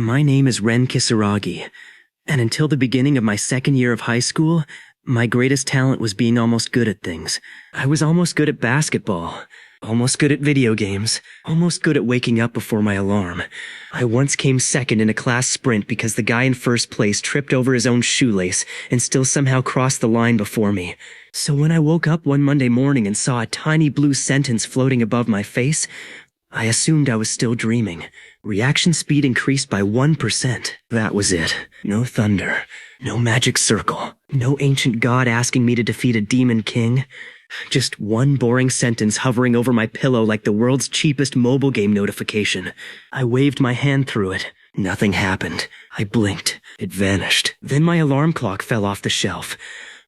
My name is Ren Kisaragi, and until the beginning of my second year of high school, my greatest talent was being almost good at things. I was almost good at basketball, almost good at video games, almost good at waking up before my alarm. I once came second in a class sprint because the guy in first place tripped over his own shoelace and still somehow crossed the line before me. So when I woke up one Monday morning and saw a tiny blue sentence floating above my face, I assumed I was still dreaming. Reaction speed increased by 1%. That was it. No thunder. No magic circle. No ancient god asking me to defeat a demon king. Just one boring sentence hovering over my pillow like the world's cheapest mobile game notification. I waved my hand through it. Nothing happened. I blinked. It vanished. Then my alarm clock fell off the shelf.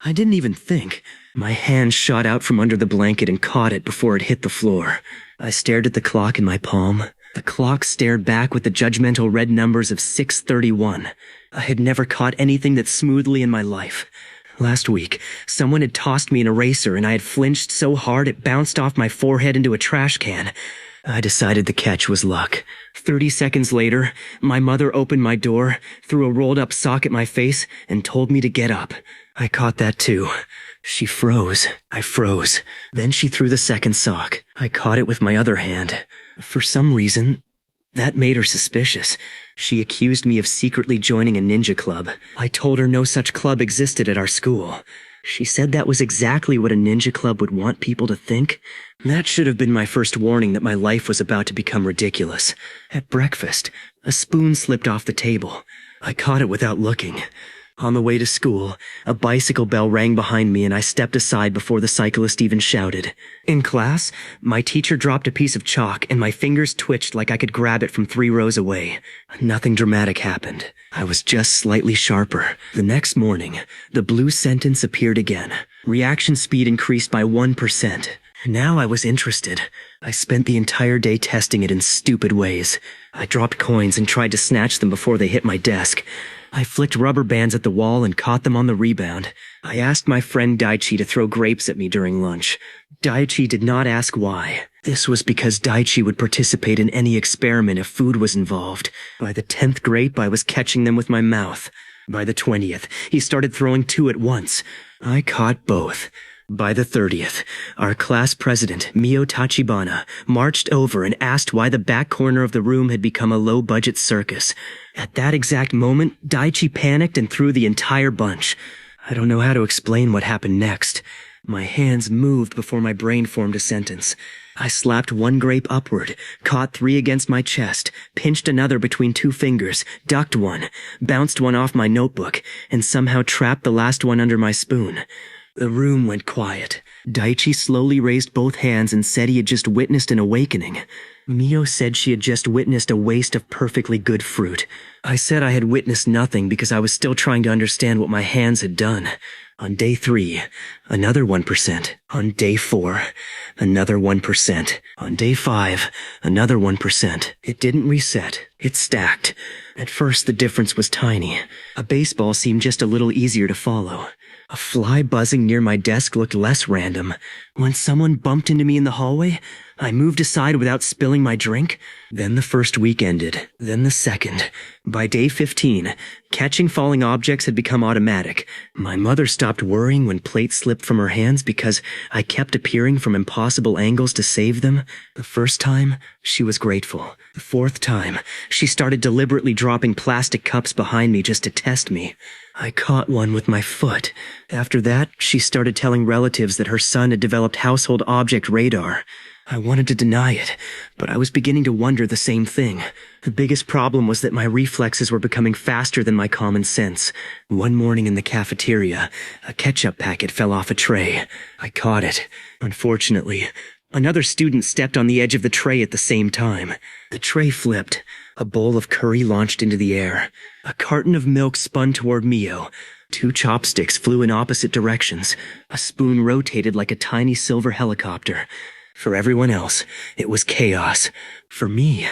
I didn't even think. My hand shot out from under the blanket and caught it before it hit the floor. I stared at the clock in my palm. The clock stared back with the judgmental red numbers of 6:31. I had never caught anything that smoothly in my life. Last week, someone had tossed me an eraser and I had flinched so hard it bounced off my forehead into a trash can. I decided the catch was luck. 30 seconds later, my mother opened my door, threw a rolled-up sock at my face, and told me to get up. I caught that too. She froze. I froze. Then she threw the second sock. I caught it with my other hand. For some reason, that made her suspicious. She accused me of secretly joining a ninja club. I told her no such club existed at our school. She said that was exactly what a ninja club would want people to think. That should have been my first warning that my life was about to become ridiculous. At breakfast, a spoon slipped off the table. I caught it without looking. On the way to school, a bicycle bell rang behind me and I stepped aside before the cyclist even shouted. In class, my teacher dropped a piece of chalk and my fingers twitched like I could grab it from 3 rows away. Nothing dramatic happened. I was just slightly sharper. The next morning, the blue sentence appeared again. Reaction speed increased by 1%. Now I was interested. I spent the entire day testing it in stupid ways. I dropped coins and tried to snatch them before they hit my desk. I flicked rubber bands at the wall and caught them on the rebound. I asked my friend Daichi to throw grapes at me during lunch. Daichi did not ask why. This was because Daichi would participate in any experiment if food was involved. By the 10th grape, I was catching them with my mouth. By the 20th, he started throwing 2 at once. I caught both. By the 30th, our class president, Mio Tachibana, marched over and asked why the back corner of the room had become a low-budget circus. At that exact moment, Daichi panicked and threw the entire bunch. I don't know how to explain what happened next. My hands moved before my brain formed a sentence. I slapped 1 grape upward, caught 3 against my chest, pinched another between 2 fingers, ducked 1, bounced 1 off my notebook, and somehow trapped the last one under my spoon. The room went quiet. Daichi slowly raised both hands and said he had just witnessed an awakening. Mio said she had just witnessed a waste of perfectly good fruit. I said I had witnessed nothing because I was still trying to understand what my hands had done. On day 3, another 1%. On day 4, another 1%. On day 5, another 1%. It didn't reset. It stacked. At first, the difference was tiny. A baseball seemed just a little easier to follow. A fly buzzing near my desk looked less random. When someone bumped into me in the hallway, I moved aside without spilling my drink. Then the first week ended. Then the second. By day 15, catching falling objects had become automatic. My mother stopped worrying when plates slipped from her hands because I kept appearing from impossible angles to save them. The first time, she was grateful. The 4th time, she started deliberately dropping plastic cups behind me just to test me. I caught one with my foot. After that, she started telling relatives that her son had developed household object radar. I wanted to deny it, but I was beginning to wonder the same thing. The biggest problem was that my reflexes were becoming faster than my common sense. One morning in the cafeteria, a ketchup packet fell off a tray. I caught it. Unfortunately, another student stepped on the edge of the tray at the same time. The tray flipped. A bowl of curry launched into the air. A carton of milk spun toward Mio. 2 chopsticks flew in opposite directions. A spoon rotated like a tiny silver helicopter. For everyone else, it was chaos. For me,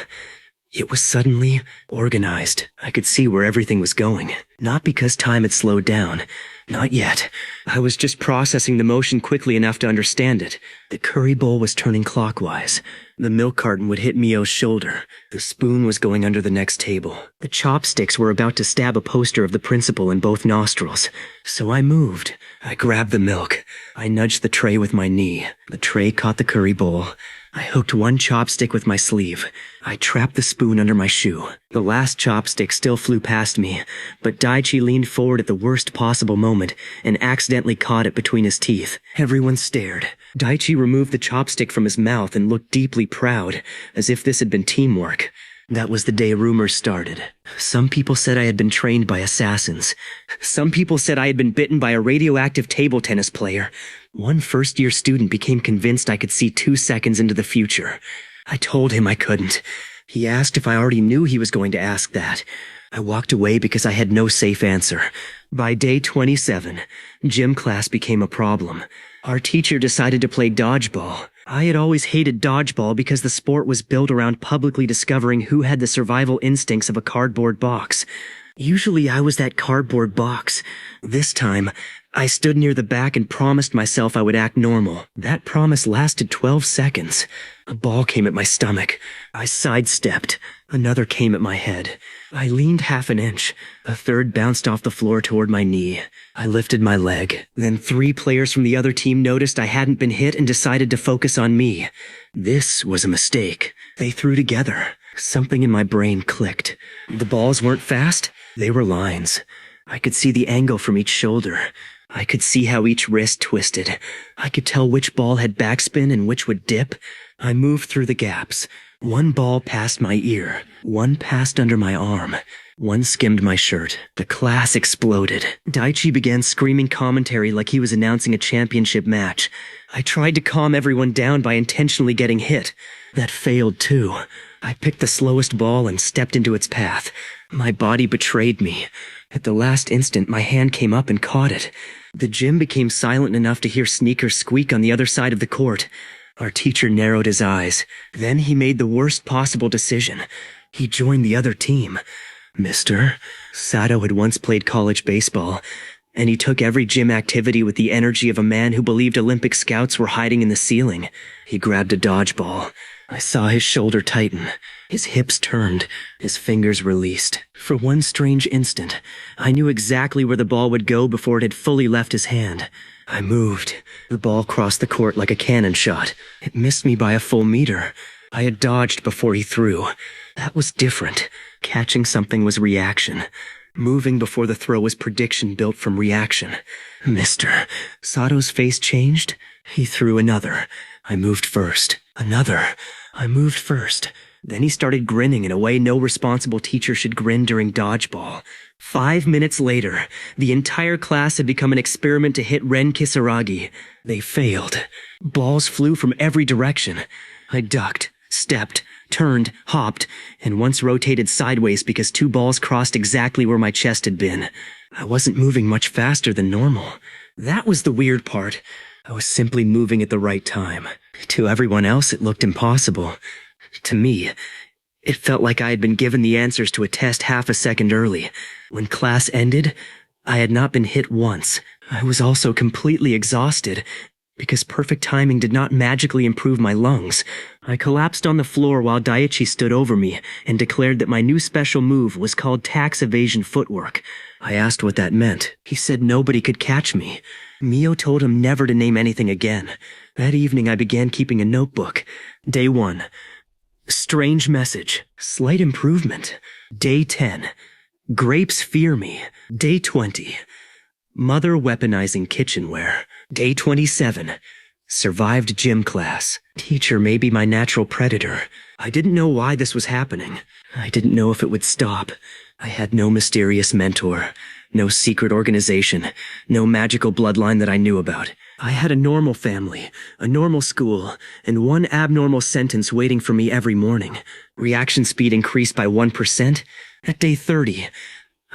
it was suddenly organized. I could see where everything was going. Not because time had slowed down. Not yet. I was just processing the motion quickly enough to understand it. The curry bowl was turning clockwise. The milk carton would hit Mio's shoulder. The spoon was going under the next table. The chopsticks were about to stab a poster of the principal in both nostrils. So I moved. I grabbed the milk. I nudged the tray with my knee. The tray caught the curry bowl. I hooked one chopstick with my sleeve. I trapped the spoon under my shoe. The last chopstick still flew past me, but Daichi leaned forward at the worst possible moment and accidentally caught it between his teeth. Everyone stared. Daichi removed the chopstick from his mouth and looked deeply proud, as if this had been teamwork. That was the day rumors started. Some people said I had been trained by assassins. Some people said I had been bitten by a radioactive table tennis player. One first-year student became convinced I could see 2 seconds into the future. I told him I couldn't. He asked if I already knew he was going to ask that. I walked away because I had no safe answer. By day 27, gym class became a problem. Our teacher decided to play dodgeball. I had always hated dodgeball because the sport was built around publicly discovering who had the survival instincts of a cardboard box. Usually I was that cardboard box. This time, I stood near the back and promised myself I would act normal. That promise lasted 12 seconds. A ball came at my stomach. I sidestepped. Another came at my head. I leaned half an inch. A third bounced off the floor toward my knee. I lifted my leg. Then 3 players from the other team noticed I hadn't been hit and decided to focus on me. This was a mistake. They threw together. Something in my brain clicked. The balls weren't fast. They were lines. I could see the angle from each shoulder. I could see how each wrist twisted. I could tell which ball had backspin and which would dip. I moved through the gaps. One ball passed my ear. One passed under my arm. One skimmed my shirt. The class exploded. Daichi began screaming commentary like he was announcing a championship match. I tried to calm everyone down by intentionally getting hit. That failed too. I picked the slowest ball and stepped into its path. My body betrayed me. At the last instant, my hand came up and caught it. The gym became silent enough to hear sneakers squeak on the other side of the court. Our teacher narrowed his eyes. Then he made the worst possible decision. He joined the other team. Mister Sato had once played college baseball, and he took every gym activity with the energy of a man who believed Olympic scouts were hiding in the ceiling. He grabbed a dodgeball. I saw his shoulder tighten. His hips turned. His fingers released. For one strange instant, I knew exactly where the ball would go before it had fully left his hand. I moved. The ball crossed the court like a cannon shot. It missed me by a full meter. I had dodged before he threw. That was different. Catching something was reaction. Moving before the throw was prediction built from reaction. Mister. Sato's face changed. He threw another. I moved first. Another. I moved first. Then he started grinning in a way no responsible teacher should grin during dodgeball. 5 minutes later, the entire class had become an experiment to hit Ren Kisaragi. They failed. Balls flew from every direction. I ducked, stepped, turned, hopped, and once rotated sideways because 2 balls crossed exactly where my chest had been. I wasn't moving much faster than normal. That was the weird part. I was simply moving at the right time. To everyone else, it looked impossible. To me, it felt like I had been given the answers to a test half a second early. When class ended, I had not been hit once. I was also completely exhausted, because perfect timing did not magically improve my lungs. I collapsed on the floor while Daichi stood over me and declared that my new special move was called tax evasion footwork. I asked what that meant. He said nobody could catch me. Mio told him never to name anything again. That evening I began keeping a notebook. Day 1. Strange message. Slight improvement. Day 10. Grapes fear me. Day 20. Mother weaponizing kitchenware. Day 27. Survived gym class. Teacher may be my natural predator. I didn't know why this was happening. I didn't know if it would stop. I had no mysterious mentor. No secret organization. No magical bloodline that I knew about. I had a normal family, a normal school, and one abnormal sentence waiting for me every morning. Reaction speed increased by 1%. At day 30,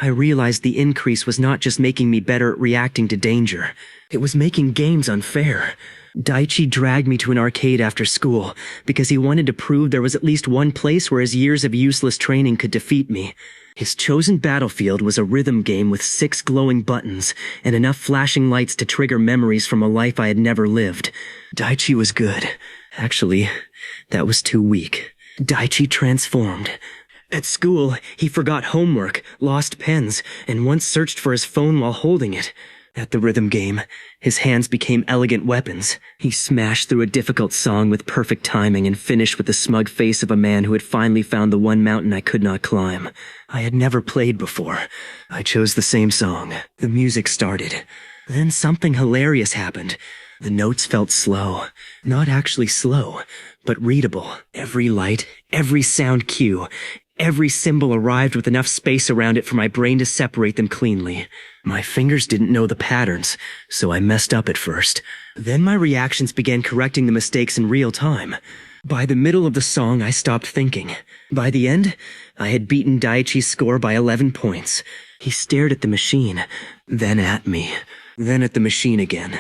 I realized the increase was not just making me better at reacting to danger. It was making games unfair. Daichi dragged me to an arcade after school because he wanted to prove there was at least one place where his years of useless training could defeat me. His chosen battlefield was a rhythm game with 6 glowing buttons and enough flashing lights to trigger memories from a life I had never lived. Daichi was good. Actually, that was too weak. Daichi transformed. At school, he forgot homework, lost pens, and once searched for his phone while holding it. At the rhythm game, his hands became elegant weapons. He smashed through a difficult song with perfect timing and finished with the smug face of a man who had finally found the one mountain I could not climb. I had never played before. I chose the same song. The music started. Then something hilarious happened. The notes felt slow. Not actually slow, but readable. Every light, every sound cue, every symbol arrived with enough space around it for my brain to separate them cleanly. My fingers didn't know the patterns, so I messed up at first. Then my reactions began correcting the mistakes in real time. By the middle of the song, I stopped thinking. By the end, I had beaten Daichi's score by 11 points. He stared at the machine, then at me, then at the machine again.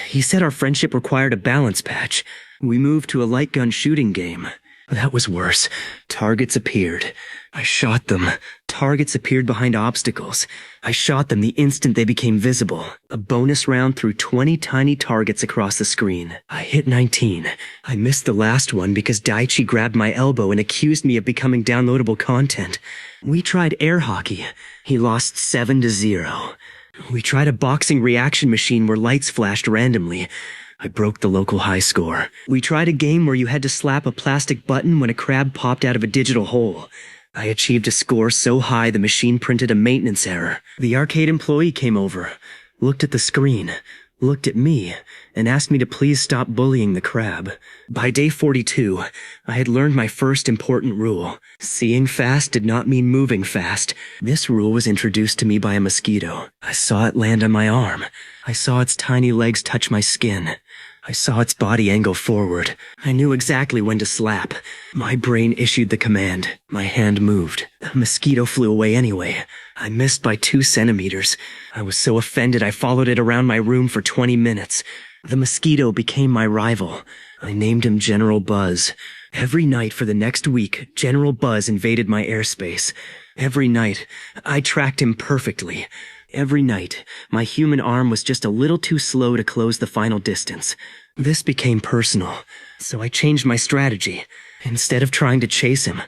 He said our friendship required a balance patch. We moved to a light gun shooting game. That was worse. Targets appeared. I shot them. Targets appeared behind obstacles. I shot them the instant they became visible. A bonus round threw 20 tiny targets across the screen. I hit 19. I missed the last one because Daichi grabbed my elbow and accused me of becoming downloadable content. We tried air hockey. He lost 7-0. We tried a boxing reaction machine where lights flashed randomly. I broke the local high score. We tried a game where you had to slap a plastic button when a crab popped out of a digital hole. I achieved a score so high the machine printed a maintenance error. The arcade employee came over, looked at the screen, looked at me, and asked me to please stop bullying the crab. By day 42, I had learned my first important rule. Seeing fast did not mean moving fast. This rule was introduced to me by a mosquito. I saw it land on my arm. I saw its tiny legs touch my skin. I saw its body angle forward. I knew exactly when to slap. My brain issued the command. My hand moved. The mosquito flew away anyway. I missed by 2 centimeters. I was so offended I followed it around my room for 20 minutes. The mosquito became my rival. I named him General Buzz. Every night for the next week, General Buzz invaded my airspace. Every night, I tracked him perfectly. Every night, my human arm was just a little too slow to close the final distance. This became personal, so I changed my strategy. Instead of trying to chase him,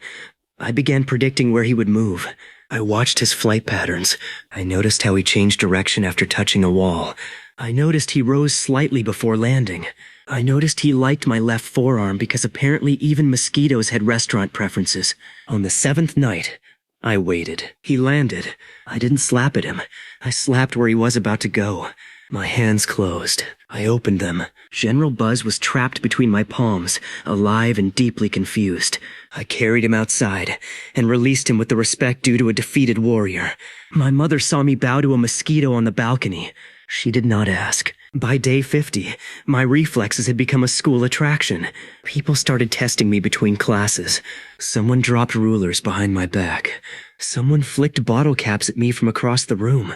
I began predicting where he would move. I watched his flight patterns. I noticed how he changed direction after touching a wall. I noticed he rose slightly before landing. I noticed he liked my left forearm because apparently even mosquitoes had restaurant preferences. On the 7th night, I waited. He landed. I didn't slap at him. I slapped where he was about to go. My hands closed. I opened them. General Buzz was trapped between my palms, alive and deeply confused. I carried him outside and released him with the respect due to a defeated warrior. My mother saw me bow to a mosquito on the balcony. She did not ask. By day 50, my reflexes had become a school attraction. People started testing me between classes. Someone dropped rulers behind my back. Someone flicked bottle caps at me from across the room.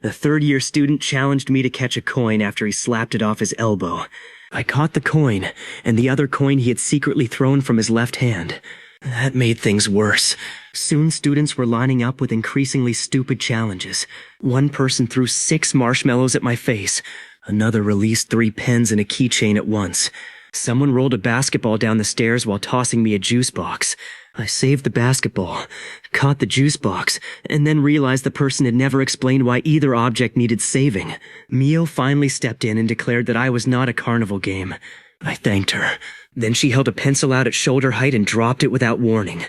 A third-year student challenged me to catch a coin after he slapped it off his elbow. I caught the coin, and the other coin he had secretly thrown from his left hand. That made things worse. Soon students were lining up with increasingly stupid challenges. One person threw 6 marshmallows at my face. Another released 3 pens and a keychain at once. Someone rolled a basketball down the stairs while tossing me a juice box. I saved the basketball, caught the juice box, and then realized the person had never explained why either object needed saving. Mio finally stepped in and declared that I was not a carnival game. I thanked her. Then she held a pencil out at shoulder height and dropped it without warning.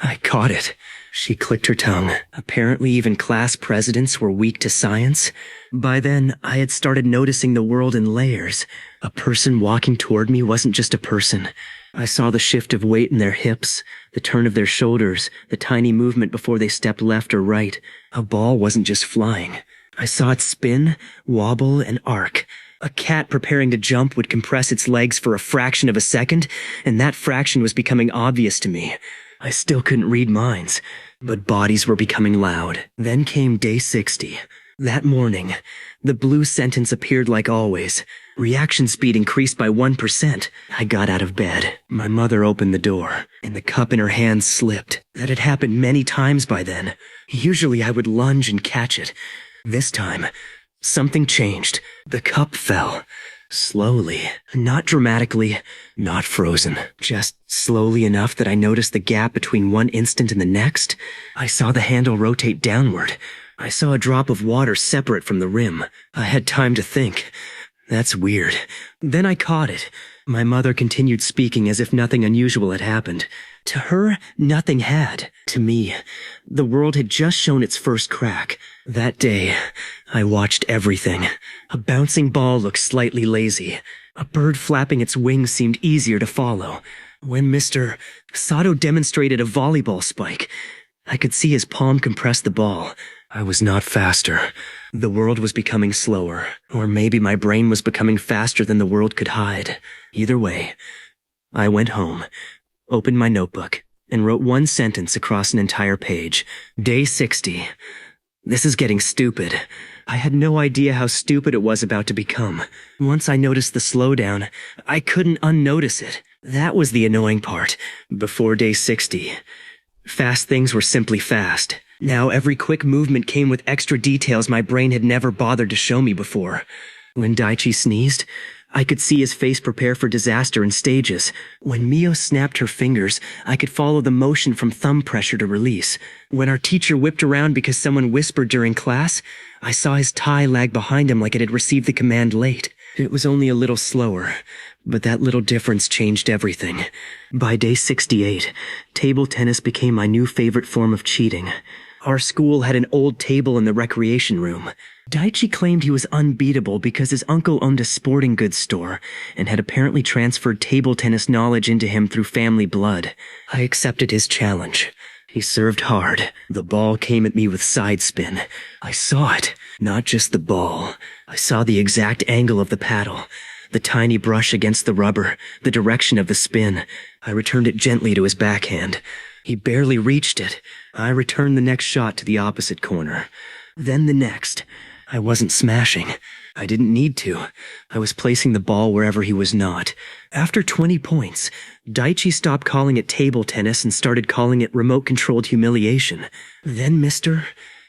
I caught it. She clicked her tongue. Apparently even class presidents were weak to science. By then, I had started noticing the world in layers. A person walking toward me wasn't just a person. I saw the shift of weight in their hips, the turn of their shoulders, the tiny movement before they stepped left or right. A ball wasn't just flying. I saw it spin, wobble, and arc. A cat preparing to jump would compress its legs for a fraction of a second, and that fraction was becoming obvious to me. I still couldn't read minds, but bodies were becoming loud. Then came day 60. That morning, the blue sentence appeared like always. Reaction speed increased by 1%. I got out of bed. My mother opened the door, and the cup in her hand slipped. That had happened many times by then. Usually I would lunge and catch it. This time, something changed. The cup fell. Slowly, not dramatically, not frozen, just slowly enough that I noticed the gap between one instant and the next. I saw the handle rotate downward. I saw a drop of water separate from the rim. I had time to think. That's weird. Then I caught it. My mother continued speaking as if nothing unusual had happened. To her, nothing had. To me, the world had just shown its first crack. That day, I watched everything. A bouncing ball looked slightly lazy. A bird flapping its wings seemed easier to follow. When Mr. Sato demonstrated a volleyball spike, I could see his palm compress the ball. I was not faster. The world was becoming slower, or maybe my brain was becoming faster than the world could hide. Either way, I went home, opened my notebook, and wrote one sentence across an entire page. Day 60. This is getting stupid. I had no idea how stupid it was about to become. Once I noticed the slowdown, I couldn't unnotice it. That was the annoying part. Before day 60. Fast things were simply fast. Now every quick movement came with extra details my brain had never bothered to show me before. When Daichi sneezed, I could see his face prepare for disaster in stages. When Mio snapped her fingers, I could follow the motion from thumb pressure to release. When our teacher whipped around because someone whispered during class, I saw his tie lag behind him like it had received the command late. It was only a little slower, but that little difference changed everything. By day 68, table tennis became my new favorite form of cheating. Our school had an old table in the recreation room. Daichi claimed he was unbeatable because his uncle owned a sporting goods store and had apparently transferred table tennis knowledge into him through family blood. I accepted his challenge. He served hard. The ball came at me with side spin. I saw it, not just the ball. I saw the exact angle of the paddle, the tiny brush against the rubber, the direction of the spin. I returned it gently to his backhand. He barely reached it. I returned the next shot to the opposite corner. Then the next. I wasn't smashing. I didn't need to. I was placing the ball wherever he was not. After 20 points, Daichi stopped calling it table tennis and started calling it remote-controlled humiliation. Then Mr.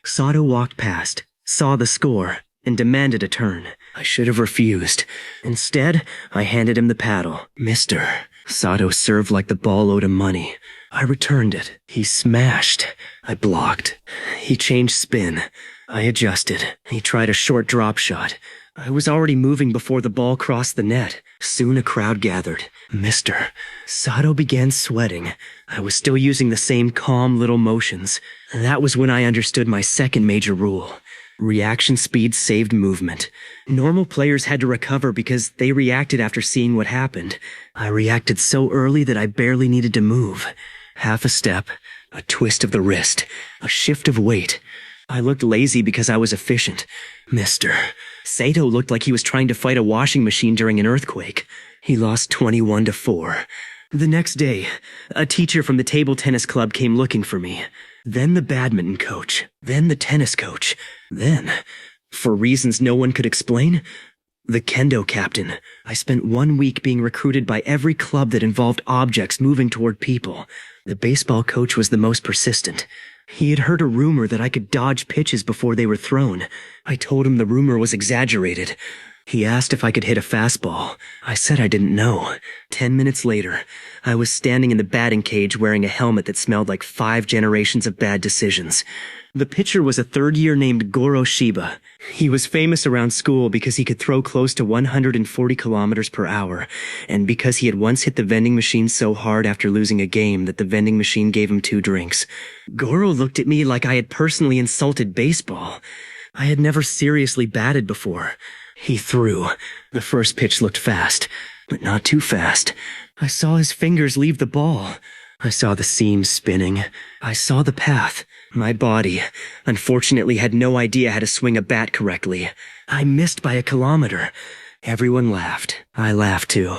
Sato walked past, saw the score, and demanded a turn. I should have refused. Instead, I handed him the paddle. Mr. Sato served like the ball owed him money. I returned it. He smashed. I blocked. He changed spin. I adjusted. He tried a short drop shot. I was already moving before the ball crossed the net. Soon a crowd gathered. Mr. Sato began sweating. I was still using the same calm little motions. That was when I understood my second major rule. Reaction speed saved movement. Normal players had to recover because they reacted after seeing what happened. I reacted so early that I barely needed to move. Half a step, a twist of the wrist, a shift of weight. I looked lazy because I was efficient. Mr. Sato looked like he was trying to fight a washing machine during an earthquake. He lost 21-4. The next day, a teacher from the table tennis club came looking for me. Then the badminton coach. Then the tennis coach. Then, for reasons no one could explain, the kendo captain. I spent 1 week being recruited by every club that involved objects moving toward people. The baseball coach was the most persistent. He had heard a rumor that I could dodge pitches before they were thrown. I told him the rumor was exaggerated. He asked if I could hit a fastball. I said I didn't know. 10 minutes later, I was standing in the batting cage wearing a helmet that smelled like 5 generations of bad decisions. The pitcher was a third-year named Goro Shiba. He was famous around school because he could throw close to 140 kilometers per hour, and because he had once hit the vending machine so hard after losing a game that the vending machine gave him 2 drinks. Goro looked at me like I had personally insulted baseball. I had never seriously batted before. He threw. The first pitch looked fast, but not too fast. I saw his fingers leave the ball. I saw the seams spinning. I saw the path. My body, unfortunately, had no idea how to swing a bat correctly. I missed by a kilometer. Everyone laughed. I laughed too.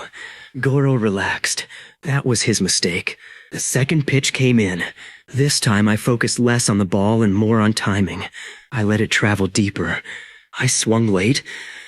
Goro relaxed. That was his mistake. The second pitch came in. This time I focused less on the ball and more on timing. I let it travel deeper. I swung late.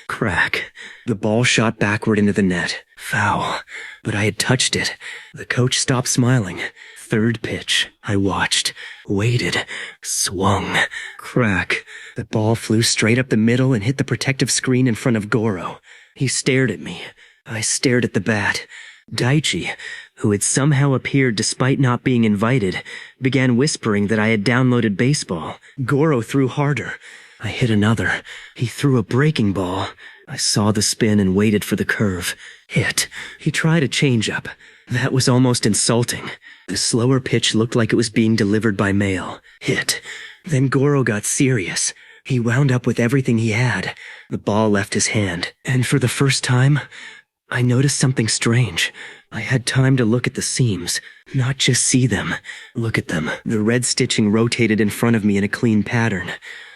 Crack. The ball shot backward into the net. Foul. But I had touched it. The coach stopped smiling. Third pitch. I watched. Waited. Swung. Crack. The ball flew straight up the middle and hit the protective screen in front of Goro. He stared at me. I stared at the bat. Daichi, who had somehow appeared despite not being invited, began whispering that I had downloaded baseball. Goro threw harder. I hit another. He threw a breaking ball. I saw the spin and waited for the curve. Hit. He tried a changeup. That was almost insulting. The slower pitch looked like it was being delivered by mail. Hit. Then Goro got serious. He wound up with everything he had. The ball left his hand. And for the first time, I noticed something strange. I had time to look at the seams, not just see them. Look at them. The red stitching rotated in front of me in a clean pattern.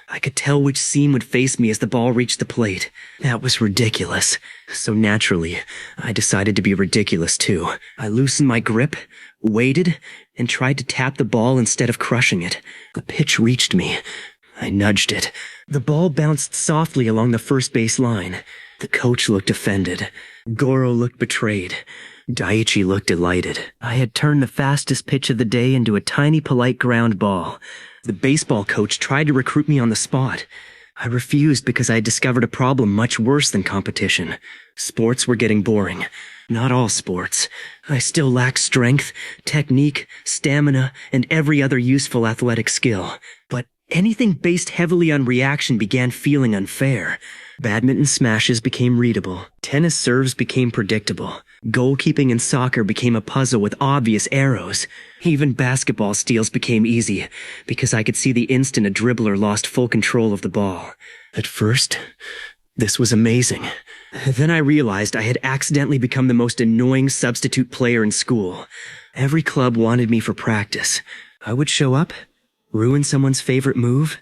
I could tell which seam would face me as the ball reached the plate. That was ridiculous. So naturally, I decided to be ridiculous too. I loosened my grip, waited, and tried to tap the ball instead of crushing it. The pitch reached me. I nudged it. The ball bounced softly along the first base line. The coach looked offended. Goro looked betrayed. Daichi looked delighted. I had turned the fastest pitch of the day into a tiny, polite ground ball. The baseball coach tried to recruit me on the spot. I refused because I had discovered a problem much worse than competition. Sports were getting boring. Not all sports. I still lacked strength, technique, stamina, and every other useful athletic skill. But anything based heavily on reaction began feeling unfair. Badminton smashes became readable. Tennis serves became predictable. Goalkeeping in soccer became a puzzle with obvious arrows. Even basketball steals became easy, because I could see the instant a dribbler lost full control of the ball. At first, this was amazing. Then I realized I had accidentally become the most annoying substitute player in school. Every club wanted me for practice. I would show up, ruin someone's favorite move,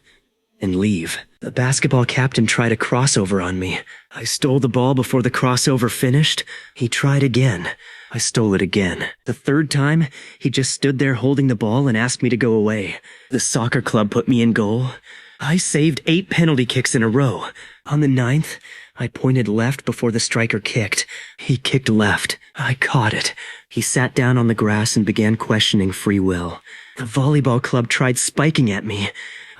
and leave. The basketball captain tried a crossover on me. I stole the ball before the crossover finished. He tried again. I stole it again. The third time, he just stood there holding the ball and asked me to go away. The soccer club put me in goal. I saved 8 penalty kicks in a row. On the 9th, I pointed left before the striker kicked. He kicked left. I caught it. He sat down on the grass and began questioning free will. The volleyball club tried spiking at me.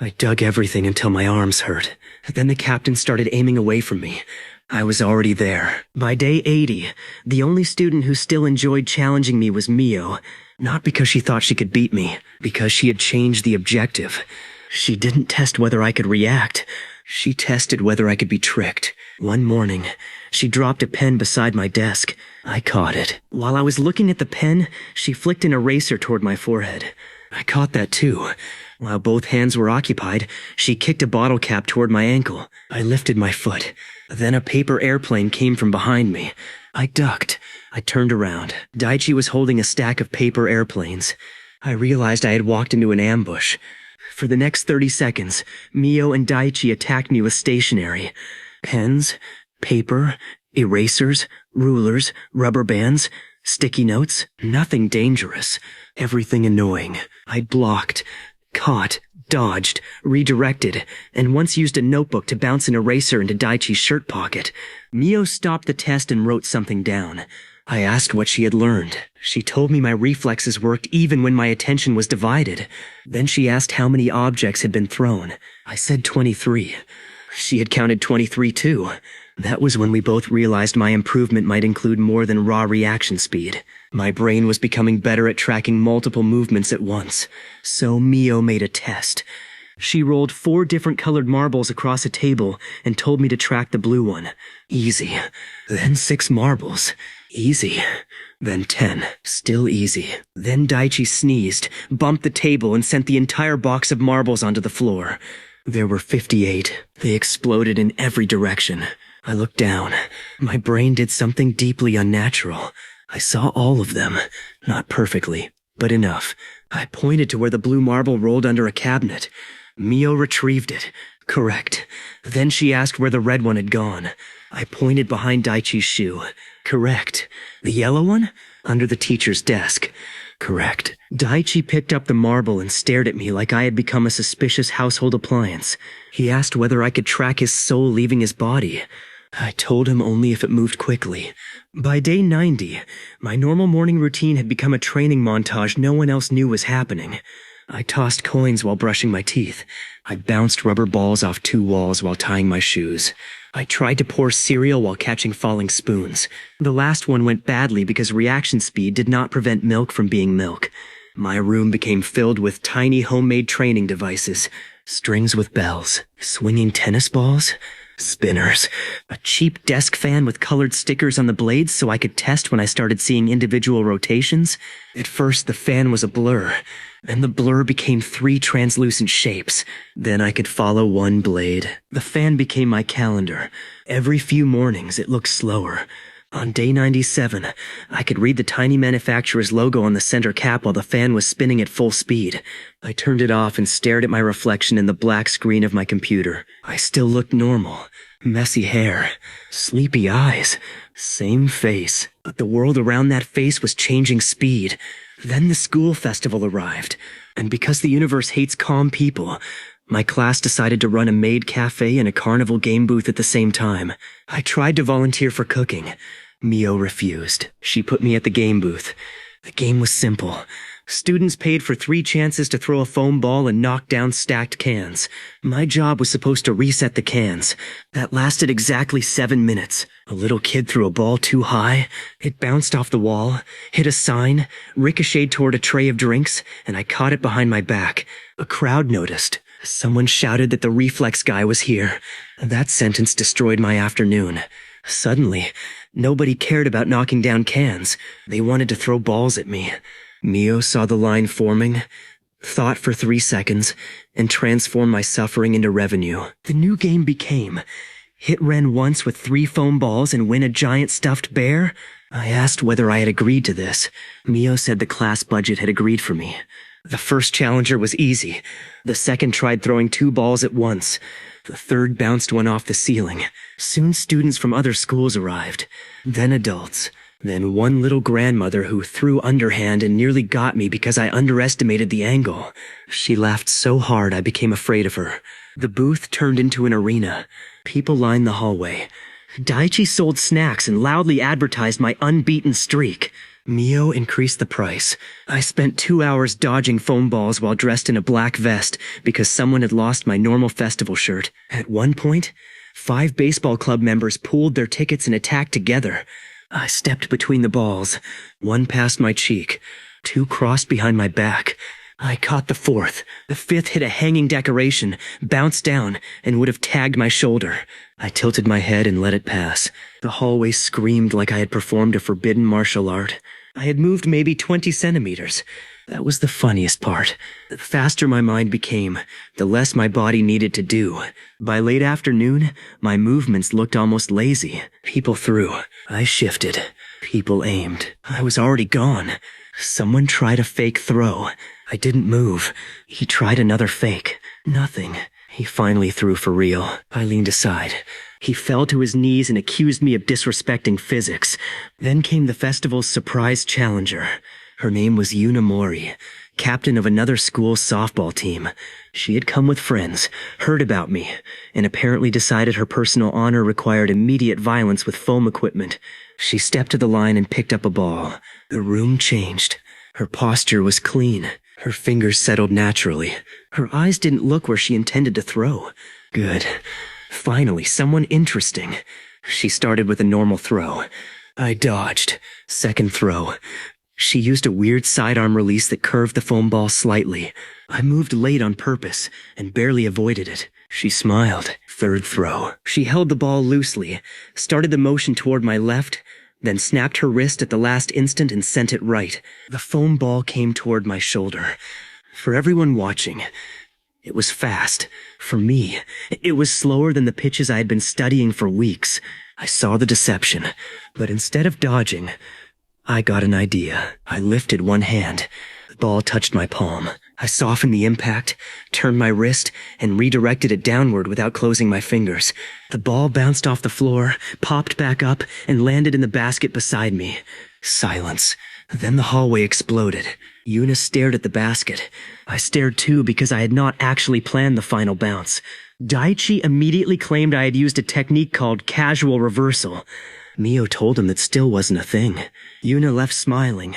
I dug everything until my arms hurt. Then the captain started aiming away from me. I was already there. By day 80, the only student who still enjoyed challenging me was Mio. Not because she thought she could beat me, because she had changed the objective. She didn't test whether I could react. She tested whether I could be tricked. One morning, she dropped a pen beside my desk. I caught it. While I was looking at the pen, she flicked an eraser toward my forehead. I caught that too. While both hands were occupied, she kicked a bottle cap toward my ankle. I lifted my foot. Then a paper airplane came from behind me. I ducked. I turned around. Daichi was holding a stack of paper airplanes. I realized I had walked into an ambush. For the next 30 seconds, Mio and Daichi attacked me with stationery. Pens, paper, erasers, rulers, rubber bands, sticky notes. Nothing dangerous. Everything annoying. I blocked, caught, dodged, redirected, and once used a notebook to bounce an eraser into Daichi's shirt pocket. Mio stopped the test and wrote something down. I asked what she had learned. She told me my reflexes worked even when my attention was divided. Then she asked how many objects had been thrown. I said 23. She had counted 23 too. That was when we both realized my improvement might include more than raw reaction speed. My brain was becoming better at tracking multiple movements at once. So Mio made a test. She rolled 4 different colored marbles across a table and told me to track the blue one. Easy. Then 6 marbles. Easy. Then 10. Still easy. Then Daichi sneezed, bumped the table, and sent the entire box of marbles onto the floor. There were 58. They exploded in every direction. I looked down. My brain did something deeply unnatural. I saw all of them. Not perfectly, but enough. I pointed to where the blue marble rolled under a cabinet. Mio retrieved it. Correct. Then she asked where the red one had gone. I pointed behind Daichi's shoe. Correct. The yellow one? Under the teacher's desk. Correct. Daichi picked up the marble and stared at me like I had become a suspicious household appliance. He asked whether I could track his soul leaving his body. I told him only if it moved quickly. By day 90, my normal morning routine had become a training montage no one else knew was happening. I tossed coins while brushing my teeth. I bounced rubber balls off 2 walls while tying my shoes. I tried to pour cereal while catching falling spoons. The last one went badly because reaction speed did not prevent milk from being milk. My room became filled with tiny homemade training devices. Strings with bells, swinging tennis balls, spinners, a cheap desk fan with colored stickers on the blades so I could test when I started seeing individual rotations. At first, the fan was a blur, and the blur became 3 translucent shapes. Then I could follow one blade. The fan became my calendar. Every few mornings, it looked slower. On day 97, I could read the tiny manufacturer's logo on the center cap while the fan was spinning at full speed. I turned it off and stared at my reflection in the black screen of my computer. I still looked normal. Messy hair, sleepy eyes, same face. But the world around that face was changing speed. Then the school festival arrived. And because the universe hates calm people, my class decided to run a maid cafe and a carnival game booth at the same time. I tried to volunteer for cooking. Mio refused. She put me at the game booth. The game was simple. Students paid for 3 chances to throw a foam ball and knock down stacked cans. My job was supposed to reset the cans. That lasted exactly 7 minutes. A little kid threw a ball too high. It bounced off the wall, hit a sign, ricocheted toward a tray of drinks, and I caught it behind my back. A crowd noticed. Someone shouted that the reflex guy was here. That sentence destroyed my afternoon. Suddenly, nobody cared about knocking down cans. They wanted to throw balls at me. Mio saw the line forming, thought for 3 seconds, and transformed my suffering into revenue. The new game became hit Ren once with 3 foam balls and win a giant stuffed bear. I asked whether I had agreed to this. Mio said the class budget had agreed for me. The first challenger was easy. The second tried throwing 2 balls at once. The third bounced one off the ceiling. Soon students from other schools arrived. Then adults. Then one little grandmother who threw underhand and nearly got me because I underestimated the angle. She laughed so hard I became afraid of her. The booth turned into an arena. People lined the hallway. Daichi sold snacks and loudly advertised my unbeaten streak. Mio increased the price. I spent 2 hours dodging foam balls while dressed in a black vest because someone had lost my normal festival shirt. At one point, 5 baseball club members pooled their tickets and attacked together. I stepped between the balls. 1 passed my cheek. 2 crossed behind my back. I caught the 4th. The 5th hit a hanging decoration, bounced down, and would have tagged my shoulder. I tilted my head and let it pass. The hallway screamed like I had performed a forbidden martial art. I had moved maybe 20 centimeters. That was the funniest part. The faster my mind became, the less my body needed to do. By late afternoon, my movements looked almost lazy. People threw. I shifted. People aimed. I was already gone. Someone tried a fake throw. I didn't move. He tried another fake. Nothing. He finally threw for real. I leaned aside. He fell to his knees and accused me of disrespecting physics. Then came the festival's surprise challenger. Her name was Yuna Mori, captain of another school's softball team. She had come with friends, heard about me, and apparently decided her personal honor required immediate violence with foam equipment. She stepped to the line and picked up a ball. The room changed. Her posture was clean. Her fingers settled naturally. Her eyes didn't look where she intended to throw. Good. Finally, someone interesting. She started with a normal throw. I dodged. Second throw. She used a weird sidearm release that curved the foam ball slightly. I moved late on purpose and barely avoided it. She smiled. Third throw. She held the ball loosely, started the motion toward my left, then snapped her wrist at the last instant and sent it right. The foam ball came toward my shoulder. For everyone watching, it was fast. For me, it was slower than the pitches I had been studying for weeks. I saw the deception, but instead of dodging, I got an idea. I lifted one hand. The ball touched my palm. I softened the impact, turned my wrist, and redirected it downward without closing my fingers. The ball bounced off the floor, popped back up, and landed in the basket beside me. Silence. Then the hallway exploded. Yuna stared at the basket. I stared too because I had not actually planned the final bounce. Daichi immediately claimed I had used a technique called casual reversal. Mio told him that still wasn't a thing. Yuna left smiling,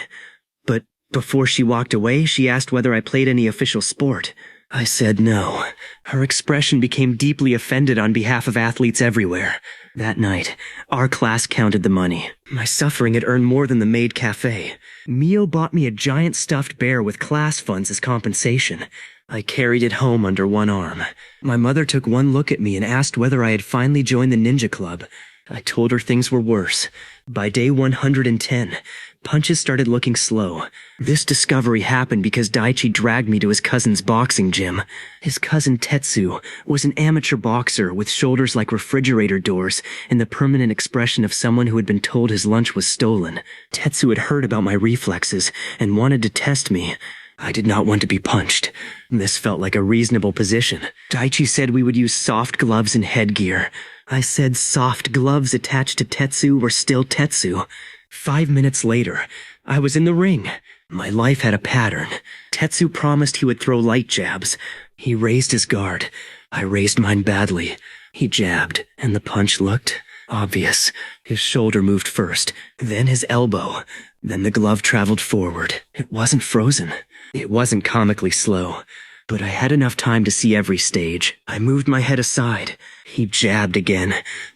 but Before she walked away, she asked whether I played any official sport. I said no. Her expression became deeply offended on behalf of athletes everywhere. That night, our class counted the money. My suffering had earned more than the maid cafe. Mio bought me a giant stuffed bear with class funds as compensation. I carried it home under one arm. My mother took one look at me and asked whether I had finally joined the ninja club. I told her things were worse. By day 110, punches started looking slow. This discovery happened because Daichi dragged me to his cousin's boxing gym. His cousin Tetsu was an amateur boxer with shoulders like refrigerator doors and the permanent expression of someone who had been told his lunch was stolen. Tetsu had heard about my reflexes and wanted to test me. I did not want to be punched. This felt like a reasonable position. Daichi said we would use soft gloves and headgear. I said soft gloves attached to Tetsu were still Tetsu. 5 minutes later, I was in the ring. My life had a pattern. Tetsu promised he would throw light jabs. He raised his guard. I raised mine badly. He jabbed, and the punch looked obvious. His shoulder moved first, then his elbow. Then the glove traveled forward. It wasn't frozen. It wasn't comically slow. But I had enough time to see every stage. I moved my head aside. He jabbed again.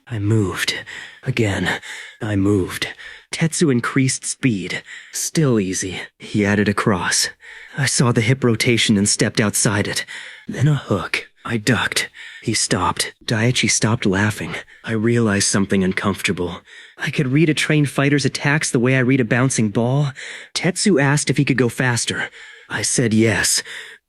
I moved. Again. I moved. Tetsu increased speed. Still easy. He added a cross. I saw the hip rotation and stepped outside it. Then a hook. I ducked. He stopped. Daichi stopped laughing. I realized something uncomfortable. I could read a trained fighter's attacks the way I read a bouncing ball. Tetsu asked if he could go faster. I said yes,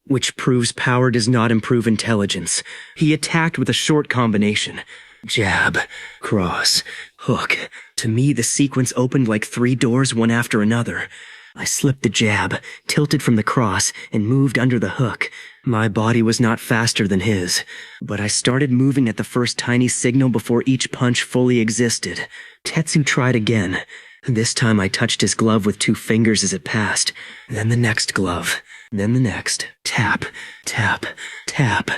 which proves power does not improve intelligence. He attacked with a short combination. Jab, cross, hook. To me, the sequence opened like 3 doors, one after another. I slipped the jab, tilted from the cross, and moved under the hook. My body was not faster than his, but I started moving at the first tiny signal before each punch fully existed. Tetsu tried again. This time I touched his glove with 2 fingers as it passed. Then the next glove. Then the next. Tap, tap, tap.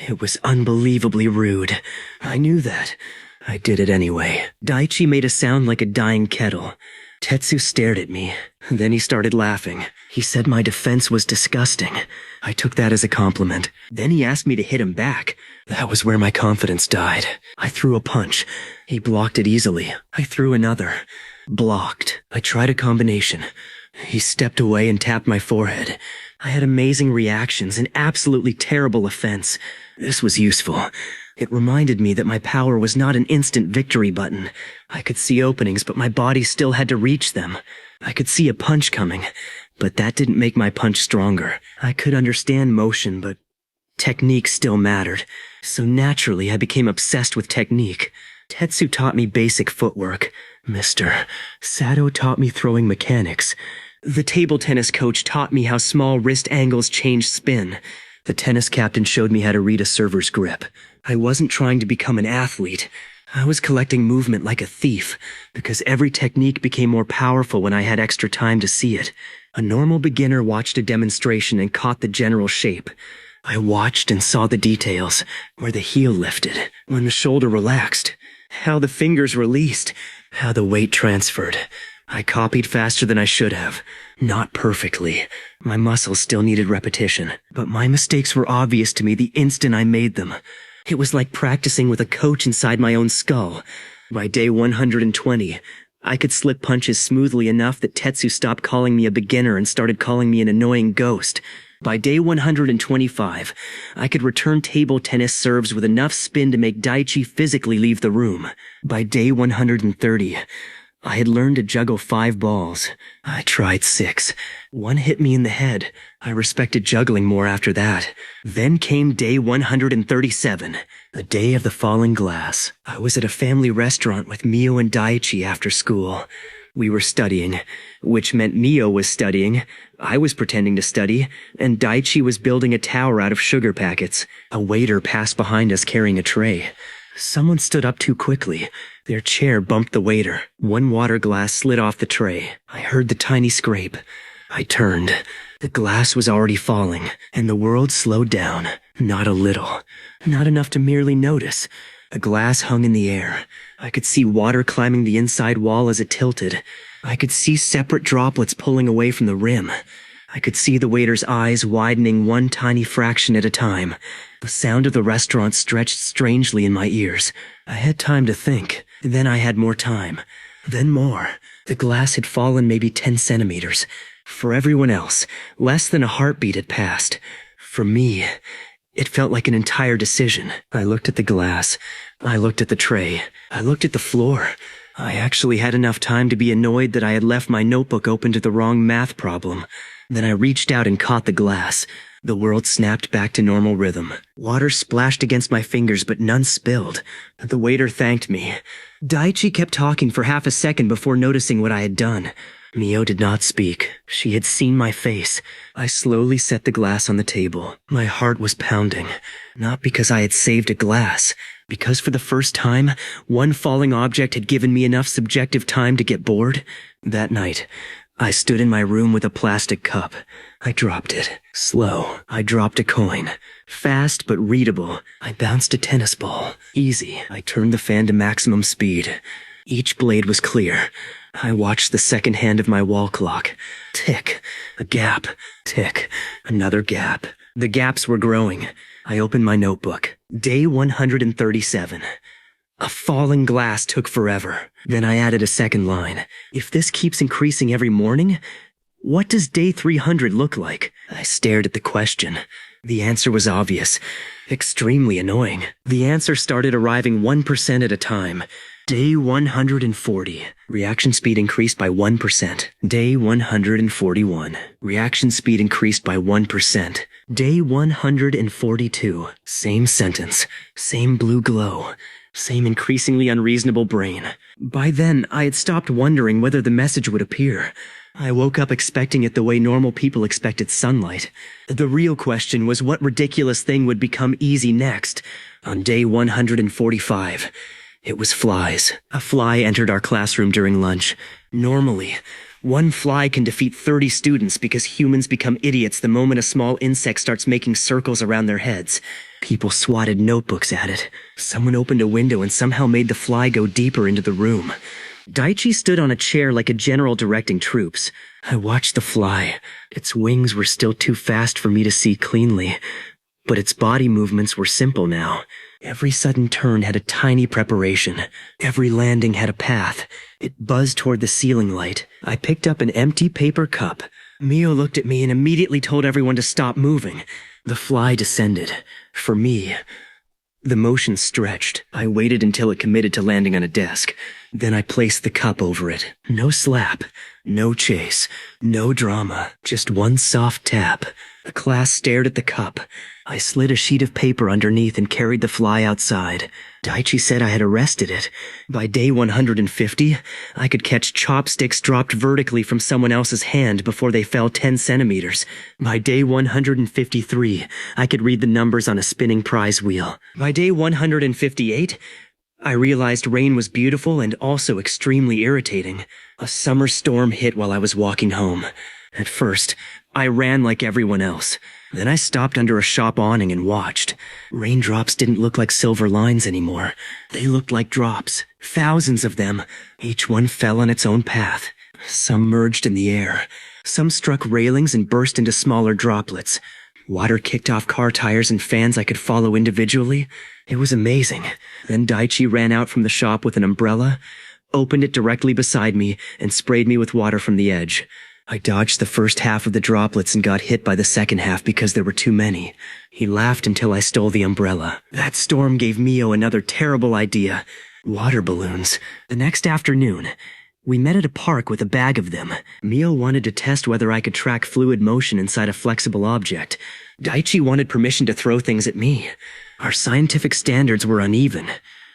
It was unbelievably rude. I knew that. I did it anyway. Daichi made a sound like a dying kettle. Tetsu stared at me. Then he started laughing. He said my defense was disgusting. I took that as a compliment. Then he asked me to hit him back. That was where my confidence died. I threw a punch. He blocked it easily. I threw another. Blocked. I tried a combination. He stepped away and tapped my forehead. I had amazing reactions and absolutely terrible offense. This was useful. It reminded me that my power was not an instant victory button. I could see openings, but my body still had to reach them. I could see a punch coming, but that didn't make my punch stronger. I could understand motion, but technique still mattered. So naturally, I became obsessed with technique. Tetsu taught me basic footwork. Mr. Sato taught me throwing mechanics. The table tennis coach taught me how small wrist angles change spin. The tennis captain showed me how to read a server's grip. I wasn't trying to become an athlete. I was collecting movement like a thief, because every technique became more powerful when I had extra time to see it. A normal beginner watched a demonstration and caught the general shape. I watched and saw the details, where the heel lifted, when the shoulder relaxed, how the fingers released, how the weight transferred. I copied faster than I should have. Not perfectly. My muscles still needed repetition, but my mistakes were obvious to me the instant I made them. It was like practicing with a coach inside my own skull. By day 120, I could slip punches smoothly enough that Tetsu stopped calling me a beginner and started calling me an annoying ghost. By day 125, I could return table tennis serves with enough spin to make Daichi physically leave the room. By day 130, I had learned to juggle 5 balls. I tried 6. One hit me in the head. I respected juggling more after that. Then came day 137, the day of the falling glass. I was at a family restaurant with Mio and Daichi after school. We were studying, which meant Mio was studying, I was pretending to study, and Daichi was building a tower out of sugar packets. A waiter passed behind us carrying a tray. Someone stood up too quickly. Their chair bumped the waiter. One water glass slid off the tray. I heard the tiny scrape. I turned. The glass was already falling, and the world slowed down. Not a little. Not enough to merely notice. The glass hung in the air. I could see water climbing the inside wall as it tilted. I could see separate droplets pulling away from the rim. I could see the waiter's eyes widening one tiny fraction at a time. The sound of the restaurant stretched strangely in my ears. I had time to think. Then I had more time. Then more. The glass had fallen maybe 10 centimeters. For everyone else, less than a heartbeat had passed. For me, it felt like an entire decision. I looked at the glass. I looked at the tray. I looked at the floor. I actually had enough time to be annoyed that I had left my notebook open to the wrong math problem. Then I reached out and caught the glass. The world snapped back to normal rhythm. Water splashed against my fingers, but none spilled. The waiter thanked me. Daichi kept talking for half a second before noticing what I had done. Mio did not speak. She had seen my face. I slowly set the glass on the table. My heart was pounding. Not because I had saved a glass. Because for the first time, one falling object had given me enough subjective time to get bored. That night, I stood in my room with a plastic cup. I dropped it. Slow. I dropped a coin. Fast but readable. I bounced a tennis ball. Easy. I turned the fan to maximum speed. Each blade was clear. I watched the second hand of my wall clock. Tick. A gap. Tick. Another gap. The gaps were growing. I opened my notebook. Day 137. A falling glass took forever. Then I added a second line. If this keeps increasing every morning, what does day 300 look like? I stared at the question. The answer was obvious. Extremely annoying. The answer started arriving 1% at a time. Day 140. Reaction speed increased by 1%. Day 141. Reaction speed increased by 1%. Day 142. Same sentence. Same blue glow. Same increasingly unreasonable brain. By then, I had stopped wondering whether the message would appear. I woke up expecting it the way normal people expected sunlight. The real question was what ridiculous thing would become easy next. On day 145, it was flies. A fly entered our classroom during lunch. Normally, one fly can defeat 30 students because humans become idiots the moment a small insect starts making circles around their heads. People swatted notebooks at it. Someone opened a window and somehow made the fly go deeper into the room. Daichi stood on a chair like a general directing troops. I watched the fly. Its wings were still too fast for me to see cleanly, but its body movements were simple now. Every sudden turn had a tiny preparation. Every landing had a path. It buzzed toward the ceiling light. I picked up an empty paper cup. Mio looked at me and immediately told everyone to stop moving. The fly descended. For me, the motion stretched. I waited until it committed to landing on a desk. Then I placed the cup over it. No slap. No chase. No drama. Just one soft tap. The class stared at the cup. I slid a sheet of paper underneath and carried the fly outside. Daichi said I had arrested it. By day 150, I could catch chopsticks dropped vertically from someone else's hand before they fell 10 centimeters. By day 153, I could read the numbers on a spinning prize wheel. By day 158, I realized rain was beautiful and also extremely irritating. A summer storm hit while I was walking home. At first, I ran like everyone else. Then I stopped under a shop awning and watched. Raindrops didn't look like silver lines anymore. They looked like drops. Thousands of them. Each one fell on its own path. Some merged in the air. Some struck railings and burst into smaller droplets. Water kicked off car tires and fans I could follow individually. It was amazing. Then Daichi ran out from the shop with an umbrella, opened it directly beside me, and sprayed me with water from the edge. I dodged the first half of the droplets and got hit by the second half because there were too many. He laughed until I stole the umbrella. That storm gave Mio another terrible idea. Water balloons. The next afternoon, we met at a park with a bag of them. Mio wanted to test whether I could track fluid motion inside a flexible object. Daichi wanted permission to throw things at me. Our scientific standards were uneven.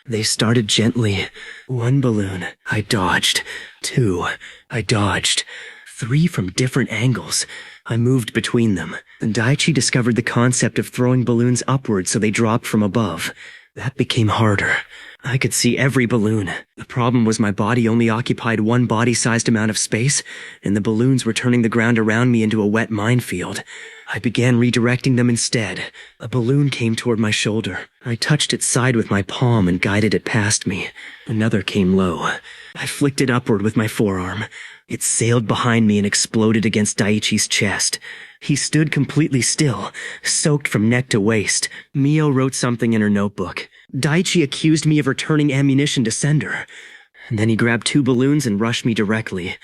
They started gently. 1 balloon. I dodged. 2. I dodged. 3 from different angles. I moved between them. And Daichi discovered the concept of throwing balloons upward so they dropped from above. That became harder. I could see every balloon. The problem was my body only occupied one body-sized amount of space, and the balloons were turning the ground around me into a wet minefield. I began redirecting them instead. A balloon came toward my shoulder. I touched its side with my palm and guided it past me. Another came low. I flicked it upward with my forearm. It sailed behind me and exploded against Daiichi's chest. He stood completely still, soaked from neck to waist. Mio wrote something in her notebook. Daiichi accused me of returning ammunition to sender. And then he grabbed 2 balloons and rushed me directly.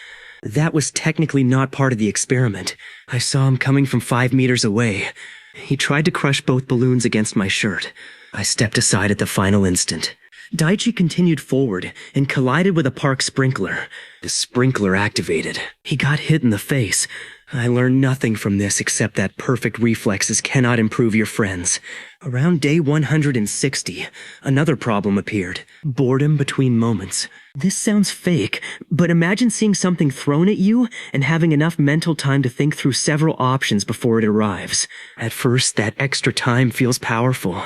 That was technically not part of the experiment. I saw him coming from 5 meters away. He tried to crush both balloons against my shirt. I stepped aside at the final instant. Daiichi continued forward and collided with a park sprinkler. The sprinkler activated. He got hit in the face. I learned nothing from this except that perfect reflexes cannot improve your friends. Around day 160, another problem appeared. Boredom between moments. This sounds fake, but imagine seeing something thrown at you and having enough mental time to think through several options before it arrives. At first, that extra time feels powerful.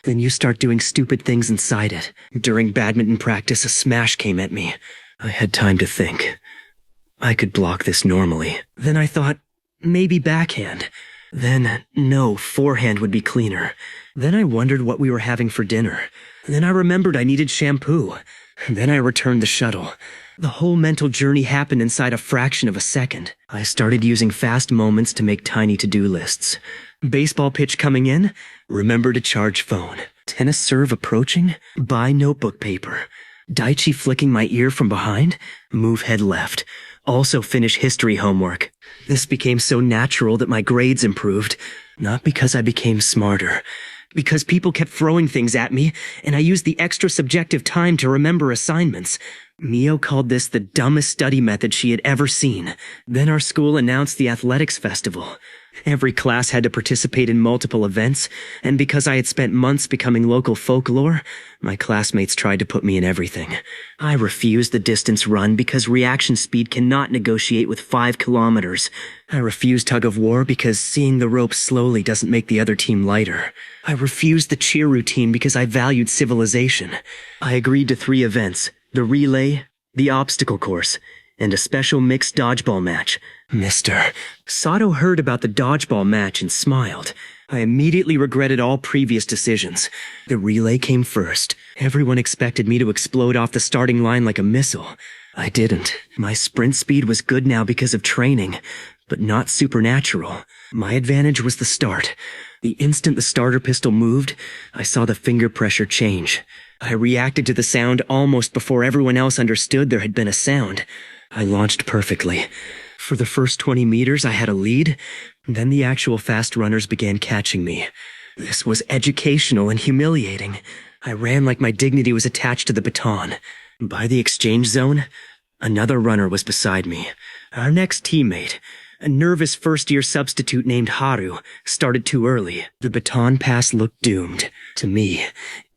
Then you start doing stupid things inside it. During badminton practice, a smash came at me. I had time to think. I could block this normally. Then I thought, maybe backhand. Then, no, forehand would be cleaner. Then I wondered what we were having for dinner. Then I remembered I needed shampoo. Then I returned the shuttle. The whole mental journey happened inside a fraction of a second. I started using fast moments to make tiny to-do lists. Baseball pitch coming in? Remember to charge phone. Tennis serve approaching? Buy notebook paper. Daiichi flicking my ear from behind? Move head left. Also finish history homework. This became so natural that my grades improved. Not because I became smarter. Because people kept throwing things at me, and I used the extra subjective time to remember assignments. Mio called this the dumbest study method she had ever seen. Then our school announced the athletics festival. Every class had to participate in multiple events, and because I had spent months becoming local folklore, my classmates tried to put me in everything. I refused the distance run because reaction speed cannot negotiate with 5 kilometers. I refused tug of war because seeing the rope slowly doesn't make the other team lighter. I refused the cheer routine because I valued civilization. I agreed to 3 events: the relay, the obstacle course, and a special mixed dodgeball match. Mister. Sato heard about the dodgeball match and smiled. I immediately regretted all previous decisions. The relay came first. Everyone expected me to explode off the starting line like a missile. I didn't. My sprint speed was good now because of training, but not supernatural. My advantage was the start. The instant the starter pistol moved, I saw the finger pressure change. I reacted to the sound almost before everyone else understood there had been a sound. I launched perfectly. For the first 20 meters, I had a lead. Then the actual fast runners began catching me. This was educational and humiliating. I ran like my dignity was attached to the baton. By the exchange zone, another runner was beside me. Our next teammate, a nervous first-year substitute named Haru, started too early. The baton pass looked doomed. To me,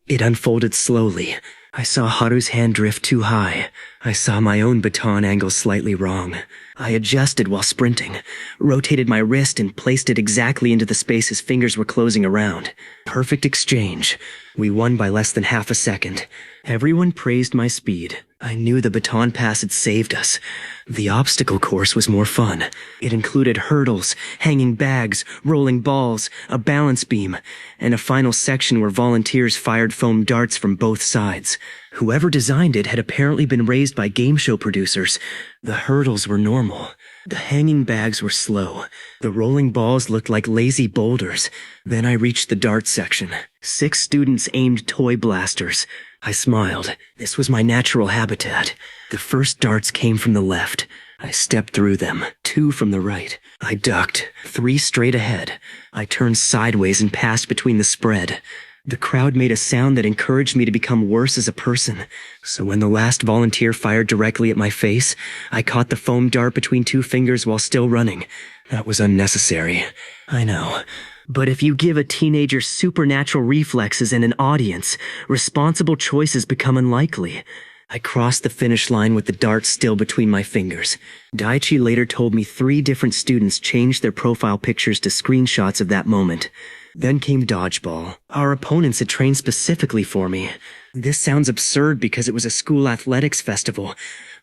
it unfolded slowly. I saw Haru's hand drift too high. I saw my own baton angle slightly wrong. I adjusted while sprinting, rotated my wrist and placed it exactly into the space his fingers were closing around. Perfect exchange. We won by less than half a second. Everyone praised my speed. I knew the baton pass had saved us. The obstacle course was more fun. It included hurdles, hanging bags, rolling balls, a balance beam, and a final section where volunteers fired foam darts from both sides. Whoever designed it had apparently been raised by game show producers. The hurdles were normal. The hanging bags were slow. The rolling balls looked like lazy boulders. Then I reached the dart section. 6 students aimed toy blasters. I smiled. This was my natural habitat. The first darts came from the left. I stepped through them. 2 from the right. I ducked. 3 straight ahead. I turned sideways and passed between the spread. The crowd made a sound that encouraged me to become worse as a person. So when the last volunteer fired directly at my face, I caught the foam dart between 2 fingers while still running. That was unnecessary. I know. But if you give a teenager supernatural reflexes and an audience, responsible choices become unlikely. I crossed the finish line with the dart still between my fingers. Daiichi later told me 3 different students changed their profile pictures to screenshots of that moment. Then came dodgeball. Our opponents had trained specifically for me. This sounds absurd because it was a school athletics festival,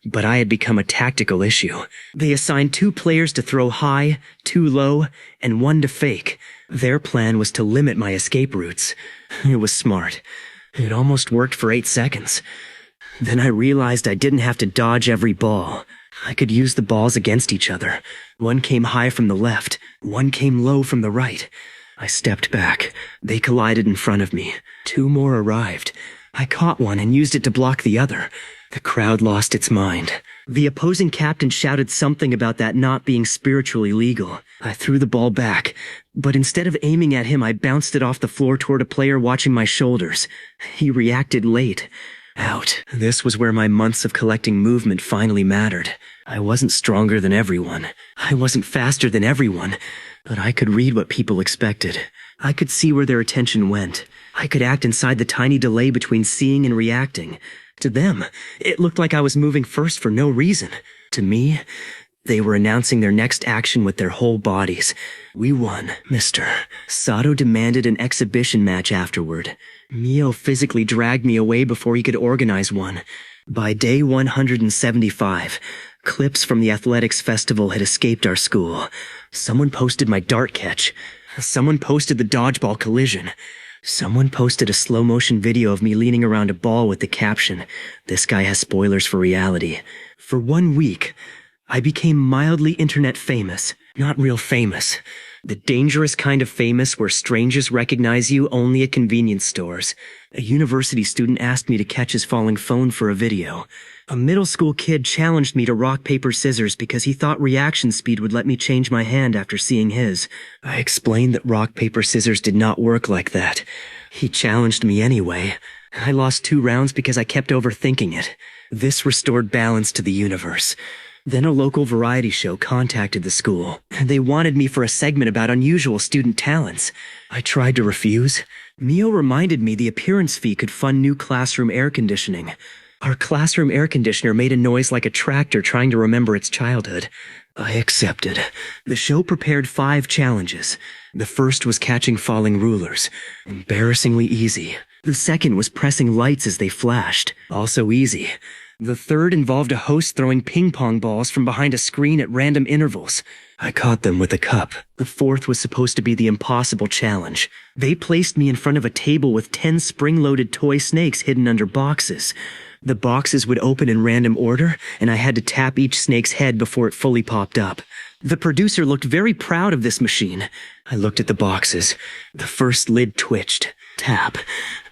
but I had become a tactical issue. They assigned 2 players to throw high, 2 low, and 1 to fake. Their plan was to limit my escape routes. It was smart. It almost worked for 8 seconds. Then I realized I didn't have to dodge every ball. I could use the balls against each other. 1 came high from the left, 1 came low from the right. I stepped back. They collided in front of me. 2 more arrived. I caught 1 and used it to block the other. The crowd lost its mind. The opposing captain shouted something about that not being spiritually legal. I threw the ball back, but instead of aiming at him, I bounced it off the floor toward a player watching my shoulders. He reacted late. Out. This was where my months of collecting movement finally mattered. I wasn't stronger than everyone. I wasn't faster than everyone. But I could read what people expected. I could see where their attention went. I could act inside the tiny delay between seeing and reacting. To them, it looked like I was moving first for no reason. To me, they were announcing their next action with their whole bodies. We won, Mr. Sato demanded an exhibition match afterward. Mio physically dragged me away before he could organize one. By day 175, clips from the athletics festival had escaped our school. Someone posted my dart catch. Someone posted the dodgeball collision. Someone posted a slow-motion video of me leaning around a ball with the caption, "This guy has spoilers for reality." For 1 week, I became mildly internet famous. Not real famous. The dangerous kind of famous where strangers recognize you only at convenience stores. A university student asked me to catch his falling phone for a video. A middle school kid challenged me to rock, paper, scissors because he thought reaction speed would let me change my hand after seeing his. I explained that rock, paper, scissors did not work like that. He challenged me anyway. I lost 2 rounds because I kept overthinking it. This restored balance to the universe. Then a local variety show contacted the school. They wanted me for a segment about unusual student talents. I tried to refuse. Mio reminded me the appearance fee could fund new classroom air conditioning. Our classroom air conditioner made a noise like a tractor trying to remember its childhood. I accepted. The show prepared 5 challenges. The first was catching falling rulers. Embarrassingly easy. The second was pressing lights as they flashed. Also easy. The third involved a host throwing ping-pong balls from behind a screen at random intervals. I caught them with a cup. The fourth was supposed to be the impossible challenge. They placed me in front of a table with 10 spring-loaded toy snakes hidden under boxes. The boxes would open in random order, and I had to tap each snake's head before it fully popped up. The producer looked very proud of this machine. I looked at the boxes. The first lid twitched. Tap.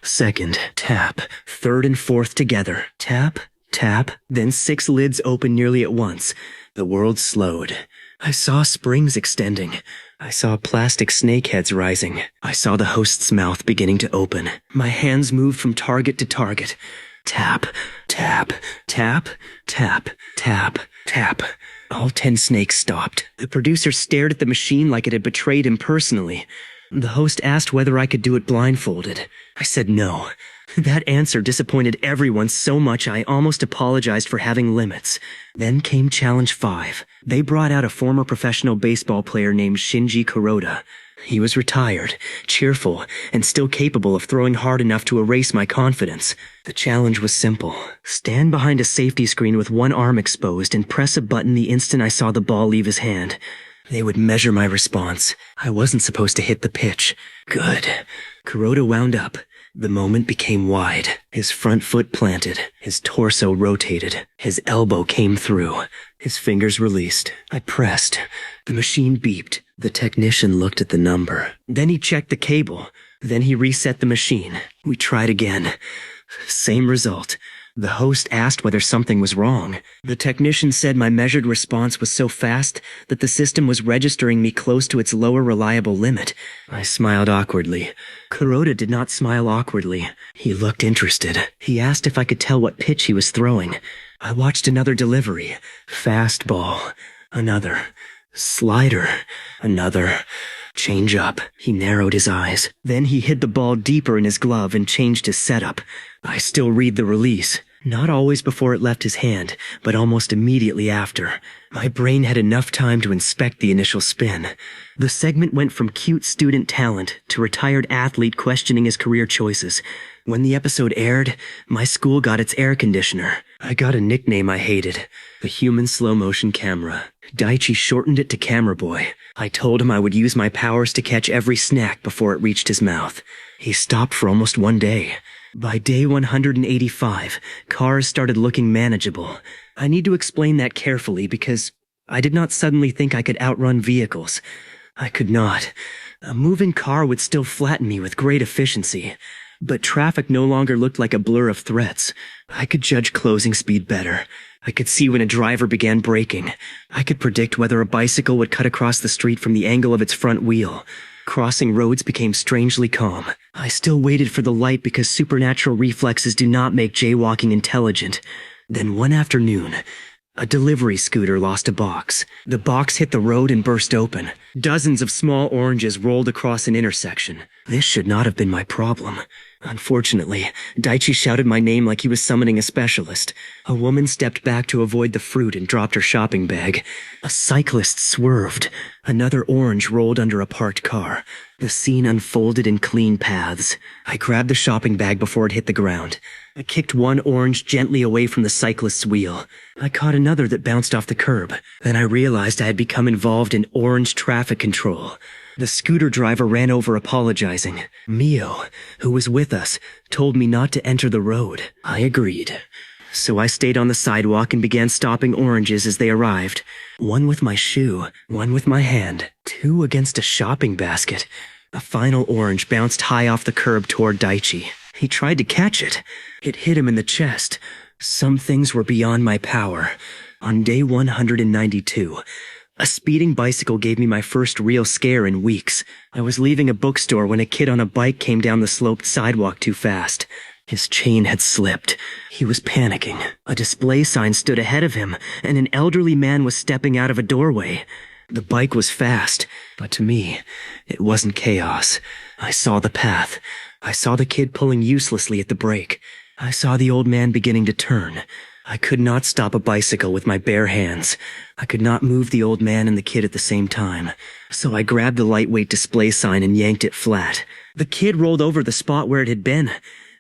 Second. Tap. Third and fourth together. Tap. Tap. Then 6 lids opened nearly at once. The world slowed. I saw springs extending. I saw plastic snake heads rising. I saw the host's mouth beginning to open. My hands moved from target to target. Tap, tap, tap, tap, tap, tap. All 10 snakes stopped. The producer stared at the machine like it had betrayed him personally. The host asked whether I could do it blindfolded. I said no. That answer disappointed everyone so much I almost apologized for having limits. Then came Challenge 5. They brought out a former professional baseball player named Shinji Kuroda. He was retired, cheerful, and still capable of throwing hard enough to erase my confidence. The challenge was simple. Stand behind a safety screen with one arm exposed and press a button the instant I saw the ball leave his hand. They would measure my response. I wasn't supposed to hit the pitch. Good. Kuroda wound up. The moment became wide. His front foot planted. His torso rotated. His elbow came through. His fingers released. I pressed. The machine beeped. The technician looked at the number. Then he checked the cable. Then he reset the machine. We tried again. Same result. The host asked whether something was wrong. The technician said my measured response was so fast that the system was registering me close to its lower reliable limit. I smiled awkwardly. Kuroda did not smile awkwardly. He looked interested. He asked if I could tell what pitch he was throwing. I watched another delivery. Fastball. Another. Slider. Another. Change up. He narrowed his eyes. Then he hid the ball deeper in his glove and changed his setup. I still read the release. Not always before it left his hand, but almost immediately after. My brain had enough time to inspect the initial spin. The segment went from cute student talent to retired athlete questioning his career choices. When the episode aired, my school got its air conditioner. I got a nickname I hated, the human slow-motion camera. Daichi shortened it to Camera Boy. I told him I would use my powers to catch every snack before it reached his mouth. He stopped for almost one day. By day 185, cars started looking manageable. I need to explain that carefully because I did not suddenly think I could outrun vehicles. I could not. A moving car would still flatten me with great efficiency. But traffic no longer looked like a blur of threats. I could judge closing speed better. I could see when a driver began braking. I could predict whether a bicycle would cut across the street from the angle of its front wheel. Crossing roads became strangely calm. I still waited for the light because supernatural reflexes do not make jaywalking intelligent. Then one afternoon, a delivery scooter lost a box. The box hit the road and burst open. Dozens of small oranges rolled across an intersection. This should not have been my problem. Unfortunately, Daichi shouted my name like he was summoning a specialist. A woman stepped back to avoid the fruit and dropped her shopping bag. A cyclist swerved. Another orange rolled under a parked car. The scene unfolded in clean paths. I grabbed the shopping bag before it hit the ground. I kicked one orange gently away from the cyclist's wheel. I caught another that bounced off the curb. Then I realized I had become involved in orange traffic control. The scooter driver ran over apologizing. Mio, who was with us, told me not to enter the road. I agreed. So I stayed on the sidewalk and began stopping oranges as they arrived. One with my shoe, one with my hand, two against a shopping basket. A final orange bounced high off the curb toward Daichi. He tried to catch it. It hit him in the chest. Some things were beyond my power. On day 192, a speeding bicycle gave me my first real scare in weeks. I was leaving a bookstore when a kid on a bike came down the sloped sidewalk too fast. His chain had slipped. He was panicking. A display sign stood ahead of him, and an elderly man was stepping out of a doorway. The bike was fast, but to me, it wasn't chaos. I saw the path. I saw the kid pulling uselessly at the brake. I saw the old man beginning to turn. I could not stop a bicycle with my bare hands. I could not move the old man and the kid at the same time. So I grabbed the lightweight display sign and yanked it flat. The kid rolled over the spot where it had been,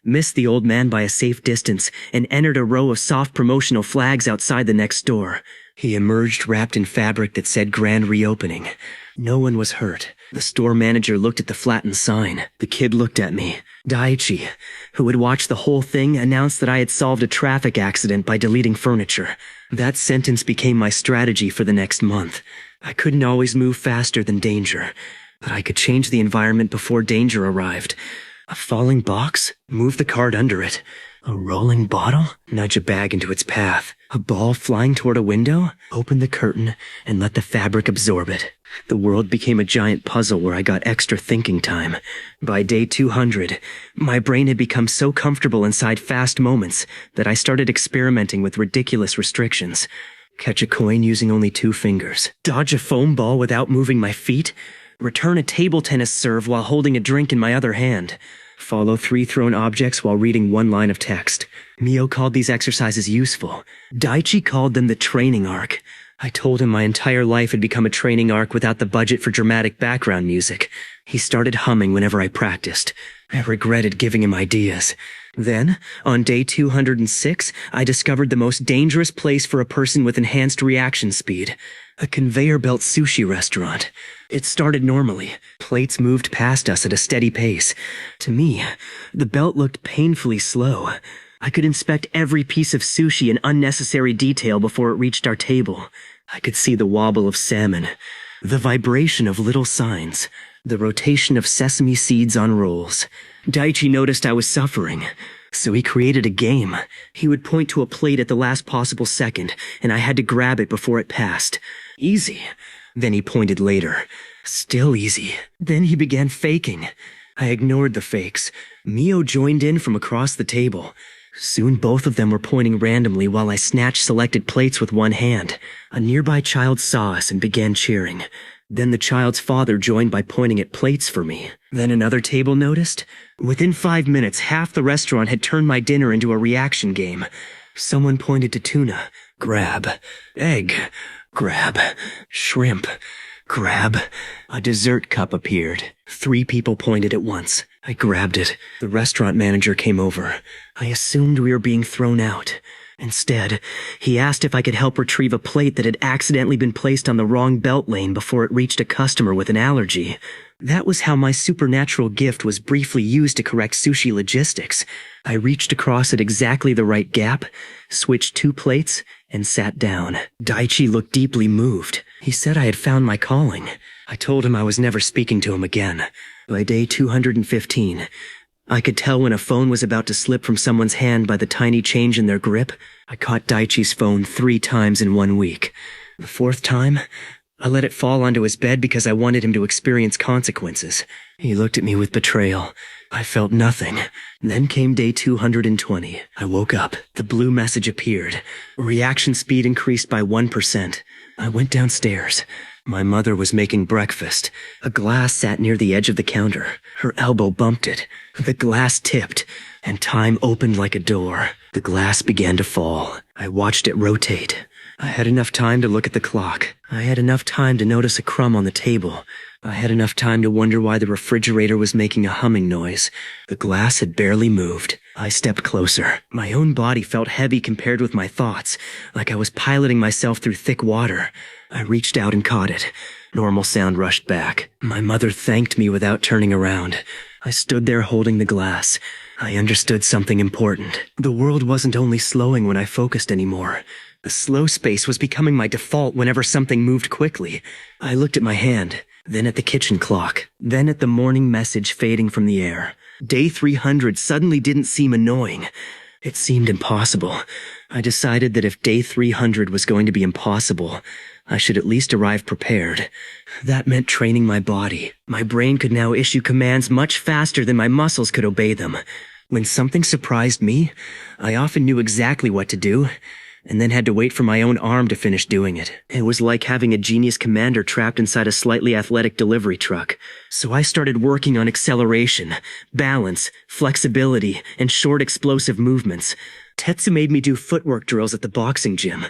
missed the old man by a safe distance, and entered a row of soft promotional flags outside the next door. He emerged wrapped in fabric that said grand reopening. No one was hurt. The store manager looked at the flattened sign. The kid looked at me. Daichi, who had watched the whole thing, announced that I had solved a traffic accident by deleting furniture. That sentence became my strategy for the next month. I couldn't always move faster than danger, but I could change the environment before danger arrived. A falling box? Move the cart under it. A rolling bottle? Nudge a bag into its path. A ball flying toward a window? Open the curtain and let the fabric absorb it. The world became a giant puzzle where I got extra thinking time. By day 200, my brain had become so comfortable inside fast moments that I started experimenting with ridiculous restrictions. Catch a coin using only 2 fingers. Dodge a foam ball without moving my feet. Return a table tennis serve while holding a drink in my other hand. Follow 3 thrown objects while reading 1 line of text. Mio called these exercises useful. Daichi called them the training arc. I told him my entire life had become a training arc without the budget for dramatic background music. He started humming whenever I practiced. I regretted giving him ideas. Then, on day 206, I discovered the most dangerous place for a person with enhanced reaction speed. A conveyor belt sushi restaurant. It started normally. Plates moved past us at a steady pace. To me, the belt looked painfully slow. I could inspect every piece of sushi in unnecessary detail before it reached our table. I could see the wobble of salmon, the vibration of little signs, the rotation of sesame seeds on rolls. Daichi noticed I was suffering, so he created a game. He would point to a plate at the last possible second, and I had to grab it before it passed. Easy. Then he pointed later. Still easy. Then he began faking. I ignored the fakes. Mio joined in from across the table. Soon both of them were pointing randomly while I snatched selected plates with one hand. A nearby child saw us and began cheering. Then the child's father joined by pointing at plates for me. Then another table noticed. Within 5 minutes, half the restaurant had turned my dinner into a reaction game. Someone pointed to tuna. Grab. Egg. Grab. Shrimp. Grab. A dessert cup appeared. 3 people pointed at once. I grabbed it. The restaurant manager came over. I assumed we were being thrown out. Instead, he asked if I could help retrieve a plate that had accidentally been placed on the wrong belt lane before it reached a customer with an allergy. That was how my supernatural gift was briefly used to correct sushi logistics. I reached across at exactly the right gap, switched 2 plates, and sat down. Daichi looked deeply moved. He said I had found my calling. I told him I was never speaking to him again. By day 215, I could tell when a phone was about to slip from someone's hand by the tiny change in their grip. I caught Daichi's phone 3 times in 1 week. The 4th time, I let it fall onto his bed because I wanted him to experience consequences. He looked at me with betrayal. I felt nothing. Then came day 220. I woke up. The blue message appeared. Reaction speed increased by 1%. I went downstairs. My mother was making breakfast. A glass sat near the edge of the counter. Her elbow bumped it. The glass tipped, and time opened like a door. The glass began to fall. I watched it rotate. I had enough time to look at the clock. I had enough time to notice a crumb on the table. I had enough time to wonder why the refrigerator was making a humming noise. The glass had barely moved. I stepped closer. My own body felt heavy compared with my thoughts, like I was piloting myself through thick water. I reached out and caught it. Normal sound rushed back. My mother thanked me without turning around. I stood there holding the glass. I understood something important. The world wasn't only slowing when I focused anymore. The slow space was becoming my default whenever something moved quickly. I looked at my hand, then at the kitchen clock, then at the morning message fading from the air. Day 300 suddenly didn't seem annoying. It seemed impossible. I decided that if day 300 was going to be impossible, I should at least arrive prepared. That meant training my body. My brain could now issue commands much faster than my muscles could obey them. When something surprised me, I often knew exactly what to do, and then had to wait for my own arm to finish doing it. It was like having a genius commander trapped inside a slightly athletic delivery truck. So I started working on acceleration, balance, flexibility, and short explosive movements. Tetsu made me do footwork drills at the boxing gym.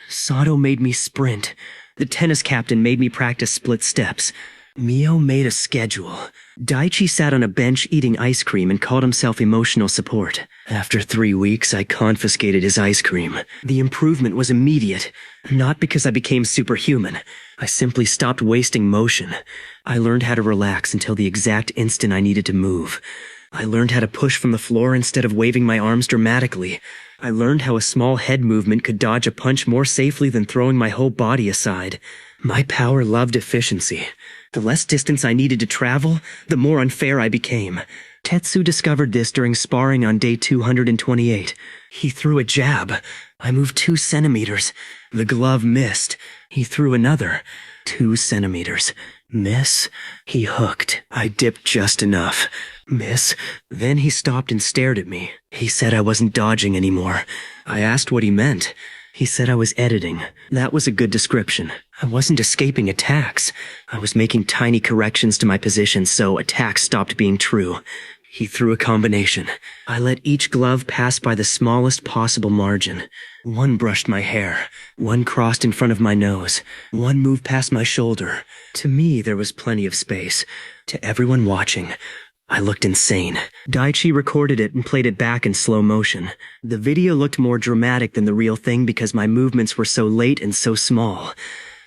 Sato made me sprint. The tennis captain made me practice split steps. Mio made a schedule. Daichi sat on a bench eating ice cream and called himself emotional support. After 3 weeks, I confiscated his ice cream. The improvement was immediate. Not because I became superhuman. I simply stopped wasting motion. I learned how to relax until the exact instant I needed to move. I learned how to push from the floor instead of waving my arms dramatically. I learned how a small head movement could dodge a punch more safely than throwing my whole body aside. My power loved efficiency. The less distance I needed to travel, the more unfair I became. Tetsu discovered this during sparring on day 228. He threw a jab. I moved 2 centimeters. The glove missed. He threw another. 2 centimeters. Miss. He hooked. I dipped just enough. Miss. Then he stopped and stared at me. He said I wasn't dodging anymore. I asked what he meant. He said I was editing. That was a good description. I wasn't escaping attacks. I was making tiny corrections to my position so attacks stopped being true. He threw a combination. I let each glove pass by the smallest possible margin. One brushed my hair. One crossed in front of my nose. One moved past my shoulder. To me, there was plenty of space. To everyone watching, I looked insane. Daichi recorded it and played it back in slow motion. The video looked more dramatic than the real thing because my movements were so late and so small.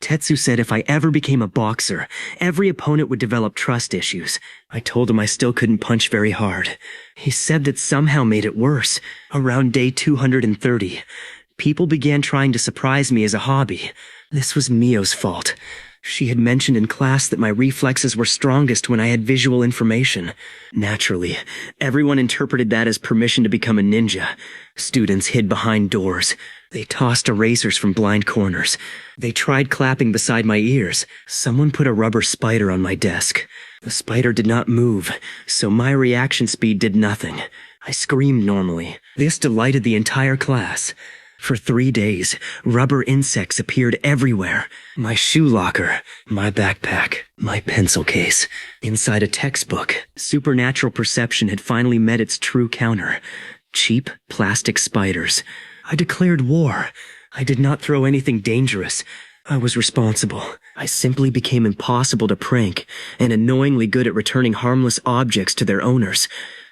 Tetsu said if I ever became a boxer, every opponent would develop trust issues. I told him I still couldn't punch very hard. He said that somehow made it worse. Around day 230, people began trying to surprise me as a hobby. This was Mio's fault. She had mentioned in class that my reflexes were strongest when I had visual information. Naturally, everyone interpreted that as permission to become a ninja. Students hid behind doors. They tossed erasers from blind corners. They tried clapping beside my ears. Someone put a rubber spider on my desk. The spider did not move, so my reaction speed did nothing. I screamed normally. This delighted the entire class. For 3 days, rubber insects appeared everywhere. My shoe locker, my backpack, my pencil case. Inside a textbook, supernatural perception had finally met its true counter. Cheap plastic spiders. I declared war. I did not throw anything dangerous. I was responsible. I simply became impossible to prank and annoyingly good at returning harmless objects to their owners.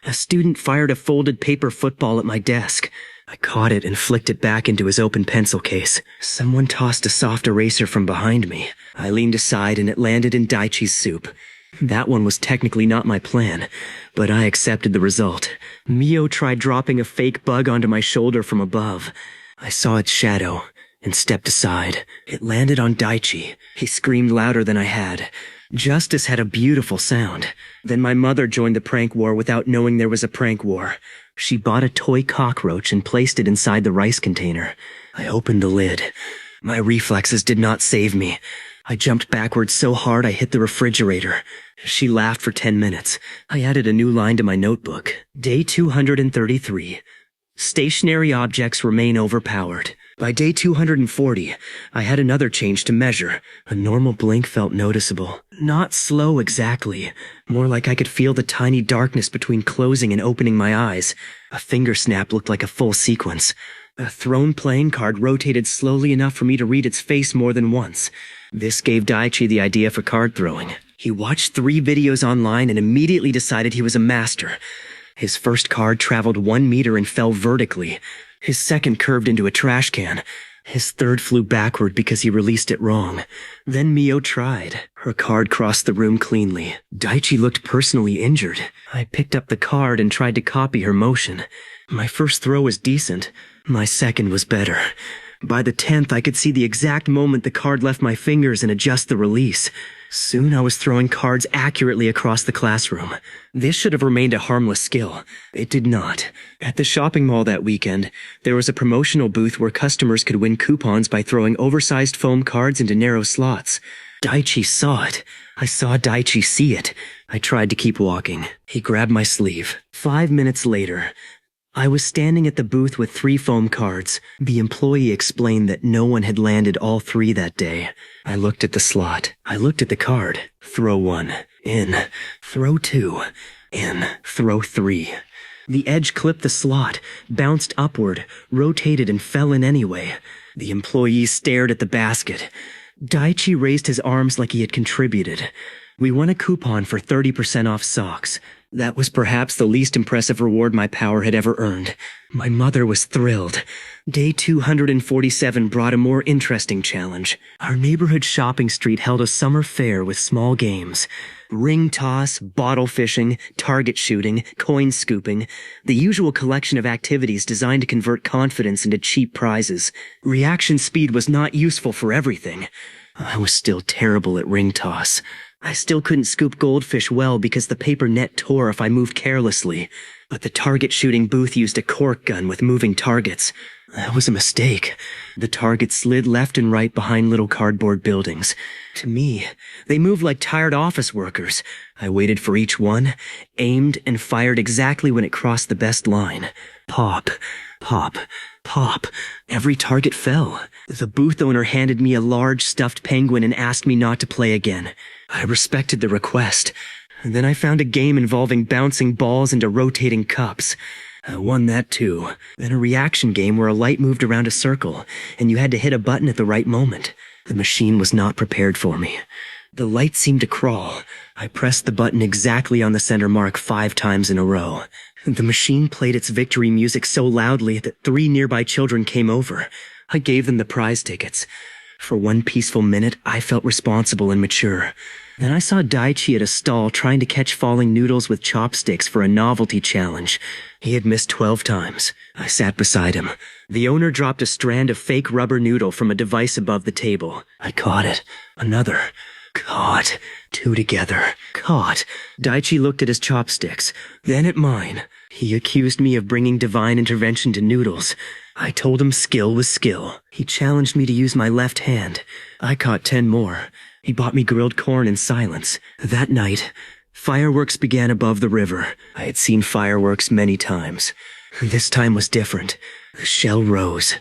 A student fired a folded paper football at my desk. I caught it and flicked it back into his open pencil case. Someone tossed a soft eraser from behind me. I leaned aside and it landed in Daichi's soup. That one was technically not my plan, but I accepted the result. Mio tried dropping a fake bug onto my shoulder from above. I saw its shadow and stepped aside. It landed on Daichi. He screamed louder than I had. Justice had a beautiful sound. Then my mother joined the prank war without knowing there was a prank war. She bought a toy cockroach and placed it inside the rice container. I opened the lid. My reflexes did not save me. I jumped backwards so hard I hit the refrigerator. She laughed for 10 minutes. I added a new line to my notebook. Day 233. Stationary objects remain overpowered. By day 240, I had another change to measure. A normal blink felt noticeable. Not slow exactly. More like I could feel the tiny darkness between closing and opening my eyes. A finger snap looked like a full sequence. A thrown playing card rotated slowly enough for me to read its face more than once. This gave Daichi the idea for card throwing. He watched 3 videos online and immediately decided he was a master. His first card traveled 1 meter and fell vertically. His second curved into a trash can. His third flew backward because he released it wrong. Then Mio tried. Her card crossed the room cleanly. Daichi looked personally injured. I picked up the card and tried to copy her motion. My first throw was decent. My second was better. By the 10th, I could see the exact moment the card left my fingers and adjust the release. Soon I was throwing cards accurately across the classroom. This should have remained a harmless skill. It did not. At the shopping mall that weekend, there was a promotional booth where customers could win coupons by throwing oversized foam cards into narrow slots. Daichi saw it. I saw Daichi see it. I tried to keep walking. He grabbed my sleeve. 5 minutes later, I was standing at the booth with 3 foam cards. The employee explained that no one had landed all 3 that day. I looked at the slot. I looked at the card. Throw 1. In. Throw 2. In. Throw 3. The edge clipped the slot, bounced upward, rotated and fell in anyway. The employee stared at the basket. Daichi raised his arms like he had contributed. We won a coupon for 30% off socks. That was perhaps the least impressive reward my power had ever earned. My mother was thrilled. Day 247 brought a more interesting challenge. Our neighborhood shopping street held a summer fair with small games. Ring toss, bottle fishing, target shooting, coin scooping. The usual collection of activities designed to convert confidence into cheap prizes. Reaction speed was not useful for everything. I was still terrible at ring toss. I still couldn't scoop goldfish well because the paper net tore if I moved carelessly. But the target shooting booth used a cork gun with moving targets. That was a mistake. The targets slid left and right behind little cardboard buildings. To me, they moved like tired office workers. I waited for each one, aimed, and fired exactly when it crossed the best line. Pop, pop, pop. Every target fell. The booth owner handed me a large stuffed penguin and asked me not to play again. I respected the request. Then I found a game involving bouncing balls into rotating cups. I won that too. Then a reaction game where a light moved around a circle, and you had to hit a button at the right moment. The machine was not prepared for me. The light seemed to crawl. I pressed the button exactly on the center mark 5 times in a row. The machine played its victory music so loudly that 3 nearby children came over. I gave them the prize tickets. For 1 peaceful minute, I felt responsible and mature. Then I saw Daichi at a stall trying to catch falling noodles with chopsticks for a novelty challenge. He had missed 12 times. I sat beside him. The owner dropped a strand of fake rubber noodle from a device above the table. I caught it. Another. Caught. 2 together. Caught. Daichi looked at his chopsticks, then at mine. He accused me of bringing divine intervention to noodles. I told him skill was skill. He challenged me to use my left hand. I caught 10 more. He bought me grilled corn in silence. That night, fireworks began above the river. I had seen fireworks many times. This time was different. The shell rose.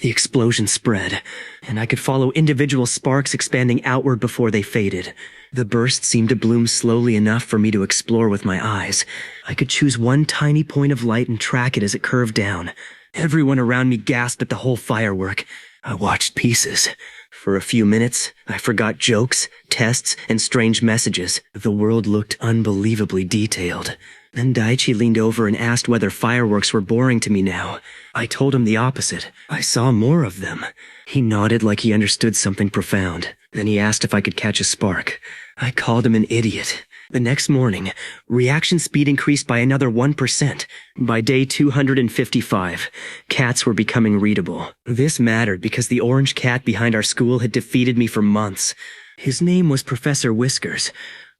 The explosion spread, and I could follow individual sparks expanding outward before they faded. The burst seemed to bloom slowly enough for me to explore with my eyes. I could choose one tiny point of light and track it as it curved down. Everyone around me gasped at the whole firework. I watched pieces. For a few minutes, I forgot jokes, tests, and strange messages. The world looked unbelievably detailed. Then Daichi leaned over and asked whether fireworks were boring to me now. I told him the opposite. I saw more of them. He nodded like he understood something profound. Then he asked if I could catch a spark. I called him an idiot. The next morning, reaction speed increased by another 1%. By day 255, cats were becoming readable. This mattered because the orange cat behind our school had defeated me for months. His name was Professor Whiskers,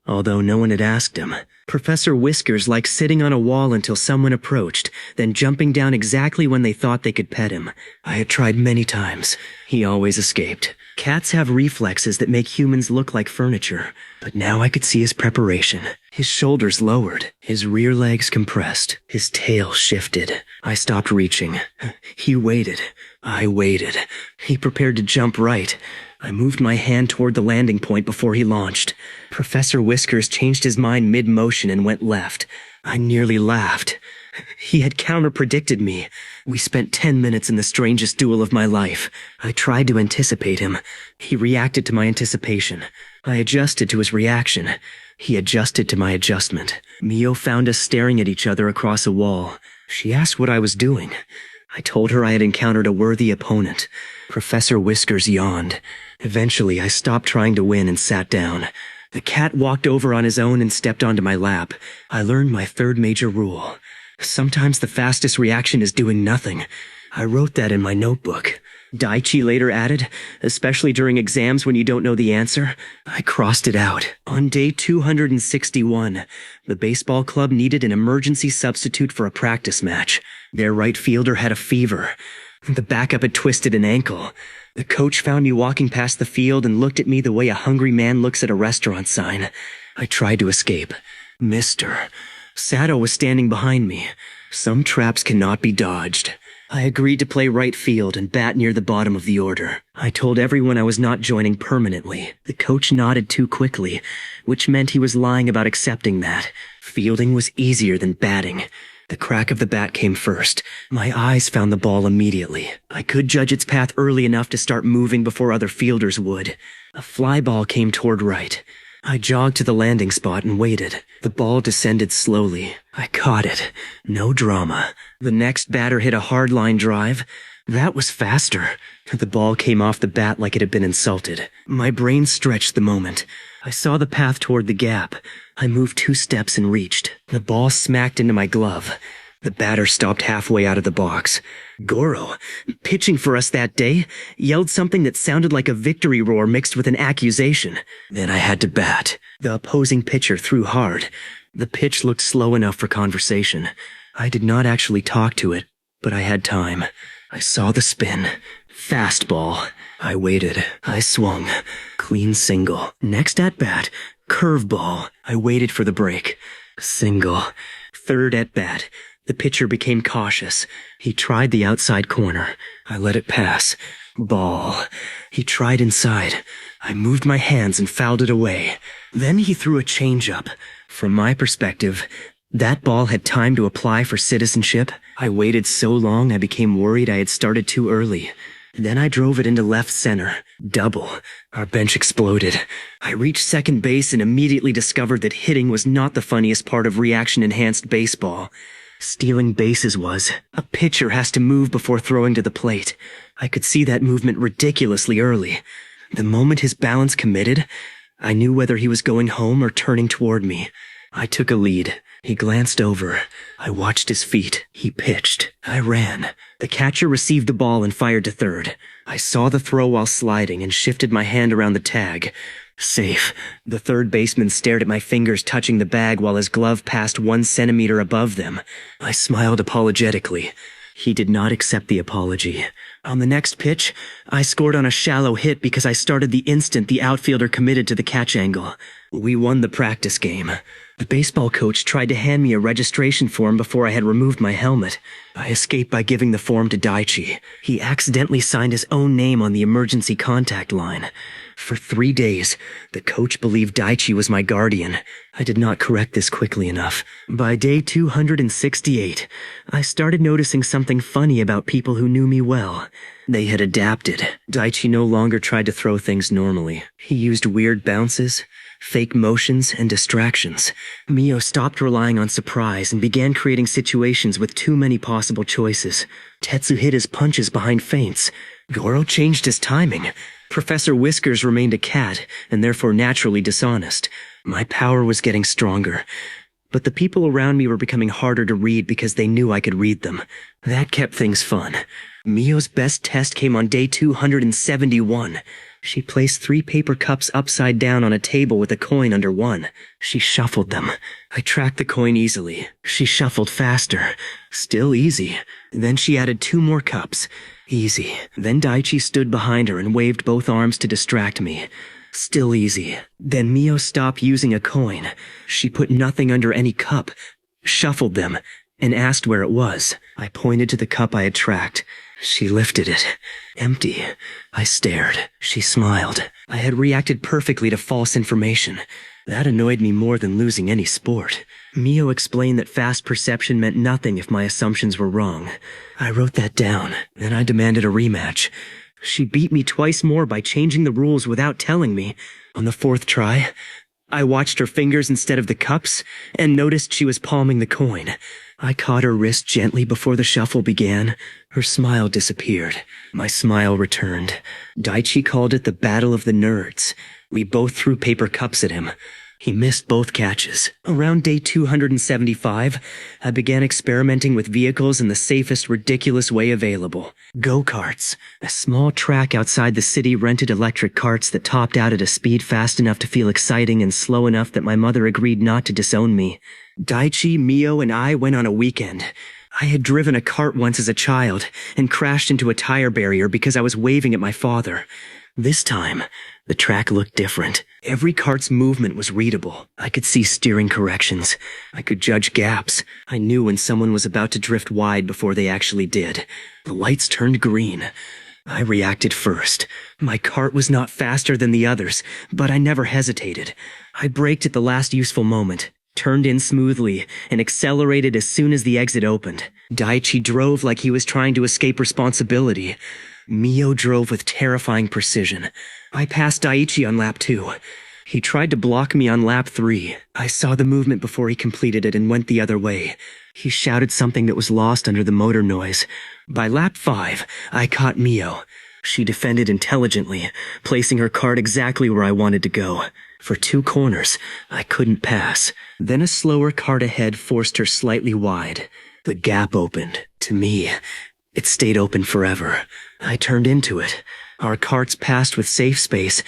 although no one had asked him. Professor Whiskers liked sitting on a wall until someone approached, then jumping down exactly when they thought they could pet him. I had tried many times. He always escaped. Cats have reflexes that make humans look like furniture, but now I could see his preparation. His shoulders lowered, his rear legs compressed, his tail shifted. I stopped reaching. He waited. I waited. He prepared to jump right. I moved my hand toward the landing point before he launched. Professor Whiskers changed his mind mid-motion and went left. I nearly laughed. He had counter-predicted me. We spent 10 minutes in the strangest duel of my life. I tried to anticipate him. He reacted to my anticipation. I adjusted to his reaction. He adjusted to my adjustment. Mio found us staring at each other across a wall. She asked what I was doing. I told her I had encountered a worthy opponent. Professor Whiskers yawned. Eventually, I stopped trying to win and sat down. The cat walked over on his own and stepped onto my lap. I learned my third major rule. Sometimes the fastest reaction is doing nothing. I wrote that in my notebook. Daichi later added, especially during exams when you don't know the answer. I crossed it out. On day 261, the baseball club needed an emergency substitute for a practice match. Their right fielder had a fever. The backup had twisted an ankle. The coach found me walking past the field and looked at me the way a hungry man looks at a restaurant sign. I tried to escape. Mister. Sato was standing behind me. Some traps cannot be dodged. I agreed to play right field and bat near the bottom of the order. I told everyone I was not joining permanently. The coach nodded too quickly, which meant he was lying about accepting that. Fielding was easier than batting. The crack of the bat came first. My eyes found the ball immediately. I could judge its path early enough to start moving before other fielders would. A fly ball came toward right. I jogged to the landing spot and waited. The ball descended slowly. I caught it. No drama. The next batter hit a hard line drive. That was faster. The ball came off the bat like it had been insulted. My brain stretched the moment. I saw the path toward the gap. I moved 2 steps and reached. The ball smacked into my glove. The batter stopped halfway out of the box. Goro, pitching for us that day, yelled something that sounded like a victory roar mixed with an accusation. Then I had to bat. The opposing pitcher threw hard. The pitch looked slow enough for conversation. I did not actually talk to it, but I had time. I saw the spin. Fastball. I waited. I swung. Clean single. Next at bat. Curveball. I waited for the break. Single. Third at bat. The pitcher became cautious. He tried the outside corner. I let it pass. Ball. He tried inside. I moved my hands and fouled it away. Then he threw a changeup. From my perspective, that ball had time to apply for citizenship. I waited so long I became worried I had started too early. Then I drove it into left center. Double. Our bench exploded. I reached second base and immediately discovered that hitting was not the funniest part of reaction-enhanced baseball. Stealing bases was. A pitcher has to move before throwing to the plate. I could see that movement ridiculously early. The moment his balance committed, I knew whether he was going home or turning toward me. I took a lead. He glanced over. I watched his feet. He pitched. I ran. The catcher received the ball and fired to third. I saw the throw while sliding and shifted my hand around the tag. Safe. The third baseman stared at my fingers touching the bag while his glove passed 1 centimeter above them. I smiled apologetically. He did not accept the apology. On the next pitch, I scored on a shallow hit because I started the instant the outfielder committed to the catch angle. We won the practice game. The baseball coach tried to hand me a registration form before I had removed my helmet. I escaped by giving the form to Daichi. He accidentally signed his own name on the emergency contact line. For 3 days, the coach believed Daichi was my guardian. I did not correct this quickly enough. By day 268, I started noticing something funny about people who knew me well. They had adapted. Daichi no longer tried to throw things normally. He used weird bounces, fake motions, and distractions. Mio stopped relying on surprise and began creating situations with too many possible choices. Tetsu hid his punches behind feints. Goro changed his timing. Professor Whiskers remained a cat, and therefore naturally dishonest. My power was getting stronger. But the people around me were becoming harder to read because they knew I could read them. That kept things fun. Mio's best test came on day 271. She placed 3 paper cups upside down on a table with a coin under one. She shuffled them. I tracked the coin easily. She shuffled faster. Still easy. Then she added 2 more cups. Easy. Then Daichi stood behind her and waved both arms to distract me. Still easy. Then Mio stopped using a coin. She put nothing under any cup, shuffled them, and asked where it was. I pointed to the cup I had tracked. She lifted it. Empty. I stared. She smiled. I had reacted perfectly to false information. That annoyed me more than losing any sport. Mio explained that fast perception meant nothing if my assumptions were wrong. I wrote that down. Then I demanded a rematch. She beat me twice more by changing the rules without telling me. On the 4th try, I watched her fingers instead of the cups and noticed she was palming the coin. I caught her wrist gently before the shuffle began. Her smile disappeared. My smile returned. Daichi called it the Battle of the Nerds. We both threw paper cups at him. He missed both catches. Around day 275, I began experimenting with vehicles in the safest, ridiculous way available. Go-karts. A small track outside the city rented electric carts that topped out at a speed fast enough to feel exciting and slow enough that my mother agreed not to disown me. Daichi, Mio, and I went on a weekend. I had driven a cart once as a child and crashed into a tire barrier because I was waving at my father. This time, the track looked different. Every cart's movement was readable. I could see steering corrections. I could judge gaps. I knew when someone was about to drift wide before they actually did. The lights turned green. I reacted first. My cart was not faster than the others, but I never hesitated. I braked at the last useful moment, turned in smoothly, and accelerated as soon as the exit opened. Daichi drove like he was trying to escape responsibility. Mio drove with terrifying precision. I passed Daichi on lap 2. He tried to block me on lap 3. I saw the movement before he completed it and went the other way. He shouted something that was lost under the motor noise. By lap 5, I caught Mio. She defended intelligently, placing her cart exactly where I wanted to go. For 2 corners, I couldn't pass. Then a slower cart ahead forced her slightly wide. The gap opened. To me, it stayed open forever. I turned into it. Our carts passed with safe space,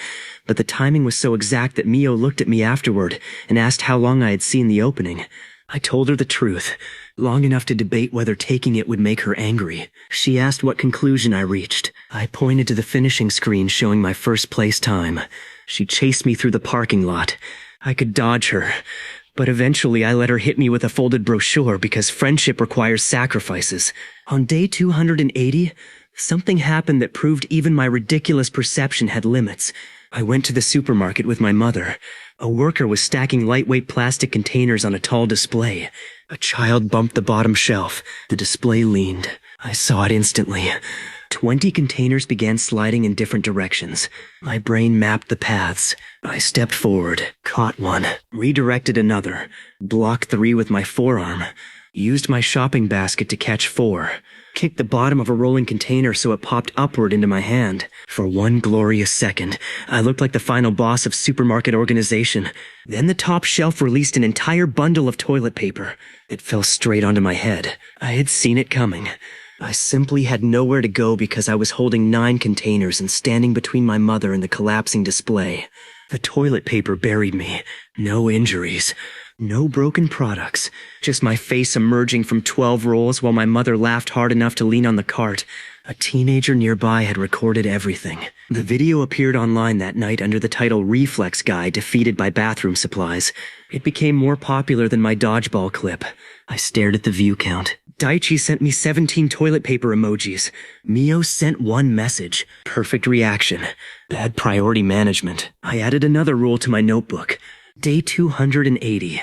but the timing was so exact that Mio looked at me afterward and asked how long I had seen the opening. I told her the truth, long enough to debate whether taking it would make her angry. She asked what conclusion I reached. I pointed to the finishing screen showing my first place time. She chased me through the parking lot. I could dodge her, but eventually I let her hit me with a folded brochure because friendship requires sacrifices. On day 280, something happened that proved even my ridiculous perception had limits. I went to the supermarket with my mother. A worker was stacking lightweight plastic containers on a tall display. A child bumped the bottom shelf. The display leaned. I saw it instantly. 20 containers began sliding in different directions. My brain mapped the paths. I stepped forward, caught one, redirected another, blocked 3 with my forearm, used my shopping basket to catch 4, kicked the bottom of a rolling container so it popped upward into my hand. For 1 glorious second, I looked like the final boss of Supermarket Organization. Then the top shelf released an entire bundle of toilet paper. It fell straight onto my head. I had seen it coming. I simply had nowhere to go because I was holding 9 containers and standing between my mother and the collapsing display. The toilet paper buried me. No injuries. No broken products, just my face emerging from 12 rolls while my mother laughed hard enough to lean on the cart. A teenager nearby had recorded everything. The video appeared online that night under the title Reflex Guy Defeated by Bathroom Supplies. It became more popular than my dodgeball clip. I stared at the view count. Daichi sent me 17 toilet paper emojis. Mio sent one message. Perfect reaction. Bad priority management. I added another rule to my notebook. Day 280.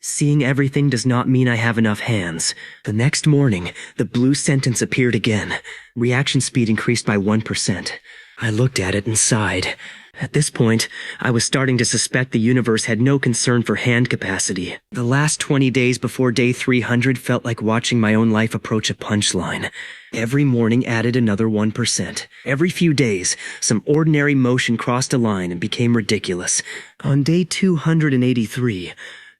Seeing everything does not mean I have enough hands. The next morning, the blue sentence appeared again. Reaction speed increased by 1%. I looked at it and sighed. At this point, I was starting to suspect the universe had no concern for hand capacity. The last 20 days before day 300 felt like watching my own life approach a punchline. Every morning added another 1%. Every few days, some ordinary motion crossed a line and became ridiculous. On day 283,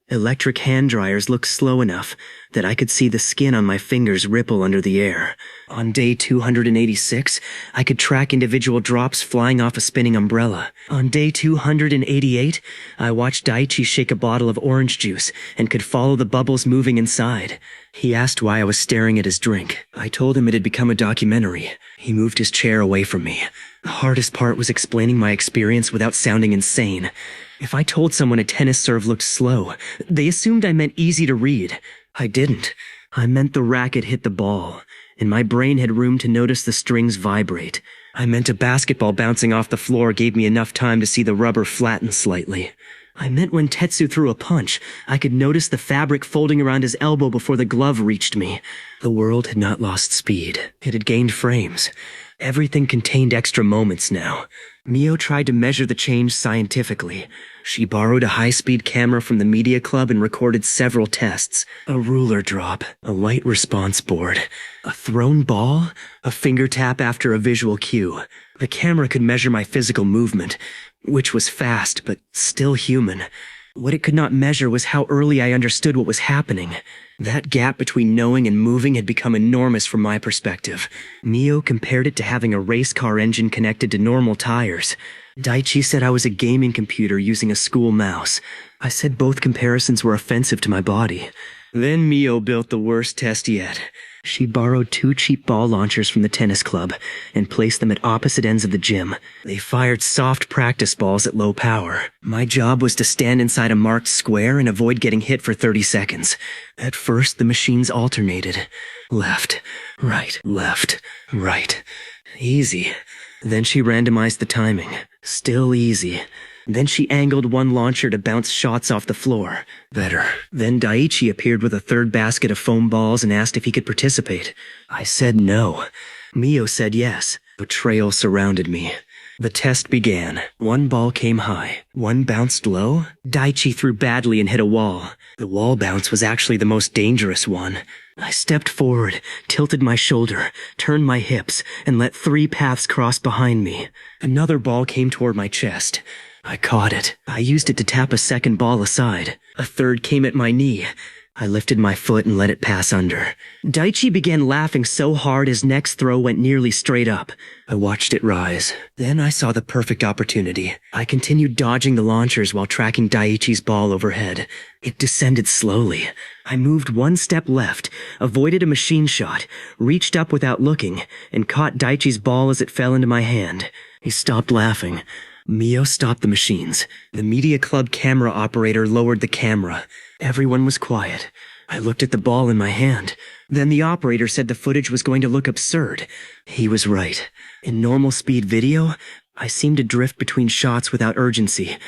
electric hand dryers looked slow enough that I could see the skin on my fingers ripple under the air. On day 286, I could track individual drops flying off a spinning umbrella. On day 288, I watched Daichi shake a bottle of orange juice and could follow the bubbles moving inside. He asked why I was staring at his drink. I told him it had become a documentary. He moved his chair away from me. The hardest part was explaining my experience without sounding insane. If I told someone a tennis serve looked slow, they assumed I meant easy to read. I didn't. I meant the racket hit the ball, and my brain had room to notice the strings vibrate. I meant a basketball bouncing off the floor gave me enough time to see the rubber flatten slightly. I meant when Tetsu threw a punch, I could notice the fabric folding around his elbow before the glove reached me. The world had not lost speed. It had gained frames. Everything contained extra moments now. Mio tried to measure the change scientifically. She borrowed a high-speed camera from the media club and recorded several tests. A ruler drop, a light response board, a thrown ball, a finger tap after a visual cue. The camera could measure my physical movement, which was fast but still human. What it could not measure was how early I understood what was happening. That gap between knowing and moving had become enormous from my perspective. Mio compared it to having a race car engine connected to normal tires. Daichi said I was a gaming computer using a school mouse. I said both comparisons were offensive to my body. Then Mio built the worst test yet. She borrowed 2 cheap ball launchers from the tennis club and placed them at opposite ends of the gym. They fired soft practice balls at low power. My job was to stand inside a marked square and avoid getting hit for 30 seconds. At first, the machines alternated. Left, right, left, right. Easy. Then she randomized the timing. Still easy. Then she angled one launcher to bounce shots off the floor. Better. Then Daichi appeared with a third basket of foam balls and asked if he could participate. I said no. Mio said yes. Betrayal surrounded me. The test began. One ball came high. One bounced low. Daichi threw badly and hit a wall. The wall bounce was actually the most dangerous one. I stepped forward, tilted my shoulder, turned my hips, and let 3 paths cross behind me. Another ball came toward my chest. I caught it. I used it to tap a second ball aside. A third came at my knee. I lifted my foot and let it pass under. Daichi began laughing so hard his next throw went nearly straight up. I watched it rise. Then I saw the perfect opportunity. I continued dodging the launchers while tracking Daichi's ball overhead. It descended slowly. I moved 1 step left, avoided a machine shot, reached up without looking, and caught Daichi's ball as it fell into my hand. He stopped laughing. Mio stopped the machines. The media club camera operator lowered the camera. Everyone was quiet. I looked at the ball in my hand. Then the operator said the footage was going to look absurd. He was right. In normal speed video, I seemed to drift between shots without urgency.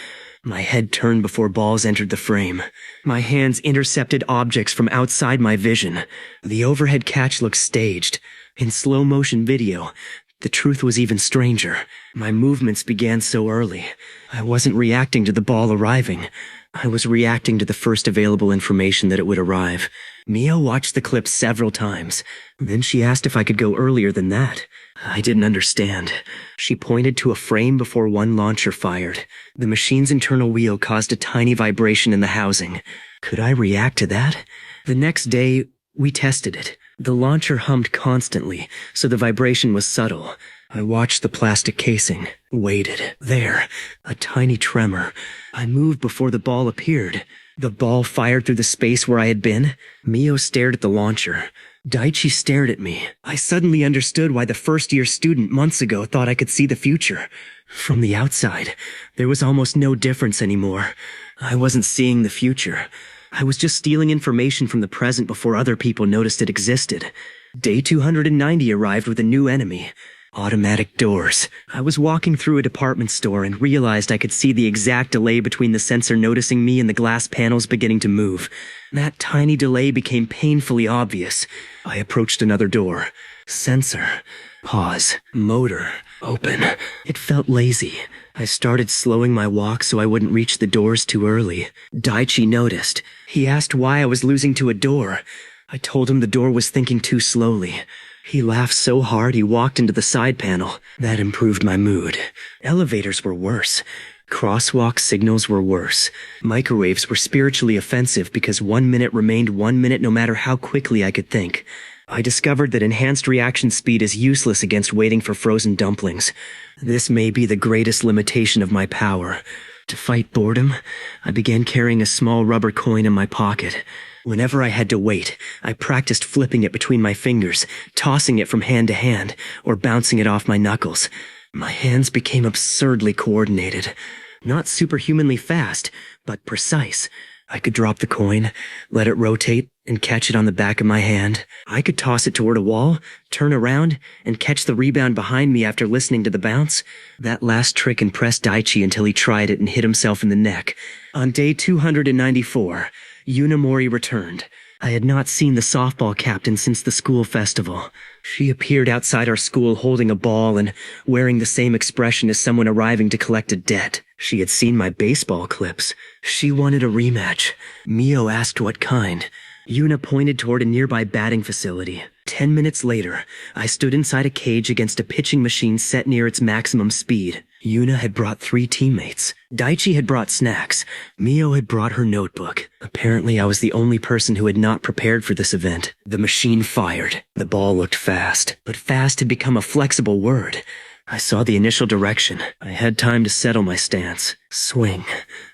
My head turned before balls entered the frame. My hands intercepted objects from outside my vision. The overhead catch looked staged. In slow motion video, the truth was even stranger. My movements began so early. I wasn't reacting to the ball arriving. I was reacting to the first available information that it would arrive. Mio watched the clip several times. Then she asked if I could go earlier than that. I didn't understand. She pointed to a frame before one launcher fired. The machine's internal wheel caused a tiny vibration in the housing. Could I react to that? The next day, we tested it. The launcher hummed constantly, so the vibration was subtle. I watched the plastic casing, waited. There, a tiny tremor. I moved before the ball appeared. The ball fired through the space where I had been. Mio stared at the launcher. Daichi stared at me. I suddenly understood why the first-year student months ago thought I could see the future. From the outside, there was almost no difference anymore. I wasn't seeing the future. I was just stealing information from the present before other people noticed it existed. Day 290 arrived with a new enemy. Automatic doors. I was walking through a department store and realized I could see the exact delay between the sensor noticing me and the glass panels beginning to move. That tiny delay became painfully obvious. I approached another door. Sensor. Pause. Motor. Open. It felt lazy. I started slowing my walk so I wouldn't reach the doors too early. Daichi noticed. He asked why I was losing to a door. I told him the door was thinking too slowly. He laughed so hard he walked into the side panel. That improved my mood. Elevators were worse. Crosswalk signals were worse. Microwaves were spiritually offensive because 1 minute remained 1 minute no matter how quickly I could think. I discovered that enhanced reaction speed is useless against waiting for frozen dumplings. This may be the greatest limitation of my power. To fight boredom, I began carrying a small rubber coin in my pocket. Whenever I had to wait, I practiced flipping it between my fingers, tossing it from hand to hand, or bouncing it off my knuckles. My hands became absurdly coordinated. Not superhumanly fast, but precise. I could drop the coin, let it rotate, and catch it on the back of my hand. I could toss it toward a wall, turn around, and catch the rebound behind me after listening to the bounce. That last trick impressed Daichi until he tried it and hit himself in the neck. On day 294, Yunamori returned. I had not seen the softball captain since the school festival. She appeared outside our school holding a ball and wearing the same expression as someone arriving to collect a debt. She had seen my baseball clips. She wanted a rematch. Mio asked what kind. Yuna pointed toward a nearby batting facility. 10 minutes later, I stood inside a cage against a pitching machine set near its maximum speed. Yuna had brought 3 teammates. Daichi had brought snacks. Mio had brought her notebook. Apparently, I was the only person who had not prepared for this event. The machine fired. The ball looked fast, but fast had become a flexible word. I saw the initial direction. I had time to settle my stance. Swing.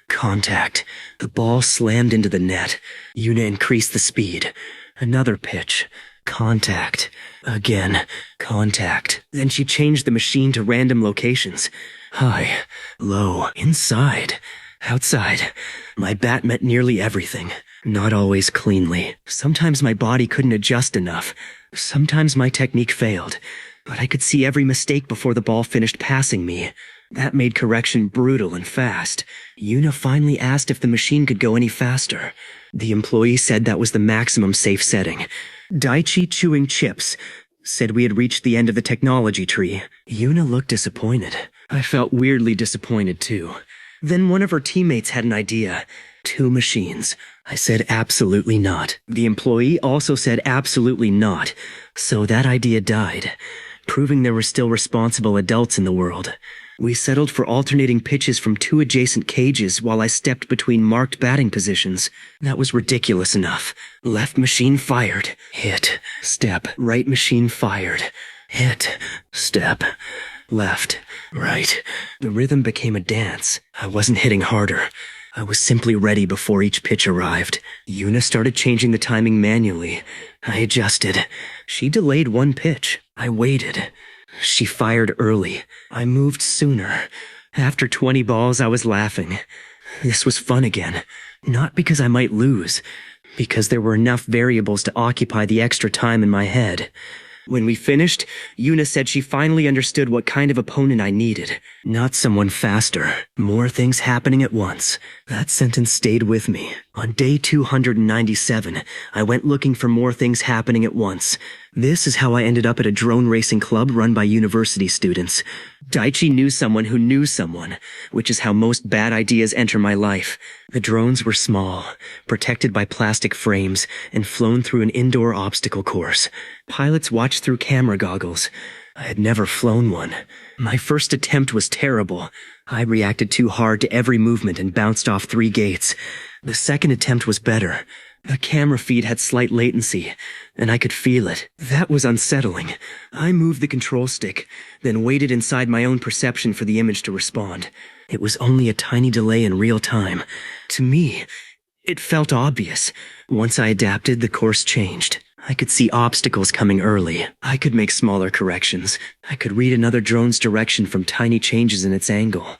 Contact. The ball slammed into the net. Yuna increased the speed. Another pitch. Contact. Again. Contact. Then she changed the machine to random locations. High. Low. Inside. Outside. My bat met nearly everything. Not always cleanly. Sometimes my body couldn't adjust enough. Sometimes my technique failed. But I could see every mistake before the ball finished passing me. That made correction brutal and fast. Yuna finally asked if the machine could go any faster. The employee said that was the maximum safe setting. Daichi, chewing chips, said we had reached the end of the technology tree. Yuna looked disappointed. I felt weirdly disappointed too. Then one of her teammates had an idea. 2 machines. I said absolutely not. The employee also said absolutely not. So that idea died, proving there were still responsible adults in the world. We settled for alternating pitches from 2 adjacent cages while I stepped between marked batting positions. That was ridiculous enough. Left machine fired. Hit. Step. Right machine fired. Hit. Step. Left. Right. The rhythm became a dance. I wasn't hitting harder. I was simply ready before each pitch arrived. Yuna started changing the timing manually. I adjusted. She delayed 1 pitch. I waited. She fired early. I moved sooner. After 20 balls, I was laughing. This was fun again. Not because I might lose, because there were enough variables to occupy the extra time in my head. When we finished, Yuna said she finally understood what kind of opponent I needed. Not someone faster. More things happening at once. That sentence stayed with me. On day 297, I went looking for more things happening at once. This is how I ended up at a drone racing club run by university students. Daichi knew someone who knew someone, which is how most bad ideas enter my life. The drones were small, protected by plastic frames, and flown through an indoor obstacle course. Pilots watched through camera goggles. I had never flown one. My first attempt was terrible. I reacted too hard to every movement and bounced off 3 gates. The second attempt was better. The camera feed had slight latency, and I could feel it. That was unsettling. I moved the control stick, then waited inside my own perception for the image to respond. It was only a tiny delay in real time. To me, it felt obvious. Once I adapted, the course changed. I could see obstacles coming early. I could make smaller corrections. I could read another drone's direction from tiny changes in its angle.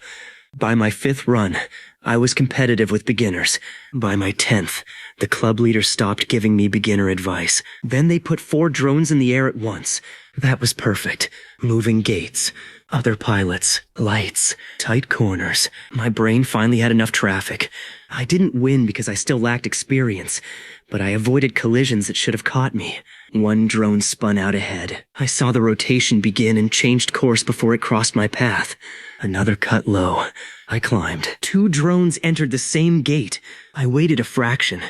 By my 5th run, I was competitive with beginners. By my 10th, the club leader stopped giving me beginner advice. Then they put 4 drones in the air at once. That was perfect. Moving gates, other pilots, lights, tight corners. My brain finally had enough traffic. I didn't win because I still lacked experience, but I avoided collisions that should have caught me. One drone spun out ahead. I saw the rotation begin and changed course before it crossed my path. Another cut low. I climbed. 2 drones entered the same gate. I waited a fraction,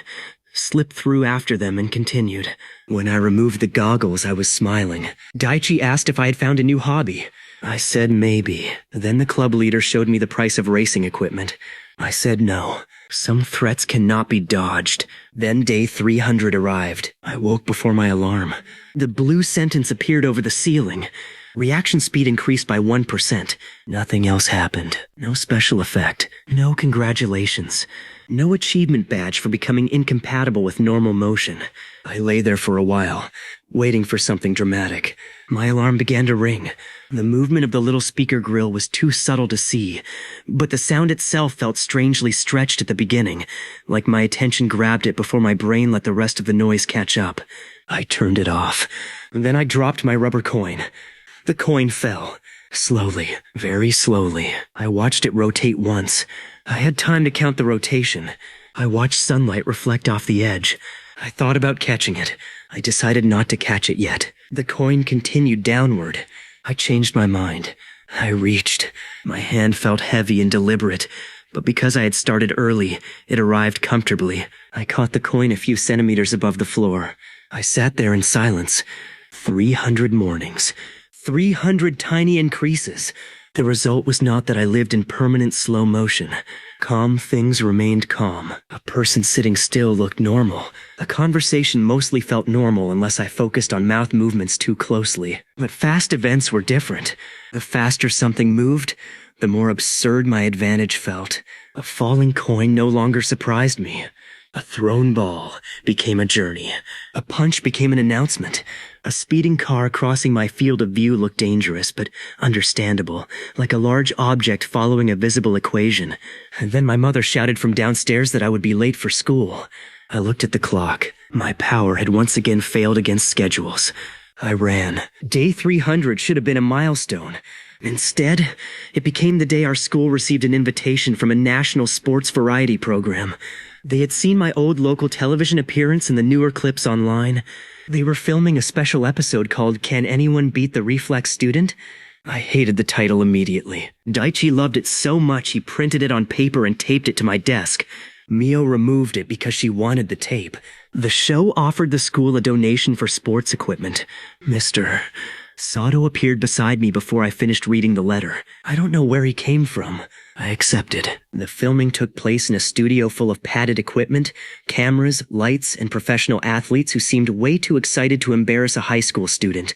slipped through after them, and continued. When I removed the goggles, I was smiling. Daichi asked if I had found a new hobby. I said maybe. Then the club leader showed me the price of racing equipment. I said no. Some threats cannot be dodged. Then day 300 arrived. I woke before my alarm. The blue sentence appeared over the ceiling. Reaction speed increased by 1%. Nothing else happened. No special effect. No congratulations. No achievement badge for becoming incompatible with normal motion. I lay there for a while, waiting for something dramatic. My alarm began to ring. The movement of the little speaker grill was too subtle to see, but the sound itself felt strangely stretched at the beginning, like my attention grabbed it before my brain let the rest of the noise catch up. I turned it off. Then I dropped my rubber coin. The coin fell. Slowly, very slowly. I watched it rotate once. I had time to count the rotation. I watched sunlight reflect off the edge. I thought about catching it. I decided not to catch it yet. The coin continued downward. I changed my mind. I reached. My hand felt heavy and deliberate, but because I had started early, it arrived comfortably. I caught the coin a few centimeters above the floor. I sat there in silence. 300 mornings. 300 tiny increases. The result was not that I lived in permanent slow motion. Calm things remained calm. A person sitting still looked normal. A conversation mostly felt normal unless I focused on mouth movements too closely. But fast events were different. The faster something moved, the more absurd my advantage felt. A falling coin no longer surprised me. A thrown ball became a journey. A punch became an announcement. A speeding car crossing my field of view looked dangerous, but understandable, like a large object following a visible equation. And then my mother shouted from downstairs that I would be late for school. I looked at the clock. My power had once again failed against schedules. I ran. Day 300 should have been a milestone. Instead, it became the day our school received an invitation from a national sports variety program. They had seen my old local television appearance and the newer clips online. They were filming a special episode called Can Anyone Beat the Reflex Student? I hated the title immediately. Daichi loved it so much he printed it on paper and taped it to my desk. Mio removed it because she wanted the tape. The show offered the school a donation for sports equipment. Mr. Sato appeared beside me before I finished reading the letter. I don't know where he came from. I accepted. The filming took place in a studio full of padded equipment, cameras, lights, and professional athletes who seemed way too excited to embarrass a high school student.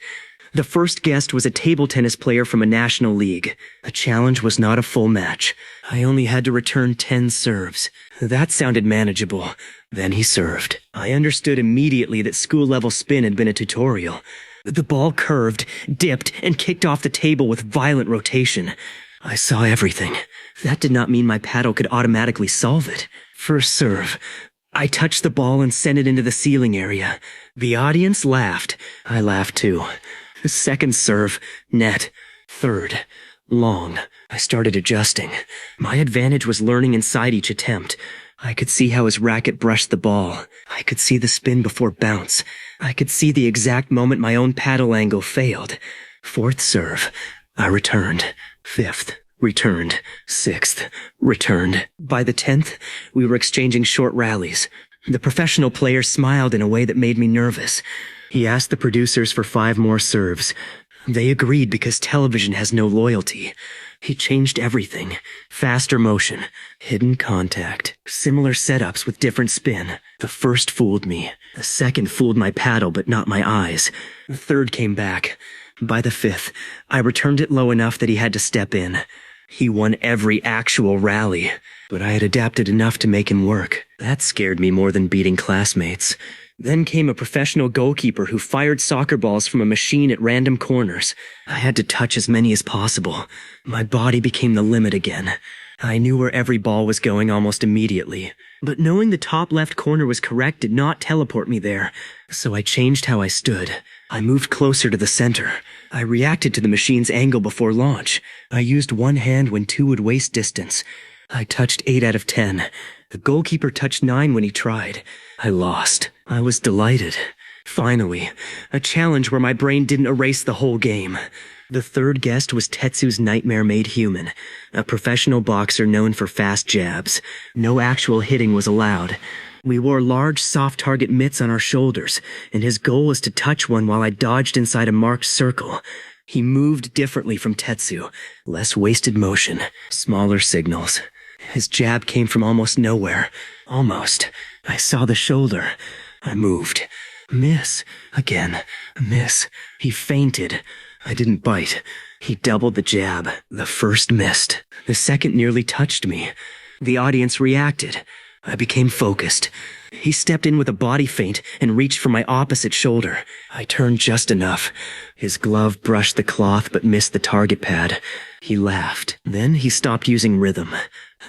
The first guest was a table tennis player from a national league. The challenge was not a full match. I only had to return 10 serves. That sounded manageable. Then he served. I understood immediately that school-level spin had been a tutorial. The ball curved, dipped, and kicked off the table with violent rotation. I saw everything. That did not mean my paddle could automatically solve it. First serve. I touched the ball and sent it into the ceiling area. The audience laughed. I laughed too. Second serve. Net. Third. Long. I started adjusting. My advantage was learning inside each attempt. I could see how his racket brushed the ball. I could see the spin before bounce. I could see the exact moment my own paddle angle failed. Fourth serve. I returned. Fifth. Returned. Sixth. Returned. By the 10th, we were exchanging short rallies. The professional player smiled in a way that made me nervous. He asked the producers for 5 more serves. They agreed because television has no loyalty. He changed everything. Faster motion, hidden contact, similar setups with different spin. The first fooled me. The second fooled my paddle but not my eyes. The third came back. By the fifth, I returned it low enough that he had to step in. He won every actual rally, but I had adapted enough to make him work. That scared me more than beating classmates. Then came a professional goalkeeper who fired soccer balls from a machine at random corners. I had to touch as many as possible. My body became the limit again. I knew where every ball was going almost immediately. But knowing the top left corner was correct did not teleport me there, so I changed how I stood. I moved closer to the center. I reacted to the machine's angle before launch. I used one hand when two would waste distance. I touched 8 out of 10. The goalkeeper touched 9 when he tried. I lost. I was delighted. Finally, a challenge where my brain didn't erase the whole game. The third guest was Tetsu's nightmare made human, a professional boxer known for fast jabs. No actual hitting was allowed. We wore large, soft target mitts on our shoulders, and his goal was to touch one while I dodged inside a marked circle. He moved differently from Tetsu. Less wasted motion, smaller signals. His jab came from almost nowhere. Almost. I saw the shoulder. I moved. Miss. Again. Miss. He feinted. I didn't bite. He doubled the jab. The first missed. The second nearly touched me. The audience reacted. I became focused. He stepped in with a body feint and reached for my opposite shoulder. I turned just enough. His glove brushed the cloth but missed the target pad. He laughed. Then he stopped using rhythm.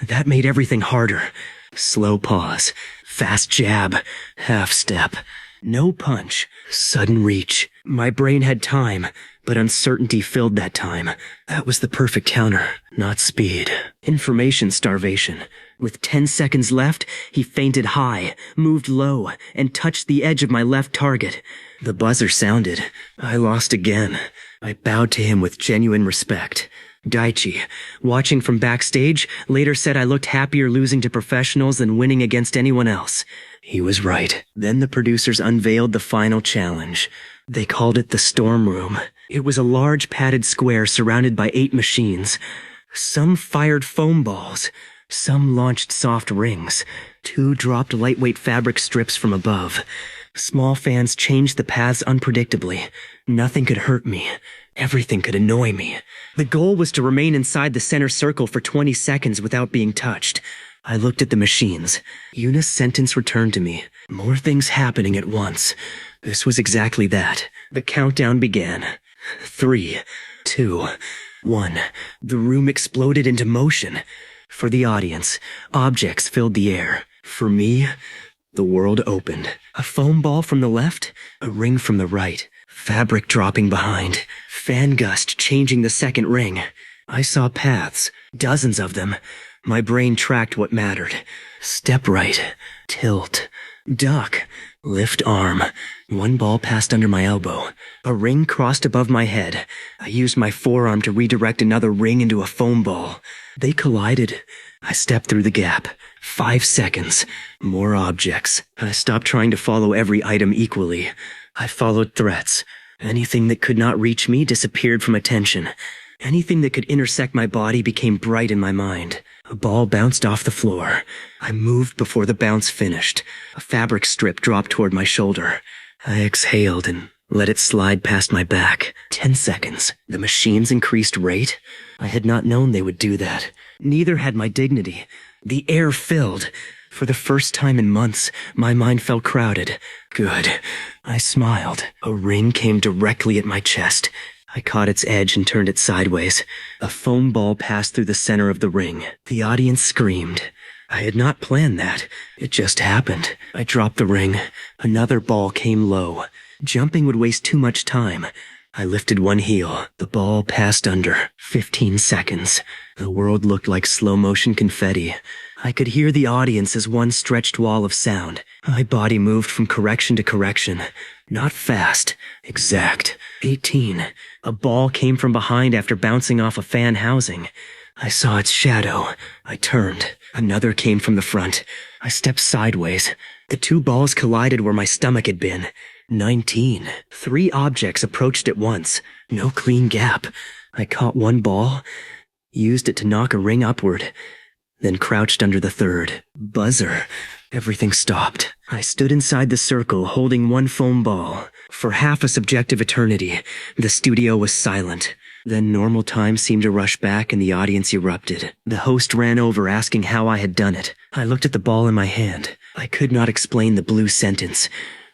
That made everything harder. Slow pause. Fast jab. Half step. No punch. Sudden reach. My brain had time, but uncertainty filled that time. That was the perfect counter, not speed. Information starvation. With 10 seconds left, he feinted high, moved low, and touched the edge of my left target. The buzzer sounded. I lost again. I bowed to him with genuine respect. Daichi, watching from backstage, later said I looked happier losing to professionals than winning against anyone else. He was right. Then the producers unveiled the final challenge. They called it the Storm Room. It was a large padded square surrounded by 8 machines. Some fired foam balls. Some launched soft rings. 2 dropped lightweight fabric strips from above. Small fans changed the paths unpredictably. Nothing could hurt me. Everything could annoy me. The goal was to remain inside the center circle for 20 seconds without being touched. I looked at the machines. Yuna's sentence returned to me. More things happening at once. This was exactly that. The countdown began. 3, 2, 1. The room exploded into motion. For the audience, objects filled the air. For me, the world opened. A foam ball from the left, a ring from the right. Fabric dropping behind. Fan gust changing the second ring. I saw paths, dozens of them. My brain tracked what mattered. Step right. Tilt. Duck. Lift arm. One ball passed under my elbow. A ring crossed above my head. I used my forearm to redirect another ring into a foam ball. They collided. I stepped through the gap. 5 seconds. More objects. I stopped trying to follow every item equally. I followed threats. Anything that could not reach me disappeared from attention. Anything that could intersect my body became bright in my mind. A ball bounced off the floor. I moved before the bounce finished. A fabric strip dropped toward my shoulder. I exhaled and let it slide past my back. 10 seconds. The machines increased rate. I had not known they would do that. Neither had my dignity. The air filled. For the first time in months, my mind felt crowded. Good. I smiled. A ring came directly at my chest. I caught its edge and turned it sideways. A foam ball passed through the center of the ring. The audience screamed. I had not planned that. It just happened. I dropped the ring. Another ball came low. Jumping would waste too much time. I lifted one heel. The ball passed under. 15 seconds. The world looked like slow-motion confetti. I could hear the audience as one stretched wall of sound. My body moved from correction to correction. Not fast. Exact. 18. A ball came from behind after bouncing off a fan housing. I saw its shadow. I turned. Another came from the front. I stepped sideways. The 2 balls collided where my stomach had been. 19. 3 objects approached at once. No clean gap. I caught one ball, used it to knock a ring upward, then crouched under the third. Buzzer. Everything stopped. I stood inside the circle, holding one foam ball. For half a subjective eternity, the studio was silent. Then normal time seemed to rush back and the audience erupted. The host ran over asking how I had done it. I looked at the ball in my hand. I could not explain the blue sentence,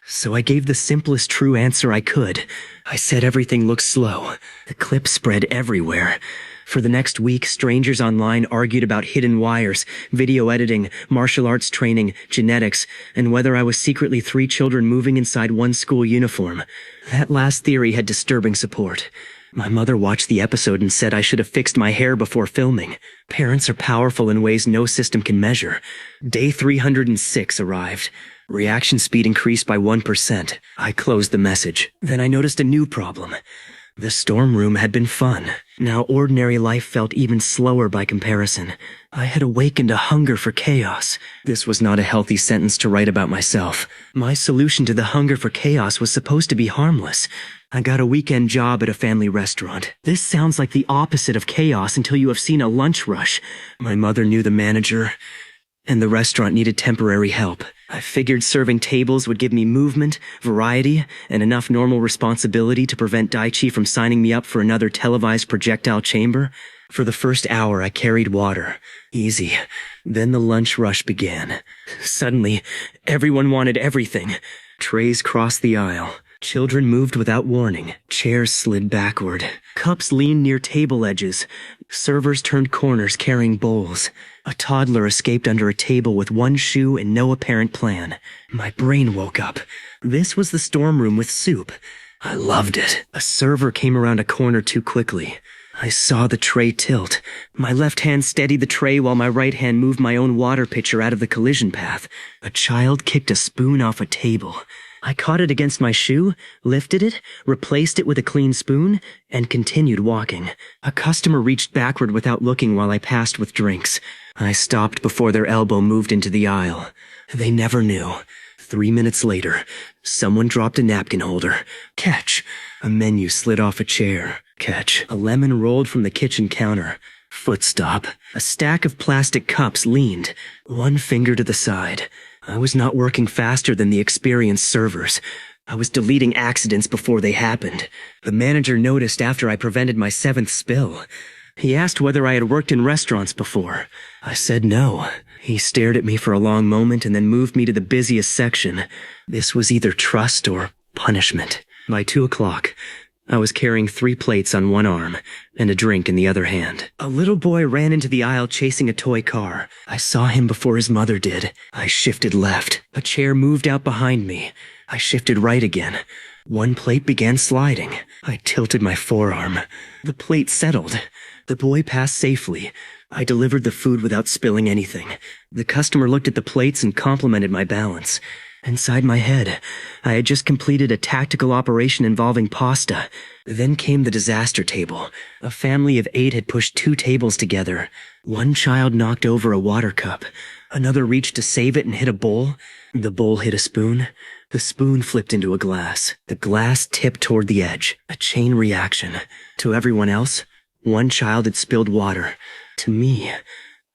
so I gave the simplest true answer I could. I said everything looked slow. The clip spread everywhere. For the next week, strangers online argued about hidden wires, video editing, martial arts training, genetics, and whether I was secretly 3 children moving inside one school uniform. That last theory had disturbing support. My mother watched the episode and said I should have fixed my hair before filming. Parents are powerful in ways no system can measure. Day 306 arrived. Reaction speed increased by 1%. I closed the message. Then I noticed a new problem. The storm room had been fun. Now ordinary life felt even slower by comparison. I had awakened a hunger for chaos. This was not a healthy sentence to write about myself. My solution to the hunger for chaos was supposed to be harmless. I got a weekend job at a family restaurant. This sounds like the opposite of chaos until you have seen a lunch rush. My mother knew the manager, and the restaurant needed temporary help. I figured serving tables would give me movement, variety, and enough normal responsibility to prevent Daichi from signing me up for another televised projectile chamber. For the first hour, I carried water. Easy. Then the lunch rush began. Suddenly, everyone wanted everything. Trays crossed the aisle. Children moved without warning. Chairs slid backward. Cups leaned near table edges. Servers turned corners carrying bowls. A toddler escaped under a table with one shoe and no apparent plan. My brain woke up. This was the storm room with soup. I loved it. A server came around a corner too quickly. I saw the tray tilt. My left hand steadied the tray while my right hand moved my own water pitcher out of the collision path. A child kicked a spoon off a table. I caught it against my shoe, lifted it, replaced it with a clean spoon, and continued walking. A customer reached backward without looking while I passed with drinks. I stopped before their elbow moved into the aisle. They never knew. 3 minutes later, someone dropped a napkin holder. Catch. A menu slid off a chair. Catch. A lemon rolled from the kitchen counter. Foot stop. A stack of plastic cups leaned, one finger to the side. I was not working faster than the experienced servers. I was deleting accidents before they happened. The manager noticed after I prevented my 7th spill. He asked whether I had worked in restaurants before. I said no. He stared at me for a long moment and then moved me to the busiest section. This was either trust or punishment. By 2 o'clock, I was carrying 3 plates on one arm and a drink in the other hand. A little boy ran into the aisle chasing a toy car. I saw him before his mother did. I shifted left. A chair moved out behind me. I shifted right again. One plate began sliding. I tilted my forearm. The plate settled. The boy passed safely. I delivered the food without spilling anything. The customer looked at the plates and complimented my balance. Inside my head, I had just completed a tactical operation involving pasta. Then came the disaster table. A family of 8 had pushed 2 tables together. One child knocked over a water cup. Another reached to save it and hit a bowl. The bowl hit a spoon. The spoon flipped into a glass. The glass tipped toward the edge. A chain reaction. To everyone else, one child had spilled water. To me,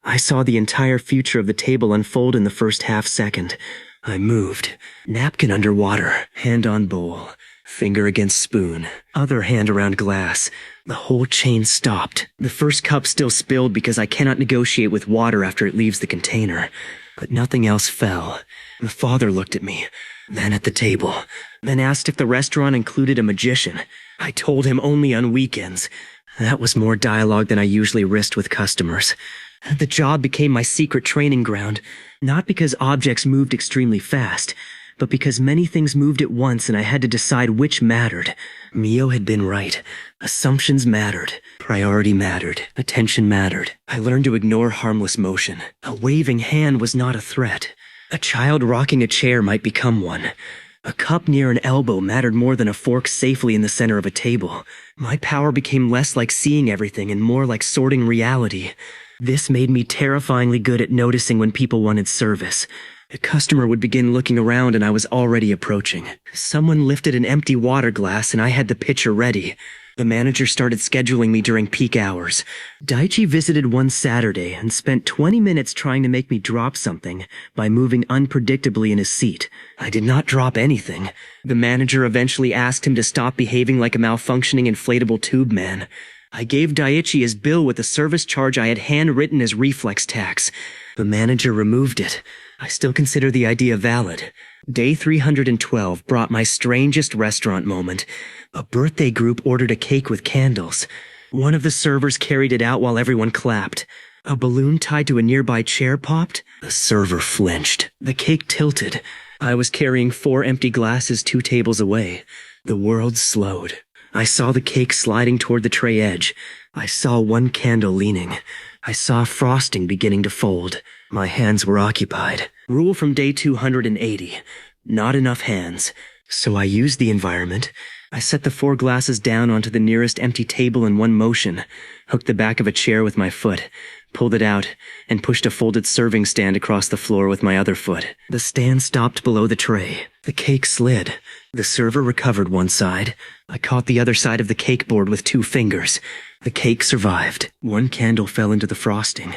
I saw the entire future of the table unfold in the first half second. I moved. Napkin under water, hand on bowl, finger against spoon, other hand around glass. The whole chain stopped. The first cup still spilled because I cannot negotiate with water after it leaves the container. But nothing else fell. The father looked at me, then at the table, then asked if the restaurant included a magician. I told him only on weekends. That was more dialogue than I usually risked with customers. The job became my secret training ground, not because objects moved extremely fast, but because many things moved at once and I had to decide which mattered. Mio had been right. Assumptions mattered. Priority mattered. Attention mattered. I learned to ignore harmless motion. A waving hand was not a threat. A child rocking a chair might become one. A cup near an elbow mattered more than a fork safely in the center of a table. My power became less like seeing everything and more like sorting reality. This made me terrifyingly good at noticing when people wanted service. The customer would begin looking around and I was already approaching. Someone lifted an empty water glass and I had the pitcher ready. The manager started scheduling me during peak hours. Daichi visited one Saturday and spent 20 minutes trying to make me drop something by moving unpredictably in his seat. I did not drop anything. The manager eventually asked him to stop behaving like a malfunctioning inflatable tube man. I gave Daichi his bill with the service charge I had handwritten as reflex tax. The manager removed it. I still consider the idea valid. Day 312 brought my strangest restaurant moment. A birthday group ordered a cake with candles. One of the servers carried it out while everyone clapped. A balloon tied to a nearby chair popped. The server flinched. The cake tilted. I was carrying 4 empty glasses 2 tables away. The world slowed. I saw the cake sliding toward the tray edge. I saw one candle leaning. I saw frosting beginning to fold. My hands were occupied. Rule from day 280. Not enough hands. So I used the environment. I set the 4 glasses down onto the nearest empty table in one motion, hooked the back of a chair with my foot, pulled it out, and pushed a folded serving stand across the floor with my other foot. The stand stopped below the tray. The cake slid. The server recovered one side. I caught the other side of the cake board with 2 fingers. The cake survived. One candle fell into the frosting.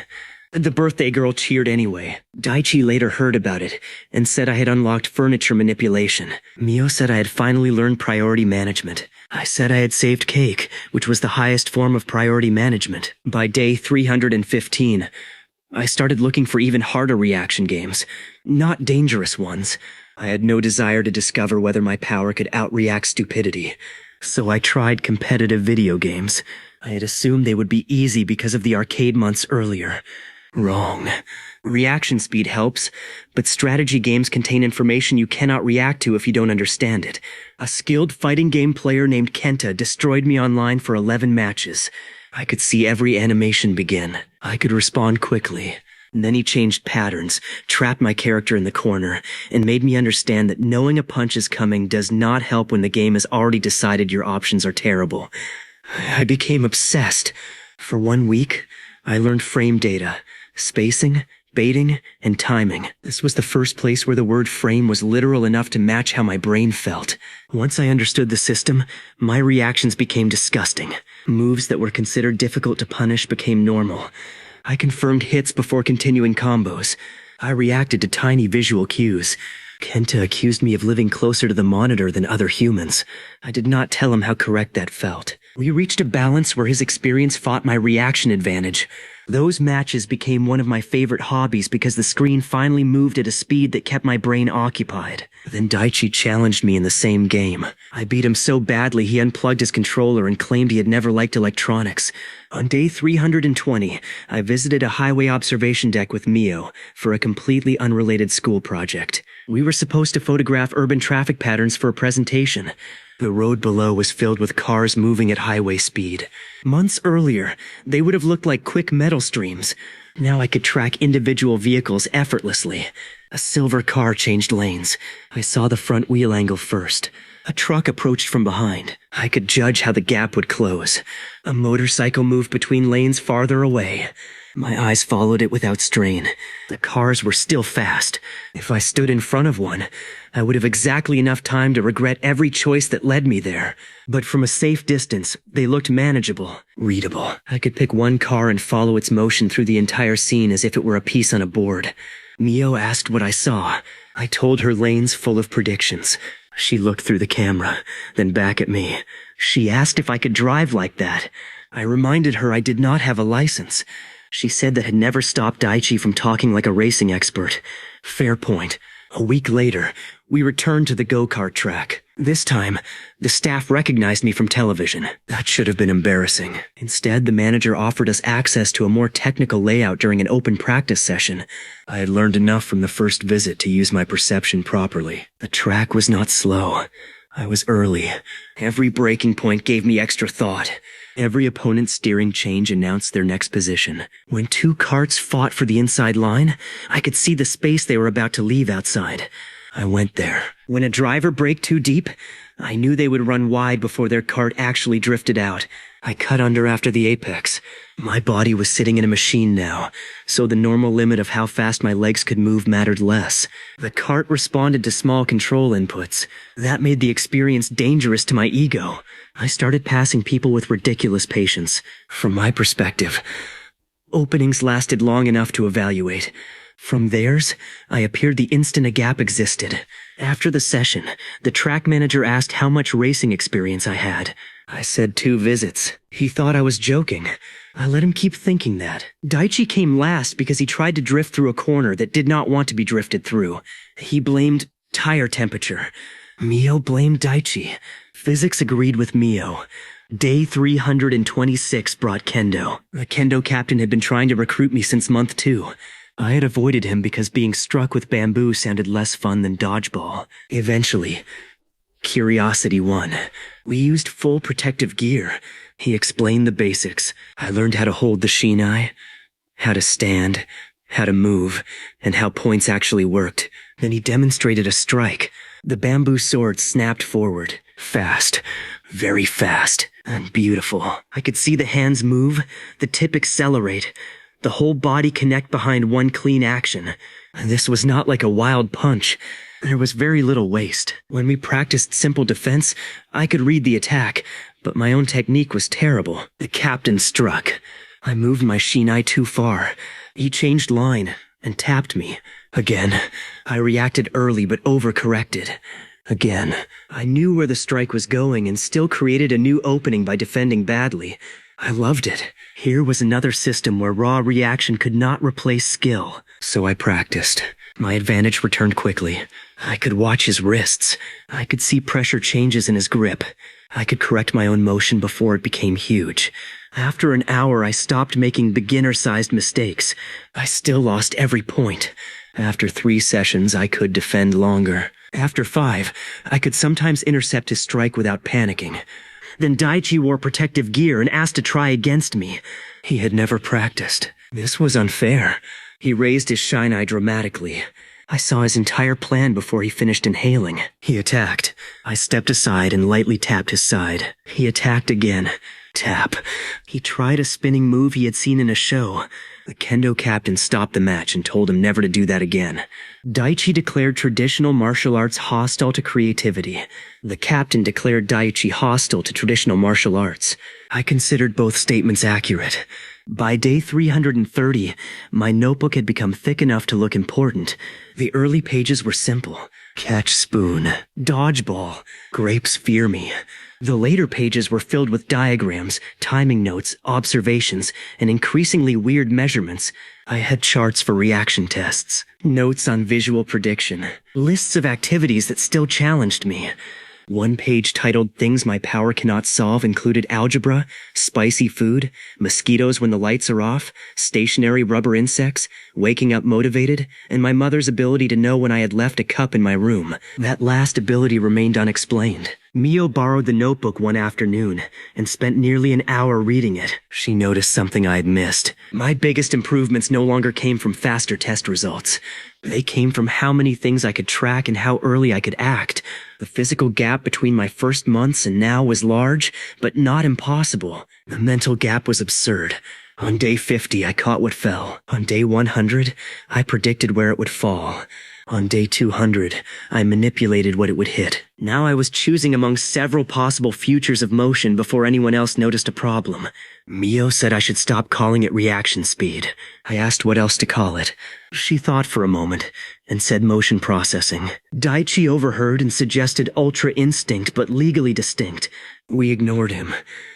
The birthday girl cheered anyway. Daichi later heard about it and said I had unlocked furniture manipulation. Mio said I had finally learned priority management. I said I had saved cake, which was the highest form of priority management. By day 315, I started looking for even harder reaction games, not dangerous ones. I had no desire to discover whether my power could outreact stupidity. So I tried competitive video games. I had assumed they would be easy because of the arcade months earlier. Wrong. Reaction speed helps, but strategy games contain information you cannot react to if you don't understand it. A skilled fighting game player named Kenta destroyed me online for 11 matches. I could see every animation begin. I could respond quickly. And then he changed patterns, trapped my character in the corner, and made me understand that knowing a punch is coming does not help when the game has already decided your options are terrible. I became obsessed. For 1 week, I learned frame data, spacing, baiting, and timing. This was the first place where the word frame was literal enough to match how my brain felt. Once I understood the system, my reactions became disgusting. Moves that were considered difficult to punish became normal. I confirmed hits before continuing combos. I reacted to tiny visual cues. Kenta accused me of living closer to the monitor than other humans. I did not tell him how correct that felt. We reached a balance where his experience fought my reaction advantage. Those matches became one of my favorite hobbies because the screen finally moved at a speed that kept my brain occupied. Then Daichi challenged me in the same game. I beat him so badly he unplugged his controller and claimed he had never liked electronics. On day 320, I visited a highway observation deck with Mio for a completely unrelated school project. We were supposed to photograph urban traffic patterns for a presentation. The road below was filled with cars moving at highway speed. Months earlier, they would have looked like quick metal streams. Now I could track individual vehicles effortlessly. A silver car changed lanes. I saw the front wheel angle first. A truck approached from behind. I could judge how the gap would close. A motorcycle moved between lanes farther away. My eyes followed it without strain. The cars were still fast. If I stood in front of one, I would have exactly enough time to regret every choice that led me there. But from a safe distance, they looked manageable, readable. I could pick one car and follow its motion through the entire scene as if it were a piece on a board. Mio asked what I saw. I told her lanes full of predictions. She looked through the camera, then back at me. She asked if I could drive like that. I reminded her I did not have a license. She said that had never stopped Daichi from talking like a racing expert. Fair point. A week later, we returned to the go-kart track. This time, the staff recognized me from television. That should have been embarrassing. Instead, the manager offered us access to a more technical layout during an open practice session. I had learned enough from the first visit to use my perception properly. The track was not slow. I was early. Every braking point gave me extra thought. Every opponent's steering change announced their next position. When 2 carts fought for the inside line, I could see the space they were about to leave outside. I went there. When a driver braked too deep, I knew they would run wide before their cart actually drifted out. I cut under after the apex. My body was sitting in a machine now, so the normal limit of how fast my legs could move mattered less. The cart responded to small control inputs. That made the experience dangerous to my ego. I started passing people with ridiculous patience. From my perspective, openings lasted long enough to evaluate. From theirs, I appeared the instant a gap existed. After the session, the track manager asked how much racing experience I had. I said 2 visits. He thought I was joking. I let him keep thinking that. Daichi came last because he tried to drift through a corner that did not want to be drifted through. He blamed tire temperature. Mio blamed Daichi. Physics agreed with Mio. Day 326 brought Kendo. The Kendo captain had been trying to recruit me since month 2. I had avoided him because being struck with bamboo sounded less fun than dodgeball. Eventually, curiosity won. We used full protective gear. He explained the basics. I learned how to hold the shinai, how to stand, how to move, and how points actually worked. Then he demonstrated a strike. The bamboo sword snapped forward. Fast. Very fast. And beautiful. I could see the hands move, the tip accelerate, the whole body connect behind one clean action. This was not like a wild punch. There was very little waste. When we practiced simple defense, I could read the attack, but my own technique was terrible. The captain struck. I moved my shinai too far. He changed line and tapped me. Again. I reacted early but overcorrected. Again. I knew where the strike was going and still created a new opening by defending badly. I loved it. Here was another system where raw reaction could not replace skill. So I practiced. My advantage returned quickly. I could watch his wrists. I could see pressure changes in his grip. I could correct my own motion before it became huge. After an hour, I stopped making beginner-sized mistakes. I still lost every point. After 3 sessions, I could defend longer. After 5, I could sometimes intercept his strike without panicking. Then Daichi wore protective gear and asked to try against me. He had never practiced. This was unfair. He raised his shinai dramatically. I saw his entire plan before he finished inhaling. He attacked. I stepped aside and lightly tapped his side. He attacked again. Tap. He tried a spinning move he had seen in a show. The kendo captain stopped the match and told him never to do that again. Daichi declared traditional martial arts hostile to creativity. The captain declared Daichi hostile to traditional martial arts. I considered both statements accurate. By day 330, my notebook had become thick enough to look important. The early pages were simple. Catch spoon. Dodgeball. Grapes fear me. The later pages were filled with diagrams, timing notes, observations, and increasingly weird measurements. I had charts for reaction tests, notes on visual prediction, lists of activities that still challenged me. One page titled Things My Power Cannot Solve included algebra, spicy food, mosquitoes when the lights are off, stationary rubber insects, waking up motivated, and my mother's ability to know when I had left a cup in my room. That last ability remained unexplained. Mio borrowed the notebook one afternoon and spent nearly an hour reading it. She noticed something I had missed. My biggest improvements no longer came from faster test results. They came from how many things I could track and how early I could act. The physical gap between my first months and now was large, but not impossible. The mental gap was absurd. On day 50, I caught what fell. On day 100, I predicted where it would fall. On day 200, I manipulated what it would hit. Now I was choosing among several possible futures of motion before anyone else noticed a problem. Mio said I should stop calling it reaction speed. I asked what else to call it. She thought for a moment and said motion processing. Daichi overheard and suggested ultra instinct but legally distinct. We ignored him.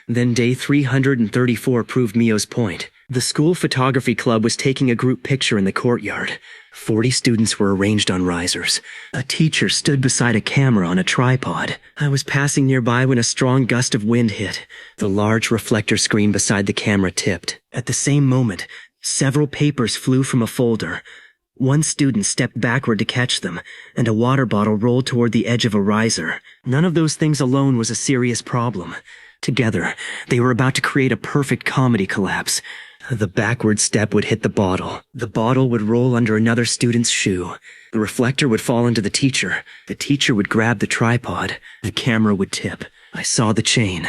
Then day 334 proved Mio's point. The school photography club was taking a group picture in the courtyard. 40 students were arranged on risers. A teacher stood beside a camera on a tripod. I was passing nearby when a strong gust of wind hit. The large reflector screen beside the camera tipped. At the same moment, several papers flew from a folder. One student stepped backward to catch them, and a water bottle rolled toward the edge of a riser. None of those things alone was a serious problem. Together, they were about to create a perfect comedy collapse. The backward step would hit the bottle. The bottle would roll under another student's shoe. The reflector would fall into the teacher. The teacher would grab the tripod. The camera would tip. I saw the chain.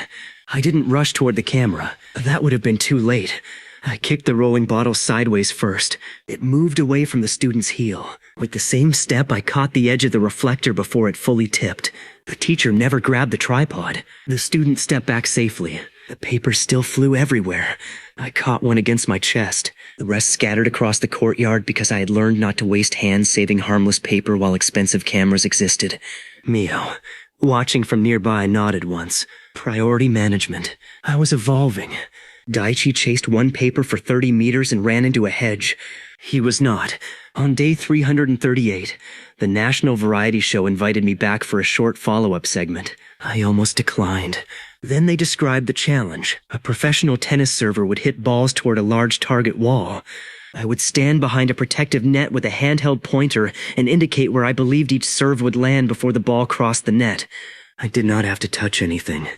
I didn't rush toward the camera. That would have been too late. I kicked the rolling bottle sideways first. It moved away from the student's heel. With the same step, I caught the edge of the reflector before it fully tipped. The teacher never grabbed the tripod. The student stepped back safely. The paper still flew everywhere. I caught one against my chest. The rest scattered across the courtyard because I had learned not to waste hands saving harmless paper while expensive cameras existed. Mio, watching from nearby, nodded once. Priority management. I was evolving. Daichi chased one paper for 30 meters and ran into a hedge. He was not. On day 338, the National Variety Show invited me back for a short follow-up segment. I almost declined. Then they described the challenge. A professional tennis server would hit balls toward a large target wall. I would stand behind a protective net with a handheld pointer and indicate where I believed each serve would land before the ball crossed the net. I did not have to touch anything.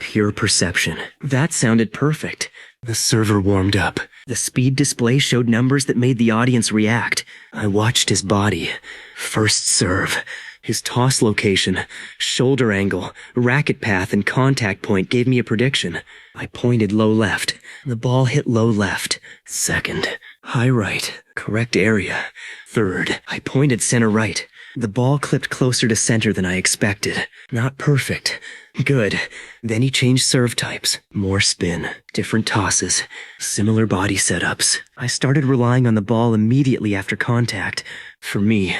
Pure perception. That sounded perfect. The server warmed up. The speed display showed numbers that made the audience react. I watched his body. First serve. His toss location, shoulder angle, racket path, and contact point gave me a prediction. I pointed low left. The ball hit low left. Second. High right. Correct area. Third. I pointed center right. The ball clipped closer to center than I expected. Not perfect. Good. Then he changed serve types. More spin. Different tosses. Similar body setups. I started relying on the ball immediately after contact. For me,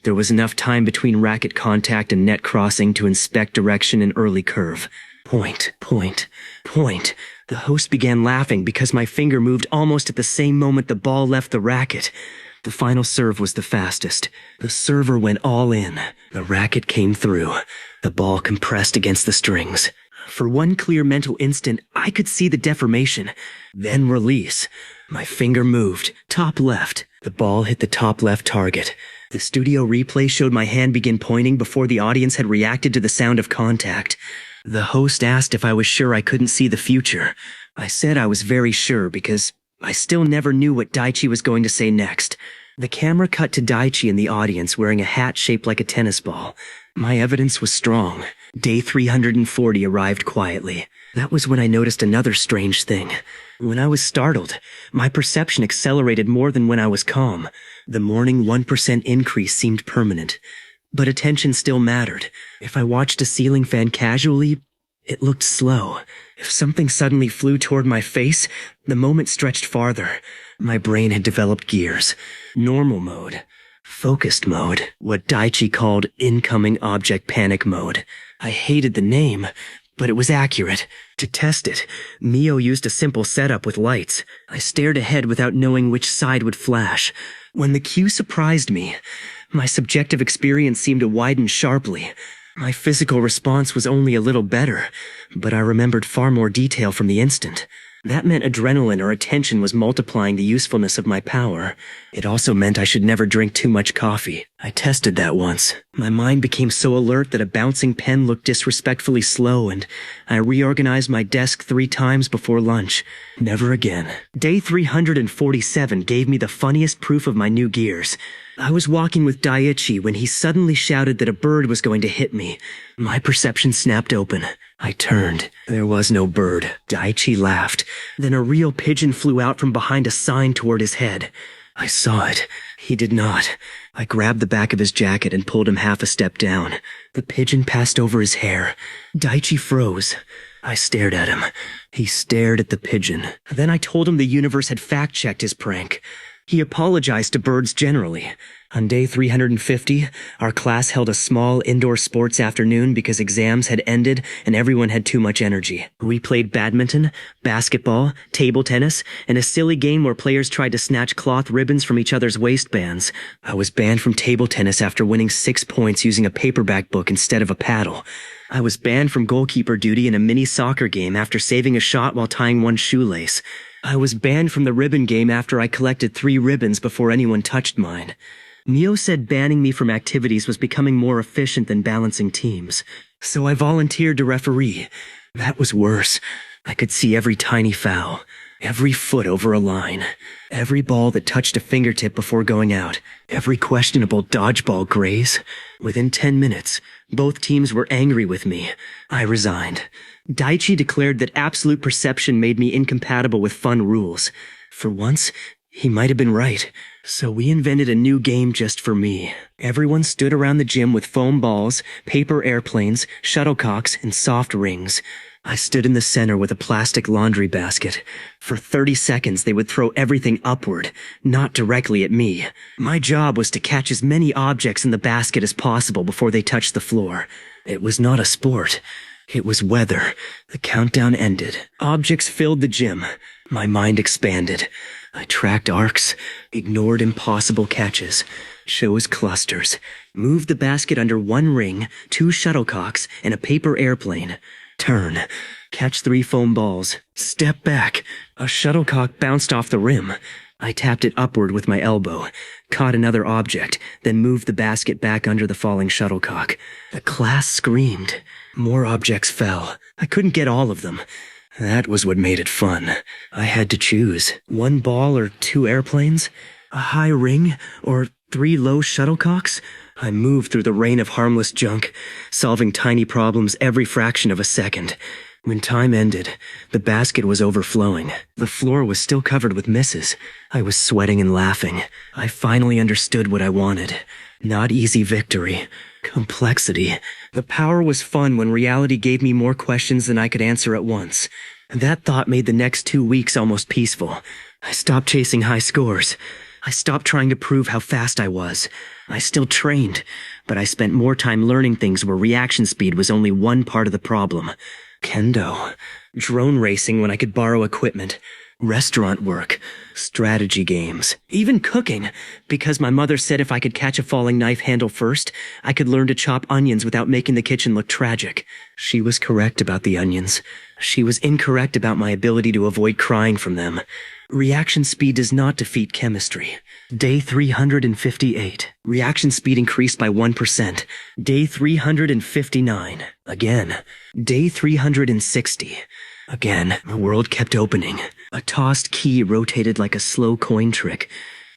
there was enough time between racket contact and net crossing to inspect direction and early curve. Point, point, point. The host began laughing because my finger moved almost at the same moment the ball left the racket. The final serve was the fastest. The server went all in. The racket came through. The ball compressed against the strings. For one clear mental instant, I could see the deformation. Then release. My finger moved. Top left. The ball hit the top left target. The studio replay showed my hand begin pointing before the audience had reacted to the sound of contact. The host asked if I was sure I couldn't see the future. I said I was very sure because I still never knew what Daichi was going to say next. The camera cut to Daichi in the audience wearing a hat shaped like a tennis ball. My evidence was strong. Day 340 arrived quietly. That was when I noticed another strange thing. When I was startled, my perception accelerated more than when I was calm. The morning 1% increase seemed permanent. But attention still mattered. If I watched a ceiling fan casually, it looked slow. If something suddenly flew toward my face, the moment stretched farther. My brain had developed gears. Normal mode. Focused mode. What Daichi called incoming object panic mode. I hated the name, but it was accurate. To test it, Mio used a simple setup with lights. I stared ahead without knowing which side would flash. When the cue surprised me, my subjective experience seemed to widen sharply. My physical response was only a little better, but I remembered far more detail from the instant. That meant adrenaline or attention was multiplying the usefulness of my power. It also meant I should never drink too much coffee. I tested that once. My mind became so alert that a bouncing pen looked disrespectfully slow, and I reorganized my desk 3 times before lunch. Never again. Day 347 gave me the funniest proof of my new gears. I was walking with Daichi when he suddenly shouted that a bird was going to hit me. My perception snapped open. I turned. There was no bird. Daichi laughed. Then a real pigeon flew out from behind a sign toward his head. I saw it. He did not. I grabbed the back of his jacket and pulled him half a step down. The pigeon passed over his hair. Daichi froze. I stared at him. He stared at the pigeon. Then I told him the universe had fact-checked his prank. He apologized to birds generally. On day 350, our class held a small indoor sports afternoon because exams had ended and everyone had too much energy. We played badminton, basketball, table tennis, and a silly game where players tried to snatch cloth ribbons from each other's waistbands. I was banned from table tennis after winning 6 points using a paperback book instead of a paddle. I was banned from goalkeeper duty in a mini soccer game after saving a shot while tying one shoelace. I was banned from the ribbon game after I collected 3 ribbons before anyone touched mine. Mio said banning me from activities was becoming more efficient than balancing teams. So I volunteered to referee. That was worse. I could see every tiny foul, every foot over a line, every ball that touched a fingertip before going out, every questionable dodgeball graze. Within 10 minutes, both teams were angry with me. I resigned. Daichi declared that absolute perception made me incompatible with fun rules. For once, he might have been right. So we invented a new game just for me. Everyone stood around the gym with foam balls, paper airplanes, shuttlecocks, and soft rings. I stood in the center with a plastic laundry basket. For 30 seconds, they would throw everything upward, not directly at me. My job was to catch as many objects in the basket as possible before they touched the floor. It was not a sport. It was weather. The countdown ended. Objects filled the gym. My mind expanded. I tracked arcs, ignored impossible catches, chose clusters, moved the basket under one ring, 2 shuttlecocks, and a paper airplane. Turn. Catch 3 foam balls. Step back. A shuttlecock bounced off the rim. I tapped it upward with my elbow, caught another object, then moved the basket back under the falling shuttlecock. The class screamed. More objects fell. I couldn't get all of them. That was what made it fun. I had to choose 1 ball or 2 airplanes, a high ring or 3 low shuttlecocks. I moved through the rain of harmless junk, solving tiny problems every fraction of a second. When time ended, the basket was overflowing. The floor was still covered with misses. I was sweating and laughing. I finally understood what I wanted. Not easy victory. Complexity. The power was fun when reality gave me more questions than I could answer at once. That thought made the next 2 weeks almost peaceful. I stopped chasing high scores. I stopped trying to prove how fast I was. I still trained, but I spent more time learning things where reaction speed was only one part of the problem. Kendo, drone racing when I could borrow equipment, restaurant work, strategy games, even cooking, because my mother said if I could catch a falling knife handle first, I could learn to chop onions without making the kitchen look tragic. She was correct about the onions. She was incorrect about my ability to avoid crying from them. Reaction speed does not defeat chemistry. Day 358. Reaction speed increased by 1%. Day 359. Again. Day 360. Again. The world kept opening. A tossed key rotated like a slow coin trick.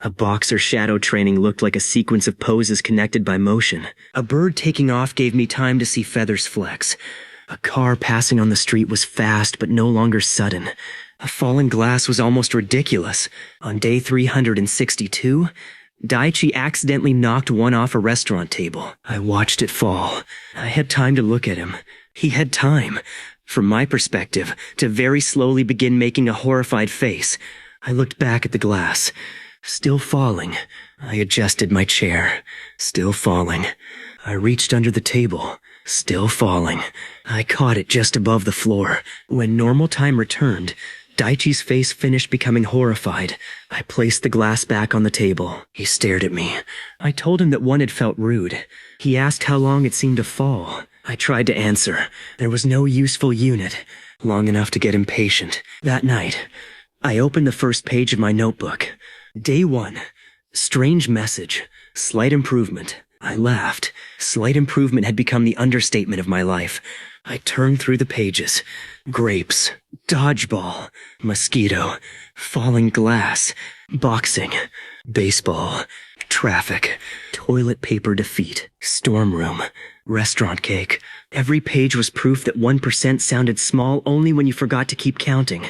A boxer shadow training looked like a sequence of poses connected by motion. A bird taking off gave me time to see feathers flex. A car passing on the street was fast but no longer sudden. A falling glass was almost ridiculous. On day 362, Daichi accidentally knocked one off a restaurant table. I watched it fall. I had time to look at him. He had time, from my perspective, to very slowly begin making a horrified face. I looked back at the glass. Still falling. I adjusted my chair. Still falling. I reached under the table. Still falling. I caught it just above the floor. When normal time returned, Daichi's face finished becoming horrified. I placed the glass back on the table. He stared at me. I told him that one had felt rude. He asked how long it seemed to fall. I tried to answer. There was no useful unit. Long enough to get impatient. That night, I opened the first page of my notebook. Day 1. Strange message. Slight improvement. I laughed. Slight improvement had become the understatement of my life. I turned through the pages. Grapes. Dodgeball. Mosquito. Falling glass. Boxing. Baseball. Traffic. Toilet paper defeat. Storm room. Restaurant cake. Every page was proof that 1% sounded small only when you forgot to keep counting.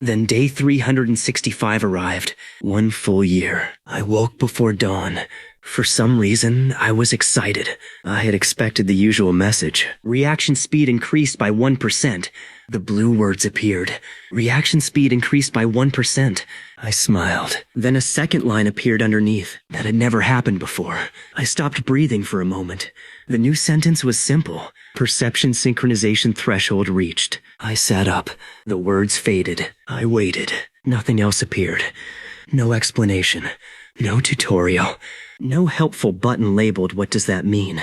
Then day 365 arrived. 1 full year. I woke before dawn. For some reason, I was excited. I had expected the usual message. Reaction speed increased by 1%. The blue words appeared. Reaction speed increased by 1%. I smiled. Then a second line appeared underneath. That had never happened before. I stopped breathing for a moment. The new sentence was simple. Perception synchronization threshold reached. I sat up. The words faded. I waited. Nothing else appeared. No explanation. No tutorial. No helpful button labeled "What does that mean?"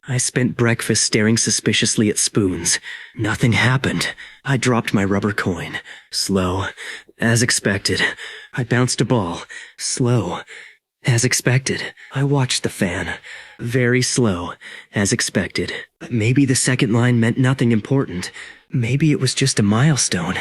I spent breakfast staring suspiciously at spoons. Nothing happened. I dropped my rubber coin. Slow. As expected. I bounced a ball. Slow. As expected, I watched the fan. Very slow, as expected. Maybe the second line meant nothing important. Maybe it was just a milestone.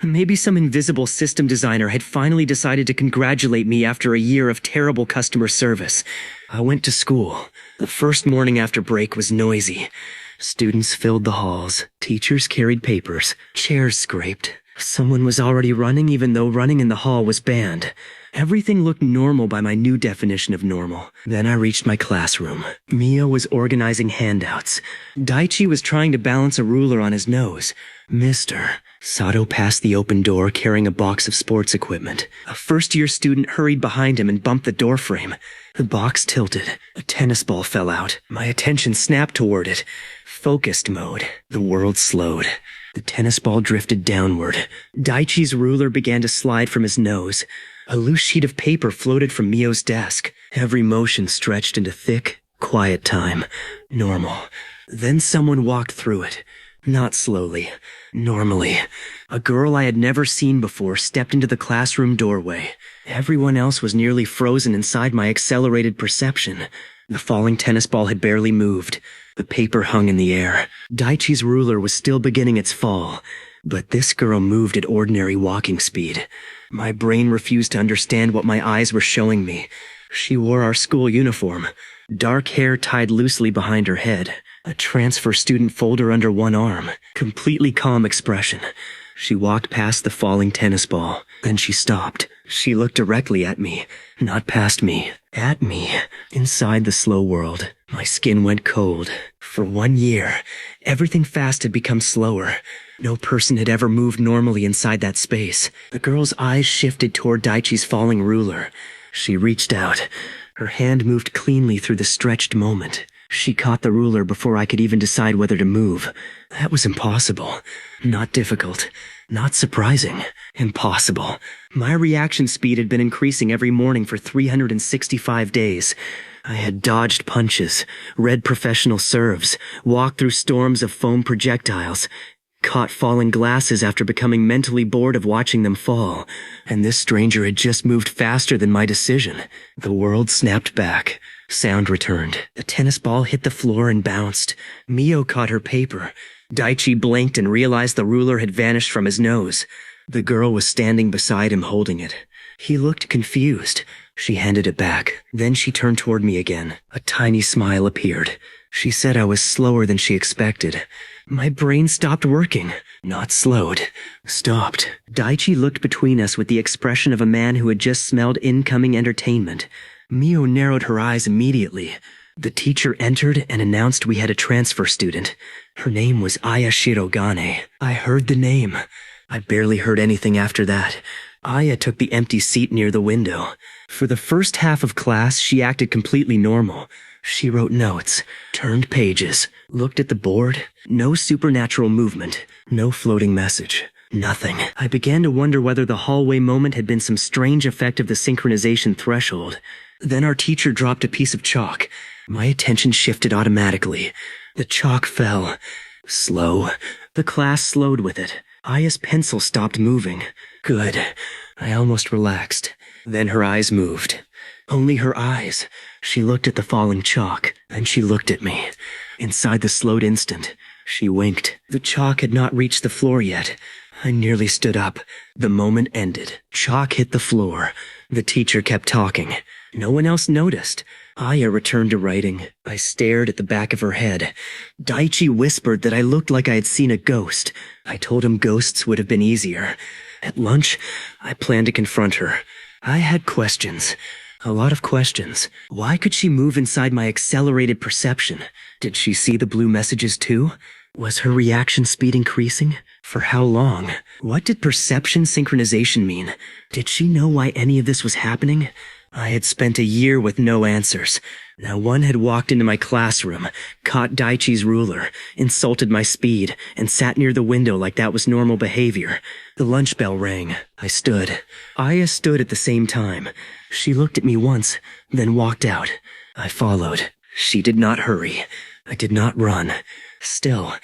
Maybe some invisible system designer had finally decided to congratulate me after a year of terrible customer service. I went to school. The first morning after break was noisy. Students filled the halls. Teachers carried papers. Chairs scraped. Someone was already running even though running in the hall was banned. Everything looked normal by my new definition of normal. Then I reached my classroom. Mio was organizing handouts. Daichi was trying to balance a ruler on his nose. Mr. Sato passed the open door carrying a box of sports equipment. A first-year student hurried behind him and bumped the doorframe. The box tilted. A tennis ball fell out. My attention snapped toward it. Focused mode. The world slowed. The tennis ball drifted downward. Daichi's ruler began to slide from his nose. A loose sheet of paper floated from Mio's desk. Every motion stretched into thick, quiet time. Normal. Then someone walked through it. Not slowly. Normally. A girl I had never seen before stepped into the classroom doorway. Everyone else was nearly frozen inside my accelerated perception. The falling tennis ball had barely moved. The paper hung in the air. Daichi's ruler was still beginning its fall. But this girl moved at ordinary walking speed. My brain refused to understand what my eyes were showing me. She wore our school uniform. Dark hair tied loosely behind her head. A transfer student folder under one arm. Completely calm expression. She walked past the falling tennis ball. Then she stopped. She looked directly at me. Not past me. At me. Inside the slow world. My skin went cold. For 1 year, everything fast had become slower. No person had ever moved normally inside that space. The girl's eyes shifted toward Daichi's falling ruler. She reached out. Her hand moved cleanly through the stretched moment. She caught the ruler before I could even decide whether to move. That was impossible. Not difficult. Not surprising. Impossible. My reaction speed had been increasing every morning for 365 days. I had dodged punches, read professional serves, walked through storms of foam projectiles, caught falling glasses after becoming mentally bored of watching them fall. And this stranger had just moved faster than my decision. The world snapped back. Sound returned. The tennis ball hit the floor and bounced. Mio caught her paper. Daichi blinked and realized the ruler had vanished from his nose. The girl was standing beside him holding it. He looked confused. She handed it back. Then she turned toward me again. A tiny smile appeared. She said I was slower than she expected. My brain stopped working. Not slowed. Stopped. Daichi looked between us with the expression of a man who had just smelled incoming entertainment. Mio narrowed her eyes immediately. The teacher entered and announced we had a transfer student. Her name was Aya Shirogane. I heard the name. I barely heard anything after that. Aya took the empty seat near the window. For the first half of class, she acted completely normal. She wrote notes, turned pages, looked at the board. No supernatural movement, no floating message. Nothing. I began to wonder whether the hallway moment had been some strange effect of the synchronization threshold. Then our teacher dropped a piece of chalk. My attention shifted automatically. The chalk fell. Slow. The class slowed with it. Aya's pencil stopped moving. Good. I almost relaxed. Then her eyes moved. Only her eyes. She looked at the falling chalk, and she looked at me. Inside the slowed instant, she winked. The chalk had not reached the floor yet. I nearly stood up. The moment ended. Chalk hit the floor. The teacher kept talking. No one else noticed. Aya returned to writing. I stared at the back of her head. Daichi whispered that I looked like I had seen a ghost. I told him ghosts would have been easier. At lunch, I planned to confront her. I had questions. A lot of questions. Why could she move inside my accelerated perception? Did she see the blue messages too? Was her reaction speed increasing? For how long? What did perception synchronization mean? Did she know why any of this was happening? I had spent a year with no answers. Now one had walked into my classroom, caught Daichi's ruler, insulted my speed, and sat near the window like that was normal behavior. The lunch bell rang. I stood. Aya stood at the same time. She looked at me once, then walked out. I followed. She did not hurry. I did not run. Still,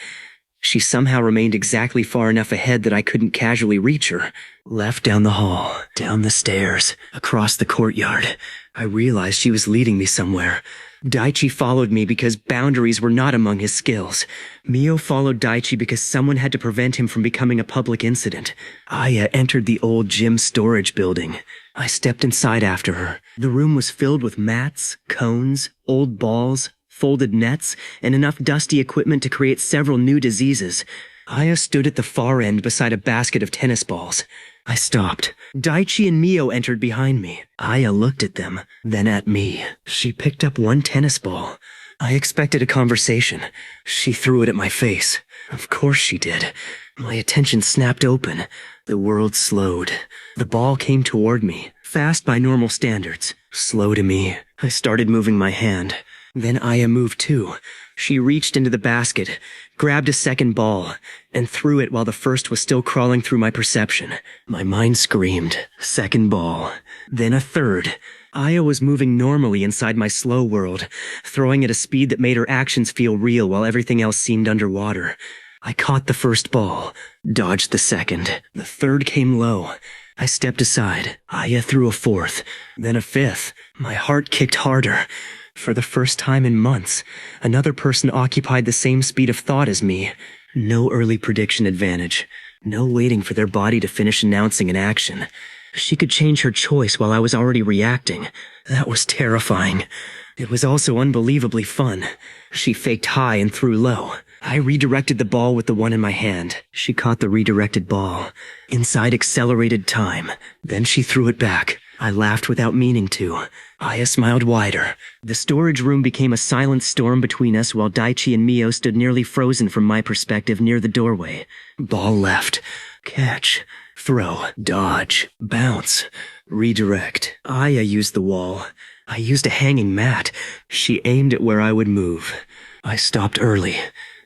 She somehow remained exactly far enough ahead that I couldn't casually reach her. Left down the hall, down the stairs, across the courtyard. I realized she was leading me somewhere. Daichi followed me because boundaries were not among his skills. Mio followed Daichi because someone had to prevent him from becoming a public incident. Aya entered the old gym storage building. I stepped inside after her. The room was filled with mats, cones, old balls, folded nets, and enough dusty equipment to create several new diseases. Aya stood at the far end beside a basket of tennis balls. I stopped. Daichi and Mio entered behind me. Aya looked at them, then at me. She picked up one tennis ball. I expected a conversation. She threw it at my face. Of course she did. My attention snapped open. The world slowed. The ball came toward me, fast by normal standards. Slow to me. I started moving my hand. Then Aya moved too. She reached into the basket, grabbed a second ball, and threw it while the first was still crawling through my perception. My mind screamed. Second ball. Then a third. Aya was moving normally inside my slow world, throwing at a speed that made her actions feel real while everything else seemed underwater. I caught the first ball, dodged the second. The third came low. I stepped aside. Aya threw a fourth, then a fifth. My heart kicked harder. For the first time in months, another person occupied the same speed of thought as me. No early prediction advantage. No waiting for their body to finish announcing an action. She could change her choice while I was already reacting. That was terrifying. It was also unbelievably fun. She faked high and threw low. I redirected the ball with the one in my hand. She caught the redirected ball. Inside accelerated time. Then she threw it back. I laughed without meaning to. Aya smiled wider. The storage room became a silent storm between us while Daichi and Mio stood nearly frozen from my perspective near the doorway. Ball left. Catch. Throw. Dodge. Bounce. Redirect. Aya used the wall. I used a hanging mat. She aimed at where I would move. I stopped early.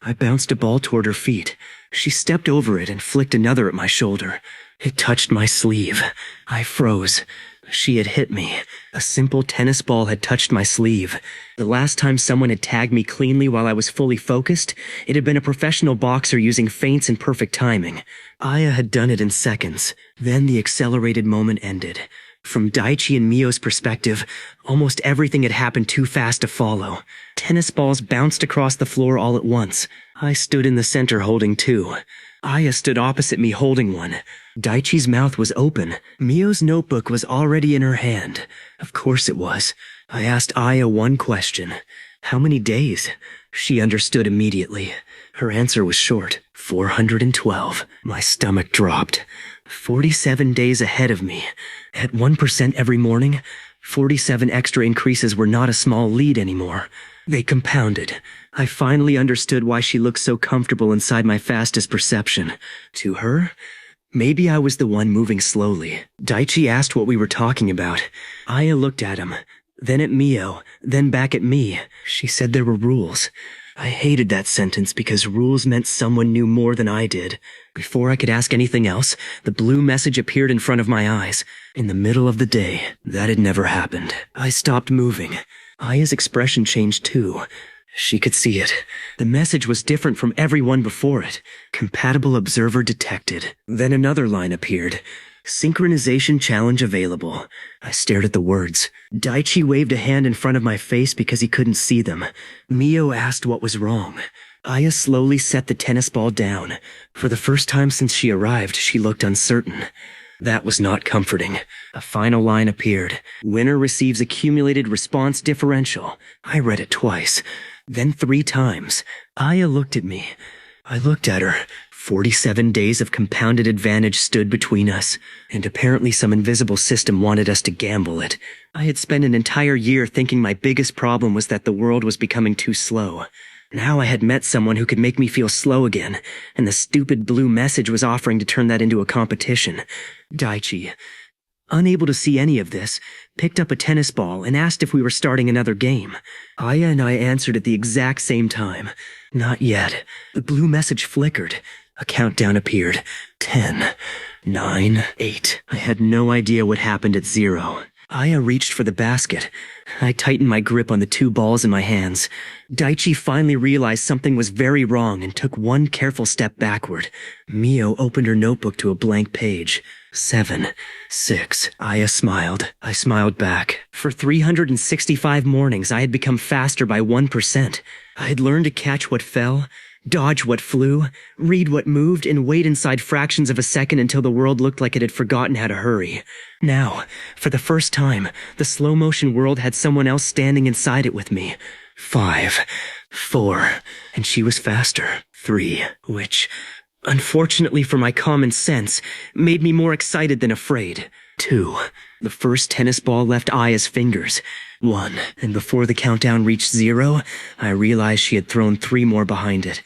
I bounced a ball toward her feet. She stepped over it and flicked another at my shoulder. It touched my sleeve. I froze. She had hit me. A simple tennis ball had touched my sleeve. The last time someone had tagged me cleanly while I was fully focused, it had been a professional boxer using feints and perfect timing. Aya had done it in seconds. Then the accelerated moment ended. From Daichi and Mio's perspective, almost everything had happened too fast to follow. Tennis balls bounced across the floor all at once. I stood in the center holding two. Aya stood opposite me holding one. Daichi's mouth was open. Mio's notebook was already in her hand. Of course it was. I asked Aya one question. How many days? She understood immediately. Her answer was short. 412. My stomach dropped. 47 days ahead of me. At 1% every morning, 47 extra increases were not a small lead anymore. They compounded. I finally understood why she looked so comfortable inside my fastest perception. To her, maybe I was the one moving slowly. Daichi asked what we were talking about. Aya looked at him, then at Mio, then back at me. She said there were rules. I hated that sentence because rules meant someone knew more than I did. Before I could ask anything else, the blue message appeared in front of my eyes. In the middle of the day, that had never happened. I stopped moving. Aya's expression changed too. She could see it. The message was different from everyone before it. Compatible observer detected. Then another line appeared. Synchronization challenge available. I stared at the words. Daichi waved a hand in front of my face because he couldn't see them. Mio asked what was wrong. Aya slowly set the tennis ball down. For the first time since she arrived, she looked uncertain. That was not comforting. A final line appeared. Winner receives accumulated response differential. I read it twice, then 3 times. Aya looked at me. I looked at her. 47 days of compounded advantage stood between us, and apparently some invisible system wanted us to gamble it. I had spent an entire year thinking my biggest problem was that the world was becoming too slow. Now I had met someone who could make me feel slow again, and the stupid blue message was offering to turn that into a competition. Daichi, unable to see any of this, picked up a tennis ball and asked if we were starting another game. Aya and I answered at the exact same time. Not yet. The blue message flickered. A countdown appeared. 10, 9, 8. I had no idea what happened at 0. Aya reached for the basket. I tightened my grip on the 2 balls in my hands. Daichi finally realized something was very wrong and took one careful step backward. Mio opened her notebook to a blank page. 7, 6. Aya smiled. I smiled back. For 365 mornings, I had become faster by 1%. I had learned to catch what fell, dodge what flew, read what moved, and wait inside fractions of a second until the world looked like it had forgotten how to hurry. Now, for the first time, the slow-motion world had someone else standing inside it with me. 5, 4, and she was faster. 3, which, unfortunately for my common sense, made me more excited than afraid. 2. The first tennis ball left Aya's fingers. 1, and before the countdown reached 0, I realized she had thrown 3 more behind it.